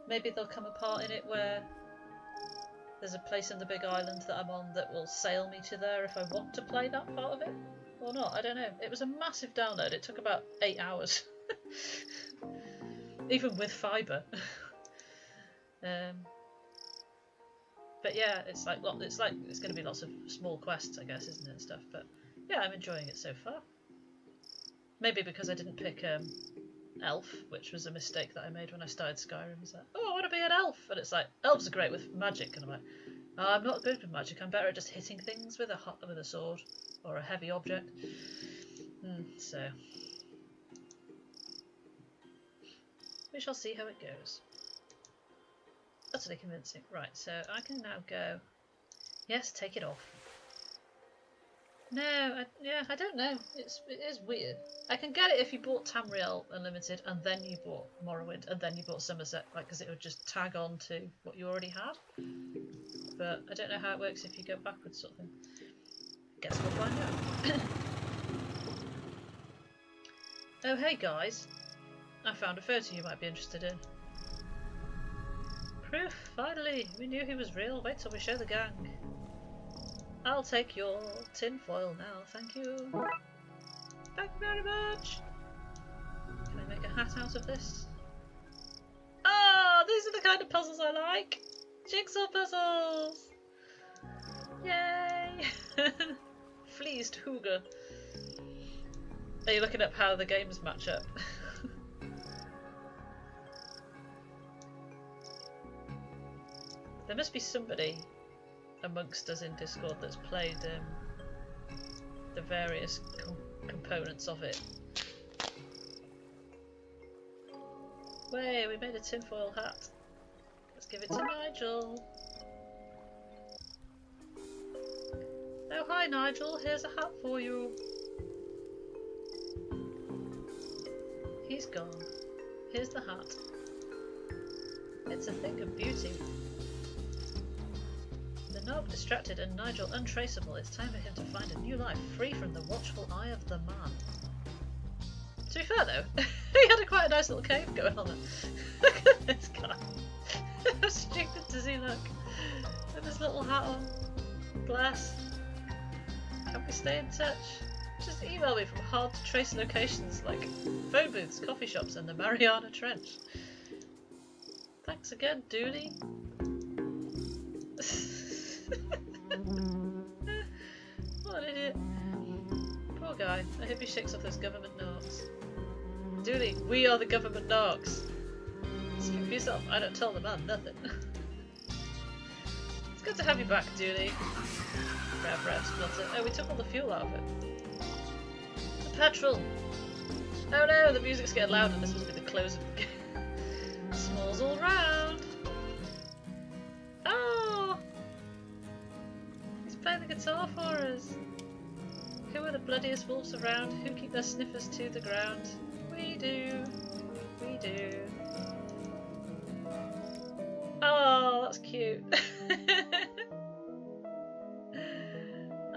S1: maybe there'll come a part in it where there's a place in the big island that I'm on that will sail me to there if I want to play that part of it, or not. I don't know. It was a massive download. It took about 8 hours, even with fibre. But yeah, it's going to be lots of small quests, I guess, isn't it, and stuff. But yeah, I'm enjoying it so far. Maybe because I didn't pick elf, which was a mistake that I made when I started Skyrim. It's like, oh, I want to be an elf, and it's like, elves are great with magic, and I'm like, oh, I'm not good with magic. I'm better at just hitting things with a sword or a heavy object. So we shall see how it goes. Utterly convincing. Right, so I can now go. Yes, take it off. No, I don't know. It is weird. I can get it if you bought Tamriel Unlimited and then you bought Morrowind and then you bought Somerset, like, because it would just tag on to what you already had. But I don't know how it works if you go backwards, sort of thing. Guess we'll find out. Oh, hey guys. I found a photo you might be interested in. Proof, finally! We knew he was real. Wait till we show the gang. I'll take your tinfoil now, thank you. Thank you very much! Can I make a hat out of this? Ah, these are the kind of puzzles I like! Jigsaw puzzles! Yay! Fleeced Hooger. Are you looking up how the games match up? There must be somebody amongst us in Discord that's played the various components of it. Way, we made a tinfoil hat. Let's give it to Nigel. Oh, hi Nigel, here's a hat for you. He's gone. Here's the hat. It's a thing of beauty. The Nog distracted and Nigel untraceable. It's time for him to find a new life, free from the watchful eye of the man. To be fair though, he had quite a nice little cave going on there. Look at this guy. How stupid does he look? With his little hat on. Bless. Can we stay in touch? Just email me from hard to trace locations like phone booths, coffee shops and the Mariana Trench. Thanks again, Dooley. What an idiot. Poor guy. I hope he shakes off those government narcs. Dooley, we are the government narcs. Speak for yourself. I don't tell the man nothing. It's good to have you back, Dooley. Rev, splutter. Oh, we took all the fuel out of it. The petrol! Oh no, the music's getting louder. This must be the close of the game. Smalls all round. Oh! He's playing the guitar for us. Who are the bloodiest wolves around? Who keep their sniffers to the ground? We do. We do. Oh, that's cute.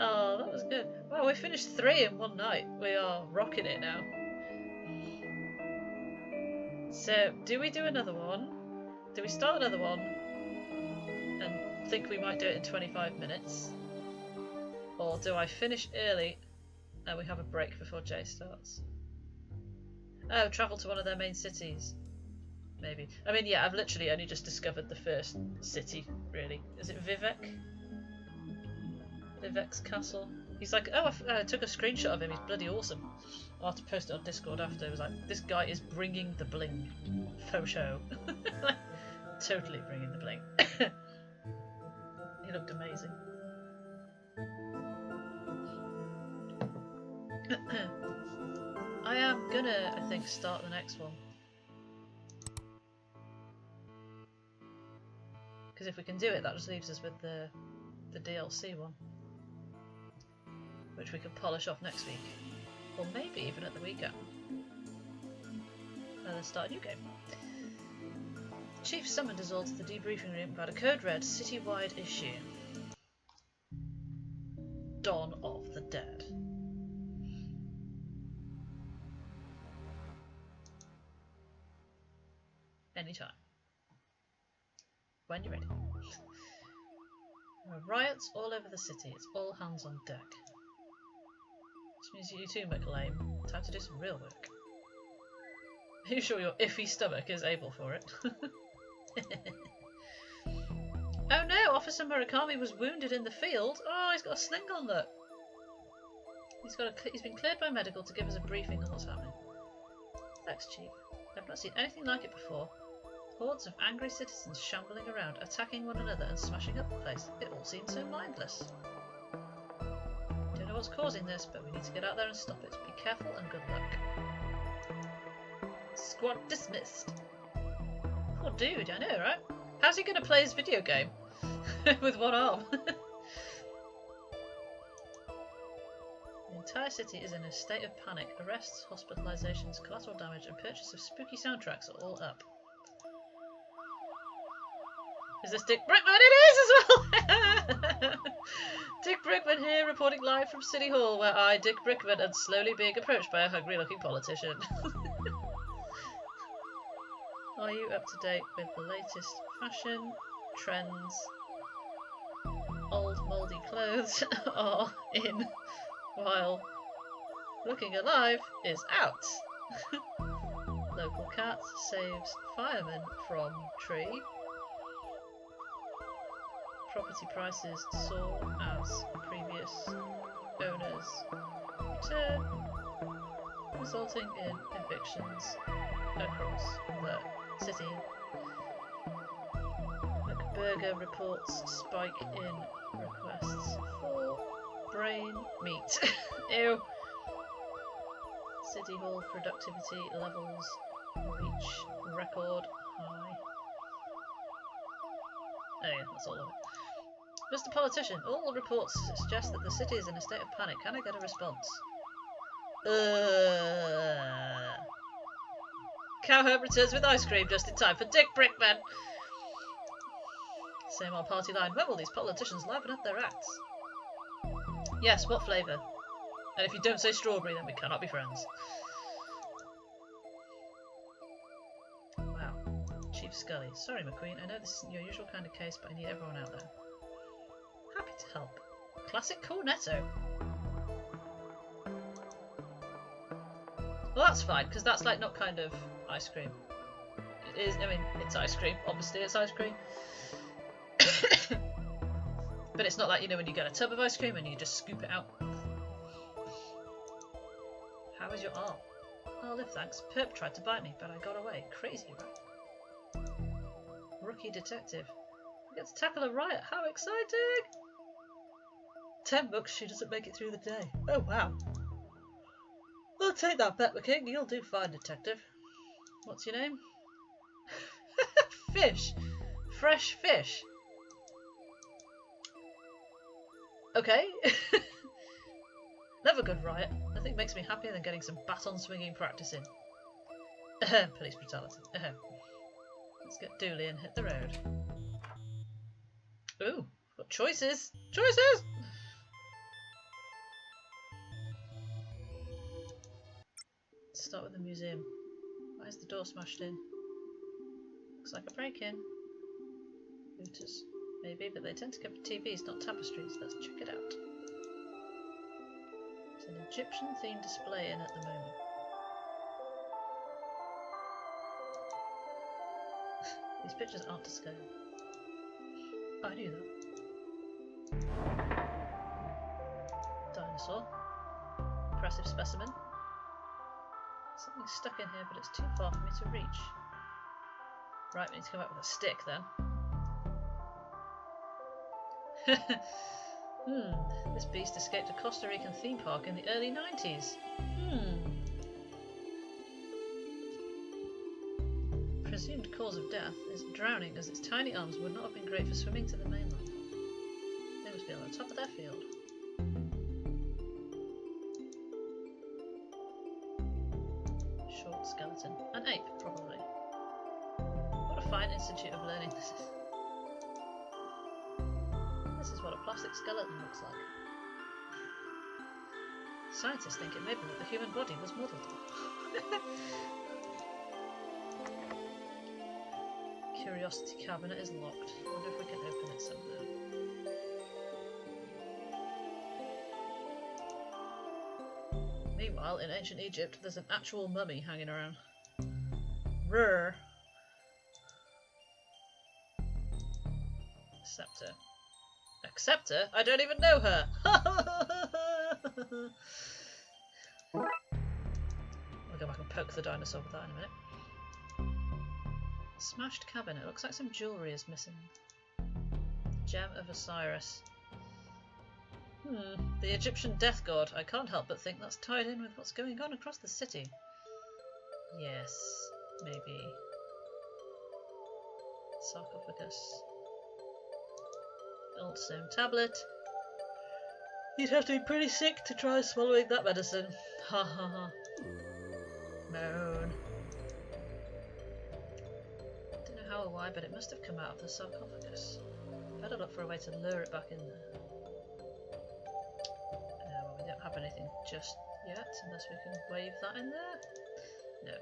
S1: Oh, that was good. Wow, we finished 3 in one night. We are rocking it now. So, do we do another one? Do we start another one and think we might do it in 25 minutes? Or do I finish early and we have a break before Jay starts? Oh, travel to one of their main cities. Maybe. I mean, yeah, I've literally only just discovered the first city, really. Is it Vivek? Vivek's castle. He's like, oh, I took a screenshot of him. He's bloody awesome. I'll have to post it on Discord after. It was like, this guy is bringing the bling. Faux show. Totally bringing the bling. He looked amazing. I am gonna, I think, start the next one. Because if we can do it, that just leaves us with the DLC one. Which we can polish off next week. Or maybe even at the weekend. And then start a new game. The Chief summoned us all to the debriefing room about a code red city-wide issue. Dawn of the Dead. Anytime. When you're ready. There are riots all over the city. It's all hands on deck. Which means you too, McLean. Time to do some real work. Are you sure your iffy stomach is able for it? Oh no! Officer Murakami was wounded in the field. Oh, he's got a sling on that. He's been cleared by medical to give us a briefing on what's happening. Thanks, Chief. I've not seen anything like it before. Hordes of angry citizens shambling around, attacking one another and smashing up the place. It all seems so mindless. Don't know what's causing this, but we need to get out there and stop it. Be careful and good luck. Squad dismissed. Poor dude, I know, right? How's he going to play his video game? With one arm. The entire city is in a state of panic. Arrests, hospitalizations, collateral damage and purchase of spooky soundtracks are all up. Is this Dick Brickman? It is as well! Dick Brickman here, reporting live from City Hall, where I, Dick Brickman, am slowly being approached by a hungry-looking politician. Are you up to date with the latest fashion, trends? Old mouldy clothes are in, while looking alive is out. Local cat saves fireman from tree. Property prices soar as previous owners return, resulting in evictions across the city. McBurger reports spike in requests for brain meat. Ew. City Hall productivity levels reach record high. Oh yeah, that's all of it. Mr. Politician, all reports suggest that the city is in a state of panic. Can I get a response? Cowherd returns with ice cream just in time for Dick Brickman. Same old party line. When will these politicians liven up their acts? Yes, what flavour? And if you don't say strawberry, then we cannot be friends. Wow. Chief Scully. Sorry, McQueen. I know this isn't your usual kind of case, but I need everyone out there. Happy to help. Classic cornetto. Well, that's fine, because that's like not kind of ice cream. It is, I mean, it's ice cream. Obviously, it's ice cream. But it's not like, you know, when you get a tub of ice cream and you just scoop it out. How is your arm? I'll live, thanks. Perp tried to bite me, but I got away. Crazy, right? Rookie detective. I get to tackle a riot. How exciting! 10 bucks, she doesn't make it through the day. Oh, wow. I'll take that bet, McKing. You'll do fine, detective. What's your name? Fish. Fresh fish. Okay. Never good riot. Nothing makes me happier than getting some baton swinging practice in. Police brutality. Let's get Dooley and hit the road. Ooh, got choices. Choices! Let's start with the museum. Why is the door smashed in? Looks like a break-in. Looters. Maybe, but they tend to cover TVs, not tapestries. Let's check it out. There's an Egyptian-themed display in at the moment. These pictures aren't to scale. I knew that. Dinosaur. Impressive specimen. Something's stuck in here, but it's too far for me to reach. Right, we need to come up with a stick then. This beast escaped a Costa Rican theme park in the early 90s. Presumed cause of death is drowning, as its tiny arms would not have been great for swimming to the mainland. They must be on the top of their field. Short skeleton. An ape, probably. What a fine institute of learning this is. This is what a plastic skeleton looks like. Scientists think it may be what the human body was modelled on. Curiosity cabinet is locked. I wonder if we can open it somehow. Meanwhile, in ancient Egypt, there's an actual mummy hanging around. Rrr. Scepter. Accept her? I don't even know her! I'll go back and poke the dinosaur with that in a minute. Smashed cabinet. Looks like some jewellery is missing. Gem of Osiris. The Egyptian death god. I can't help but think that's tied in with what's going on across the city. Yes, maybe. Sarcophagus. Old stone tablet. You'd have to be pretty sick to try swallowing that medicine. Ha ha ha. Moan. Don't know how or why, but it must have come out of the sarcophagus. Better look for a way to lure it back in there. Well, we don't have anything just yet, unless we can wave that in there. No.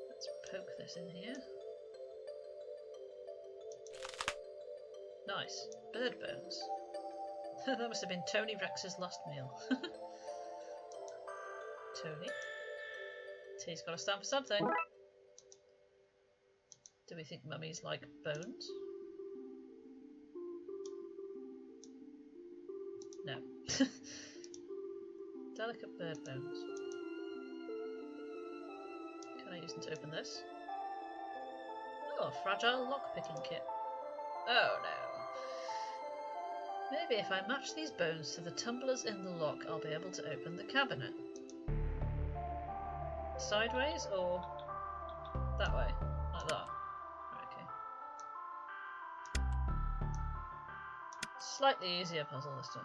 S1: Let's poke this in here. Nice. Bird bones. That must have been Tony Rex's last meal. Tony. T's got to stand for something. Do we think mummies like bones? No. Delicate bird bones. Can I use them to open this? Oh, a fragile lock-picking kit. Oh no. Maybe if I match these bones to the tumblers in the lock, I'll be able to open the cabinet. Sideways or that way? Like that? Slightly easier puzzle this time.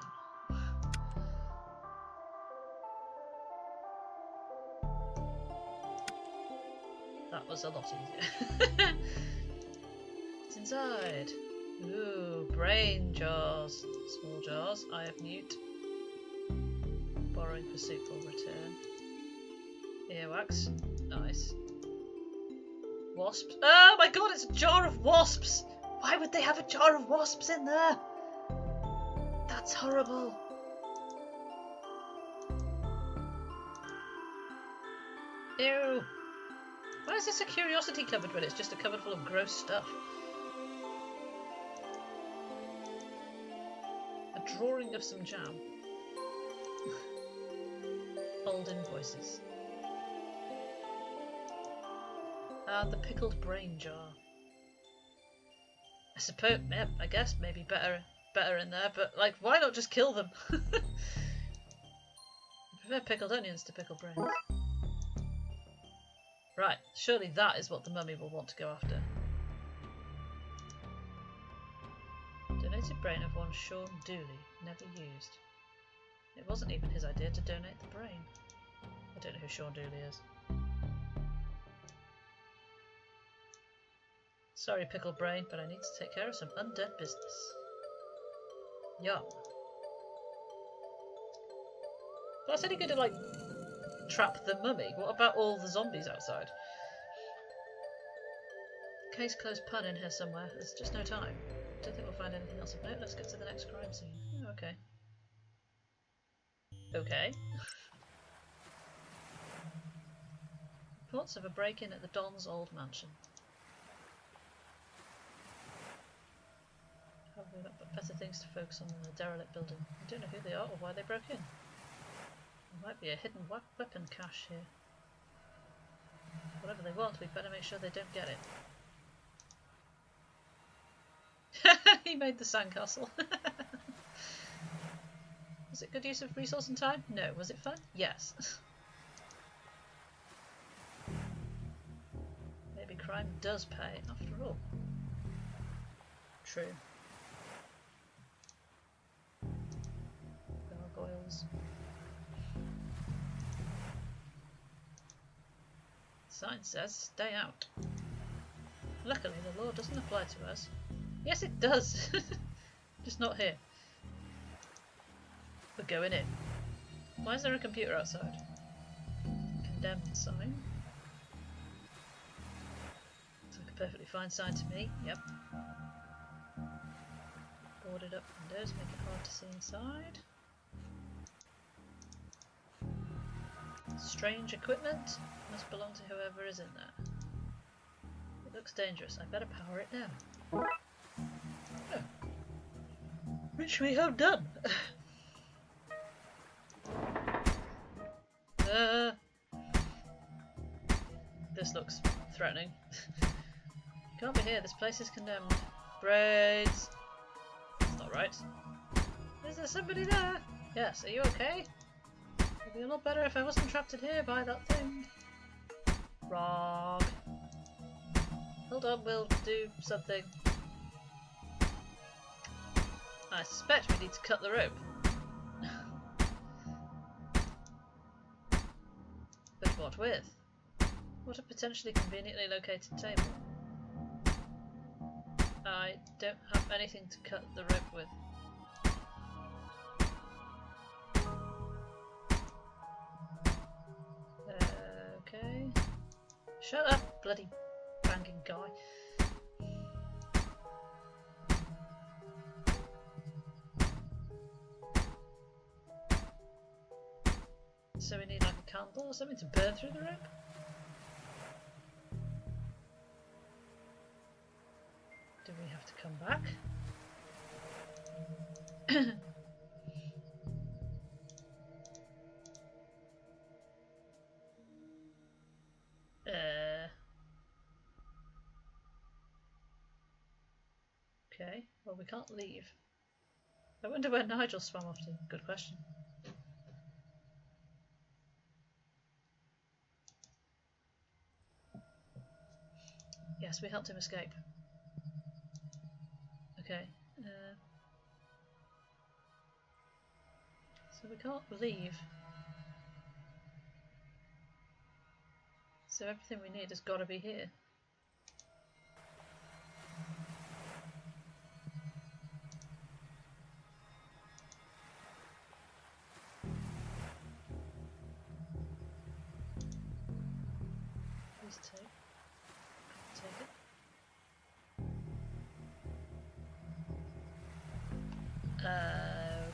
S1: That was a lot easier. It's inside. Ooh, brain jars. Small jars. Eye of newt. Borrowing for soup or return. Earwax. Nice. Wasps. Oh my god, it's a jar of wasps! Why would they have a jar of wasps in there? That's horrible. Ew. Why is this a curiosity cupboard when it's just a cupboard full of gross stuff? A drawing of some jam. Old invoices. And the pickled brain jar. I suppose, yeah, I guess maybe better in there, but like, why not just kill them? I prefer pickled onions to pickled brains. Right, surely that is what the mummy will want to go after. Donated brain of one Sean Dooley, never used. It wasn't even his idea to donate the brain. I don't know who Sean Dooley is. Sorry, pickled brain, but I need to take care of some undead business. Yum. That's only going to, like, trap the mummy. What about all the zombies outside? Case closed pun in here somewhere. There's just no time. Don't think we'll find anything else of note. Let's get to the next crime scene. Oh, okay. Okay. Reports of a break-in at the Don's old mansion. Probably got better things to focus on than the derelict building. I don't know who they are or why they broke in. There might be a hidden weapon cache here. Whatever they want, we'd better make sure they don't get it. He made the sandcastle. Was it good use of resource and time? No. Was it fun? Yes. Maybe crime does pay after all. True. Gargoyles. Sign says stay out. Luckily the law doesn't apply to us. Yes it does. Just not here. We're going in. Why is there a computer outside? Condemned sign. Looks like a perfectly fine sign to me. Yep. Boarded up windows make it hard to see inside. Strange equipment. Must belong to whoever is in there. It looks dangerous. I better power it down. Oh. Which we have done. This looks threatening. Can't be here. This place is condemned. Braids. That's not right. Is there somebody there? Yes. Are you okay? It'd be a lot better if I wasn't trapped in here by that thing. Wrong. Hold on, we'll do something. I suspect we need to cut the rope. But what with? What a potentially conveniently located table. I don't have anything to cut the rope with. Okay. Shut up, bloody banging guy. So we need like a candle or something to burn through the rope? Do we have to come back? Okay, well we can't leave. I wonder where Nigel swam off to. Good question. Yes, we helped him escape. Okay. So we can't leave. So everything we need has got to be here. Please take it.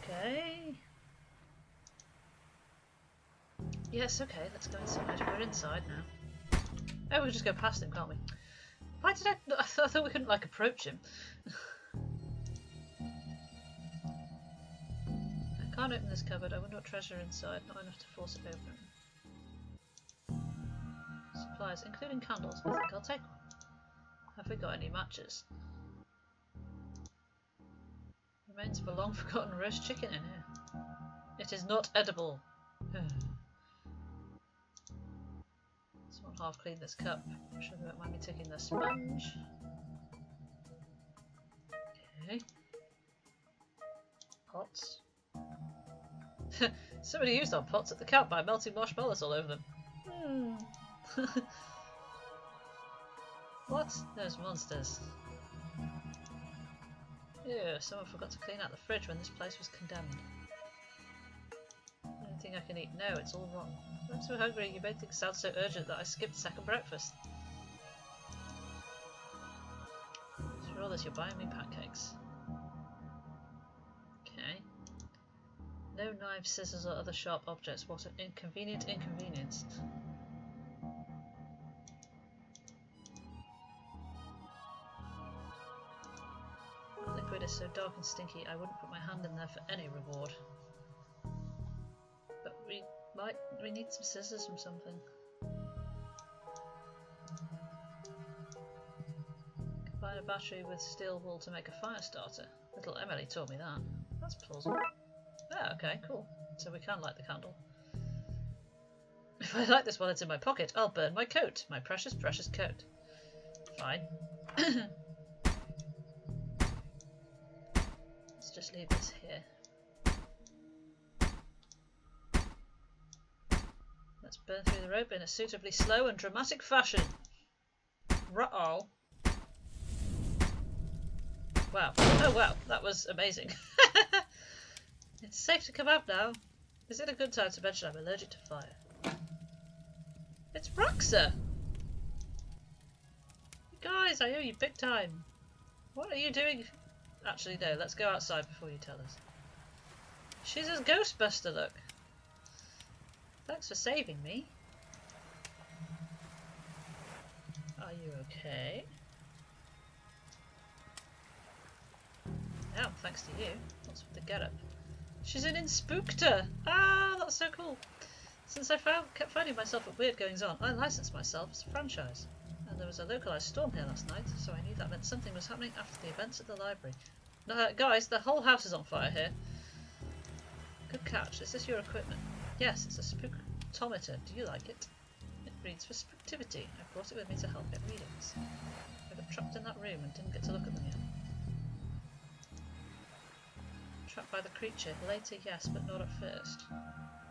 S1: Okay. Yes, okay, let's go inside. We're inside now. Oh, we'll just go past him, can't we? Why did I thought we couldn't, like, approach him. I can't open this cupboard. I wonder what treasure inside. Not enough to force it open. Supplies, including candles. I think I'll take one. Have we got any matches? Remains of a long forgotten roast chicken in here. It is not edible. Someone half clean this cup. I'm sure they won't mind me taking the sponge. Okay. Pots. Somebody used our pots at the camp by melting marshmallows all over them. What? Those monsters. Ew, someone forgot to clean out the fridge when this place was condemned. Anything I can eat? No, it's all wrong. I'm so hungry, you made things sound so urgent that I skipped second breakfast. For all this, you're buying me pancakes. Okay. No knives, scissors, or other sharp objects. What an inconvenient inconvenience. The liquid is so dark and stinky, I wouldn't put my hand in there for any reward. But we need some scissors from something. Combine a battery with steel wool to make a fire starter. Little Emily taught me that. That's plausible. Ah, okay, cool. So we can light the candle. If I light this while it's in my pocket, I'll burn my coat. My precious, precious coat. Fine. Let's just leave this here. Let's burn through the rope in a suitably slow and dramatic fashion. Ruh-oh. Wow. Oh wow, that was amazing. It's safe to come out now. Is it a good time to mention I'm allergic to fire? It's Roxa! Guys, I owe you big time. What are you doing? Actually, no, let's go outside before you tell us. She's a Ghostbuster, look. Thanks for saving me. Are you okay? Oh, thanks to you. What's with the getup? She's an Inspookter! Ah, that's so cool. Since I kept finding myself at weird goings on, I licensed myself as a franchise. And there was a localised storm here last night, so I knew that meant something was happening after the events at the library. No, guys, the whole house is on fire here. Good catch. Is this your equipment? Yes, it's a spooktometer. Do you like it? It reads for spooktivity. I brought it with me to help get readings. I got trapped in that room and didn't get to look at them yet. Trapped by the creature. Later, yes, but not at first.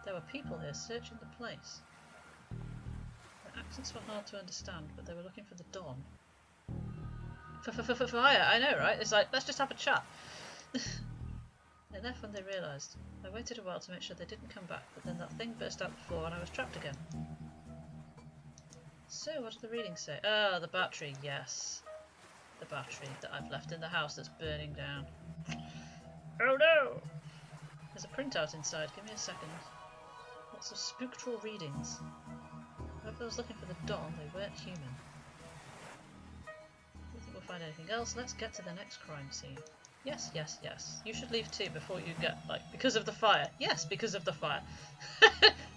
S1: There were people here searching the place. Their accents were hard to understand, but they were looking for the Don. Fire, I know, right? It's like, let's just have a chat. They left when they realised. I waited a while to make sure they didn't come back, but then that thing burst out the floor and I was trapped again. So, what did the readings say? Ah, the battery, yes. The battery that I've left in the house that's burning down. Oh no! There's a printout inside, give me a second. Lots of spectral readings. Whoever was looking for the Don, they weren't human. Don't think we'll find anything else. Let's get to the next crime scene. Yes, yes, yes. You should leave too before you get, like, because of the fire. Yes, because of the fire.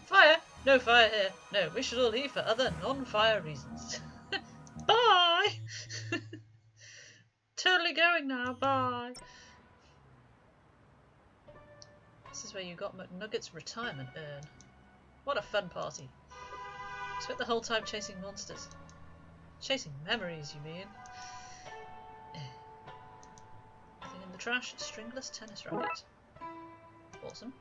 S1: Fire? No fire here. No, we should all leave for other non-fire reasons. Bye! Totally going now, bye! This is where you got McNugget's retirement urn. What a fun party. Spent the whole time chasing monsters. Chasing memories, you mean? Nothing in the trash. Stringless tennis racket. Awesome.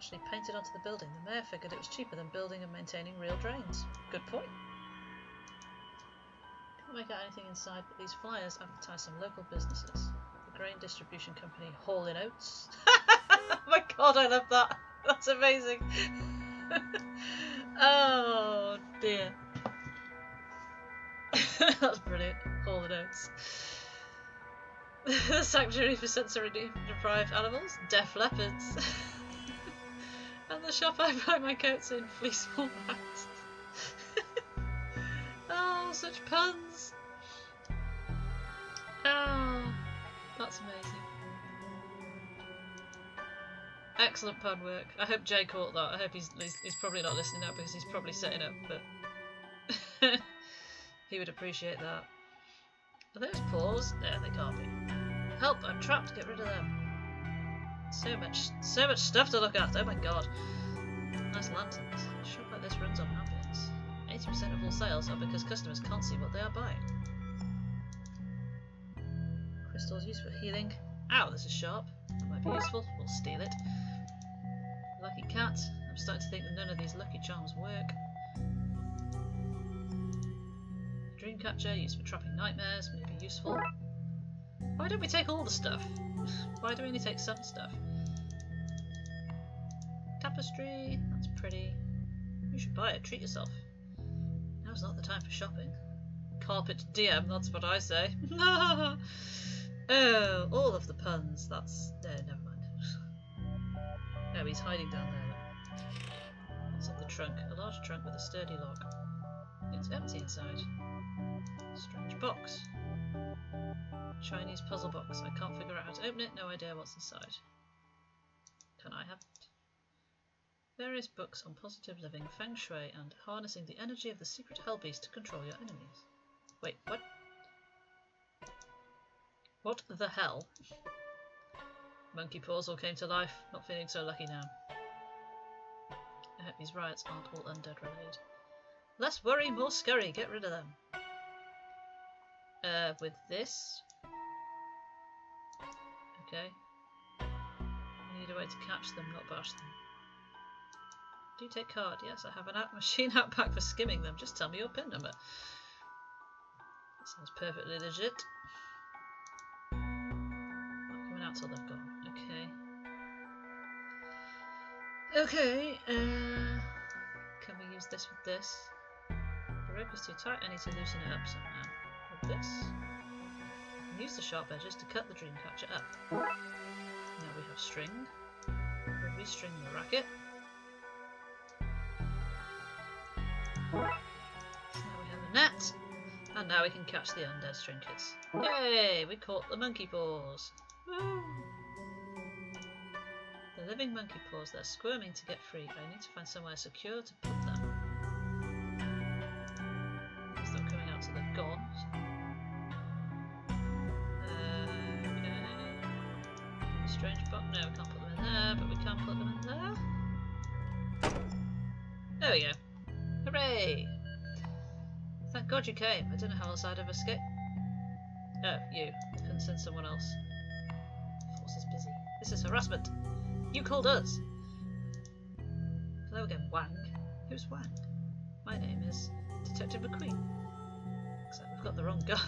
S1: actually painted onto the building. The mayor figured it was cheaper than building and maintaining real drains. Good point. Can't make out anything inside, but these flyers advertise some local businesses. The grain distribution company Hall in Oats. Oh my god, I love that. That's amazing. Oh dear. That's brilliant. Hall in Oats. The sanctuary for sensory deprived animals, deaf leopards. And the shop I buy my coats in, fleece wool hats. Oh, such puns! Oh, that's amazing. Excellent pun work. I hope Jay caught that. I hope he's probably not listening now because he's probably setting up, but he would appreciate that. Are those paws? No, they can't be. Help! I'm trapped. Get rid of them. So much stuff to look at. Oh my god. Nice lanterns. A shop like this runs on ambience. 80% of all sales are because customers can't see what they are buying. Crystals used for healing. Ow, this is sharp. That might be useful. We'll steal it. Lucky cat. I'm starting to think that none of these lucky charms work. Dreamcatcher used for trapping nightmares may be useful. Why don't we take all the stuff? Why do we only take some stuff? Tapestry, that's pretty. You should buy it, treat yourself. Now's not the time for shopping. Carpet DM, that's what I say. Oh, all of the puns, that's... No, never mind. No, he's hiding down there. What's in the trunk? A large trunk with a sturdy lock. It's empty inside. Strange box. Chinese puzzle box. I can't figure out how to open it, no idea what's inside. Can I have it? Various books on positive living, feng shui, and harnessing the energy of the secret hell beast to control your enemies. Wait, what? What the hell? Monkey paws all came to life. Not feeling so lucky now. I hope these riots aren't all undead related. Less worry, more scurry. Get rid of them. With this. Okay. I need a way to catch them, not bash them. Do you take card? Yes, I have an machine out pack for skimming them. Just tell me your PIN number. That sounds perfectly legit. Not coming out till they've gone. Okay. Okay. Can we use this with this? The rope is too tight. I need to loosen it up somehow. With this. I can use the sharp edges to cut the dreamcatcher up. Now we have string. We'll restring the racket. So now we have a net. And now we can catch the undead trinkets. Yay! We caught the monkey paws. Woo! The living monkey paws, they're squirming to get free. I need to find somewhere secure to put them. Because they're coming out till they've gone. Okay. Strange box. No, we can't put them in there, but we can put them in there. There we go. Hooray! Thank God you came. I don't know how else I'd have escaped. Oh, you. I couldn't send someone else. Force is busy. This is harassment. You called us. Hello again, Wang. Who's Wang? My name is Detective McQueen. Looks like we've got the wrong guy.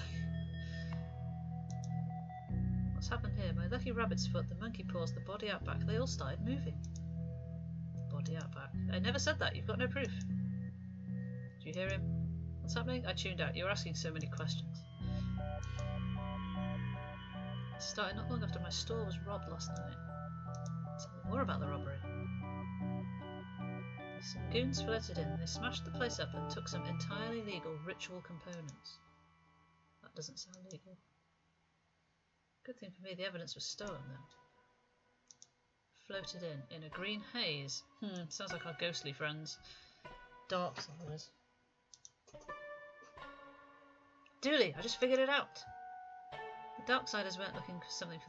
S1: What's happened here? My lucky rabbit's foot, the monkey paws, the body outback, they all started moving. The body outback. I never said that. You've got no proof. Do you hear him? What's happening? I tuned out. You were asking so many questions. It started not long after my store was robbed last night. Tell me more about the robbery. Some goons flitted in. They smashed the place up and took some entirely legal ritual components. That doesn't sound legal. Good thing for me the evidence was stolen then. Floated in a green haze. Sounds like our ghostly friends. Darkside. Dooley, I just figured it out. The Darksiders weren't looking for something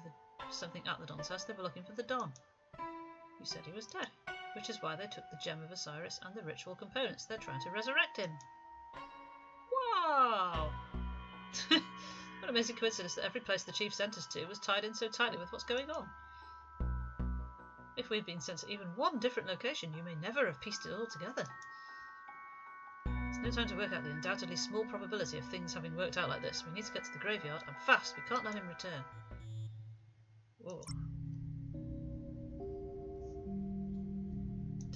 S1: at the Don's house, they were looking for the Don. You said he was dead, which is why they took the Gem of Osiris and the ritual components. They're trying to resurrect him. Wow! What an amazing coincidence that every place the chief sent us to was tied in so tightly with what's going on. If we'd been sent to even one different location, you may never have pieced it all together. There's no time to work out the undoubtedly small probability of things having worked out like this. We need to get to the graveyard, and fast. We can't let him return. Whoa.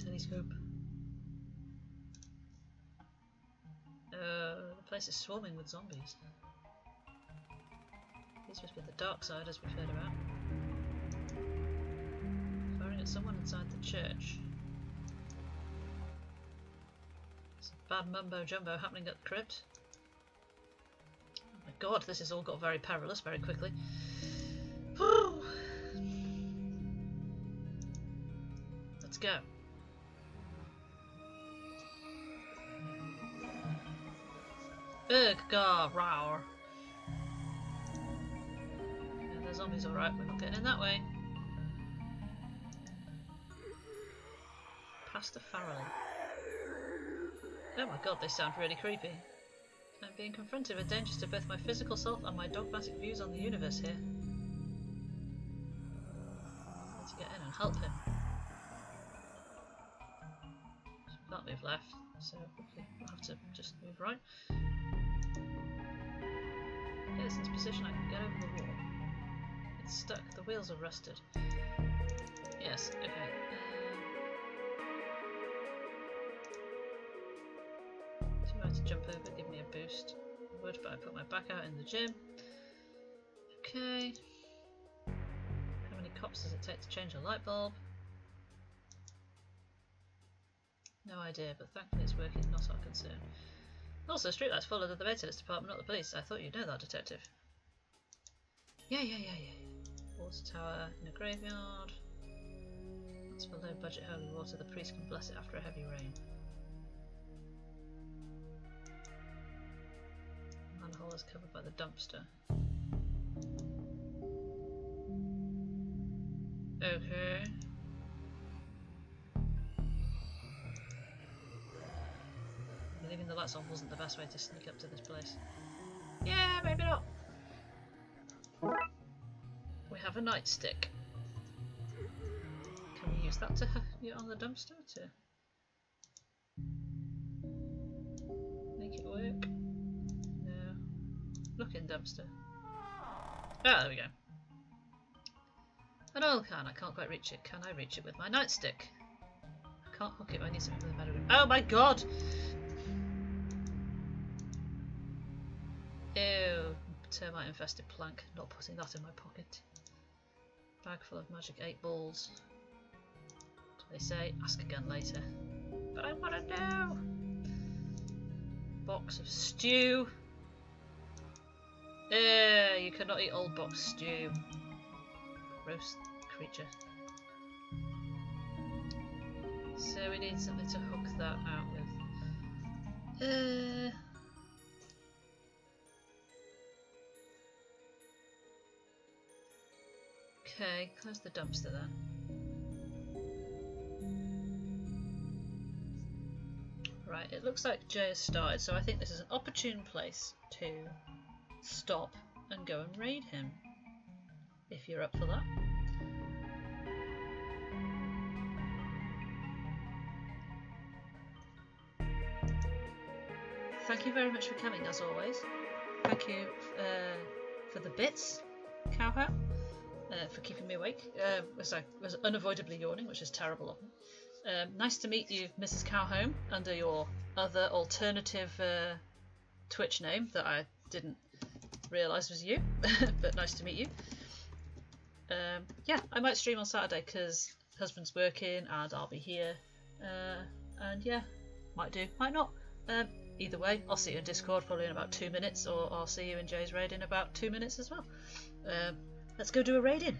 S1: Telescope. The place is swarming with zombies. These must be the Darkside, as we've heard about. Firing at someone inside the church. Some bad mumbo jumbo happening at the crypt. Oh my god, this has all got very perilous very quickly. Let's go. Berggar Rower. Yeah, the zombies alright, we're not getting in that way. Pastor Farrelly. Oh my god, they sound really creepy. I'm being confronted with dangers to both my physical self and my dogmatic views on the universe here. I need to get in and help him. So we can't move left, so we'll have to just move right. Get this into position, I can get over the wall. It's stuck, the wheels are rusted. Yes, okay. So I have to jump over, give me a boost. I would, but I put my back out in the gym. Okay. How many cops does it take to change a light bulb? No idea, but thankfully it's working, not our concern. Also, streetlights follow the maintenance department, not the police. I thought you'd know that, detective. Yeah. Water tower in a graveyard. That's for low budget holy water. The priest can bless it after a heavy rain. Manhole is covered by the dumpster. Okay. Leaving the lights on wasn't the best way to sneak up to this place. Yeah, maybe not. We have a nightstick. Can we use that to get on the dumpster to make it work? No. Looking dumpster. Ah, there we go. An oil can. I can't quite reach it. Can I reach it with my nightstick? I can't hook it. I need something with a better grip. Oh my god! Ew, termite infested plank. Not putting that in my pocket. Bag full of magic 8 balls. What do they say? Ask again later. But I want to know! Box of stew. You cannot eat old box stew. Gross creature. So we need something to hook that out with. Okay, close the dumpster then. Right, it looks like Jay has started, so I think this is an opportune place to stop and go and raid him. If you're up for that. Thank you very much for coming, as always. Thank you for the bits, Cowhat. For keeping me awake, as I was unavoidably yawning, which is terrible of me. Nice to meet you, Mrs. Cowhome, under your other alternative Twitch name that I didn't realise was you, but nice to meet you. Yeah, I might stream on Saturday because husband's working and I'll be here. And yeah, might do, might not. Either way, I'll see you in Discord probably in about 2 minutes, or I'll see you in Jay's raid in about 2 minutes as well. Let's go do a raid in.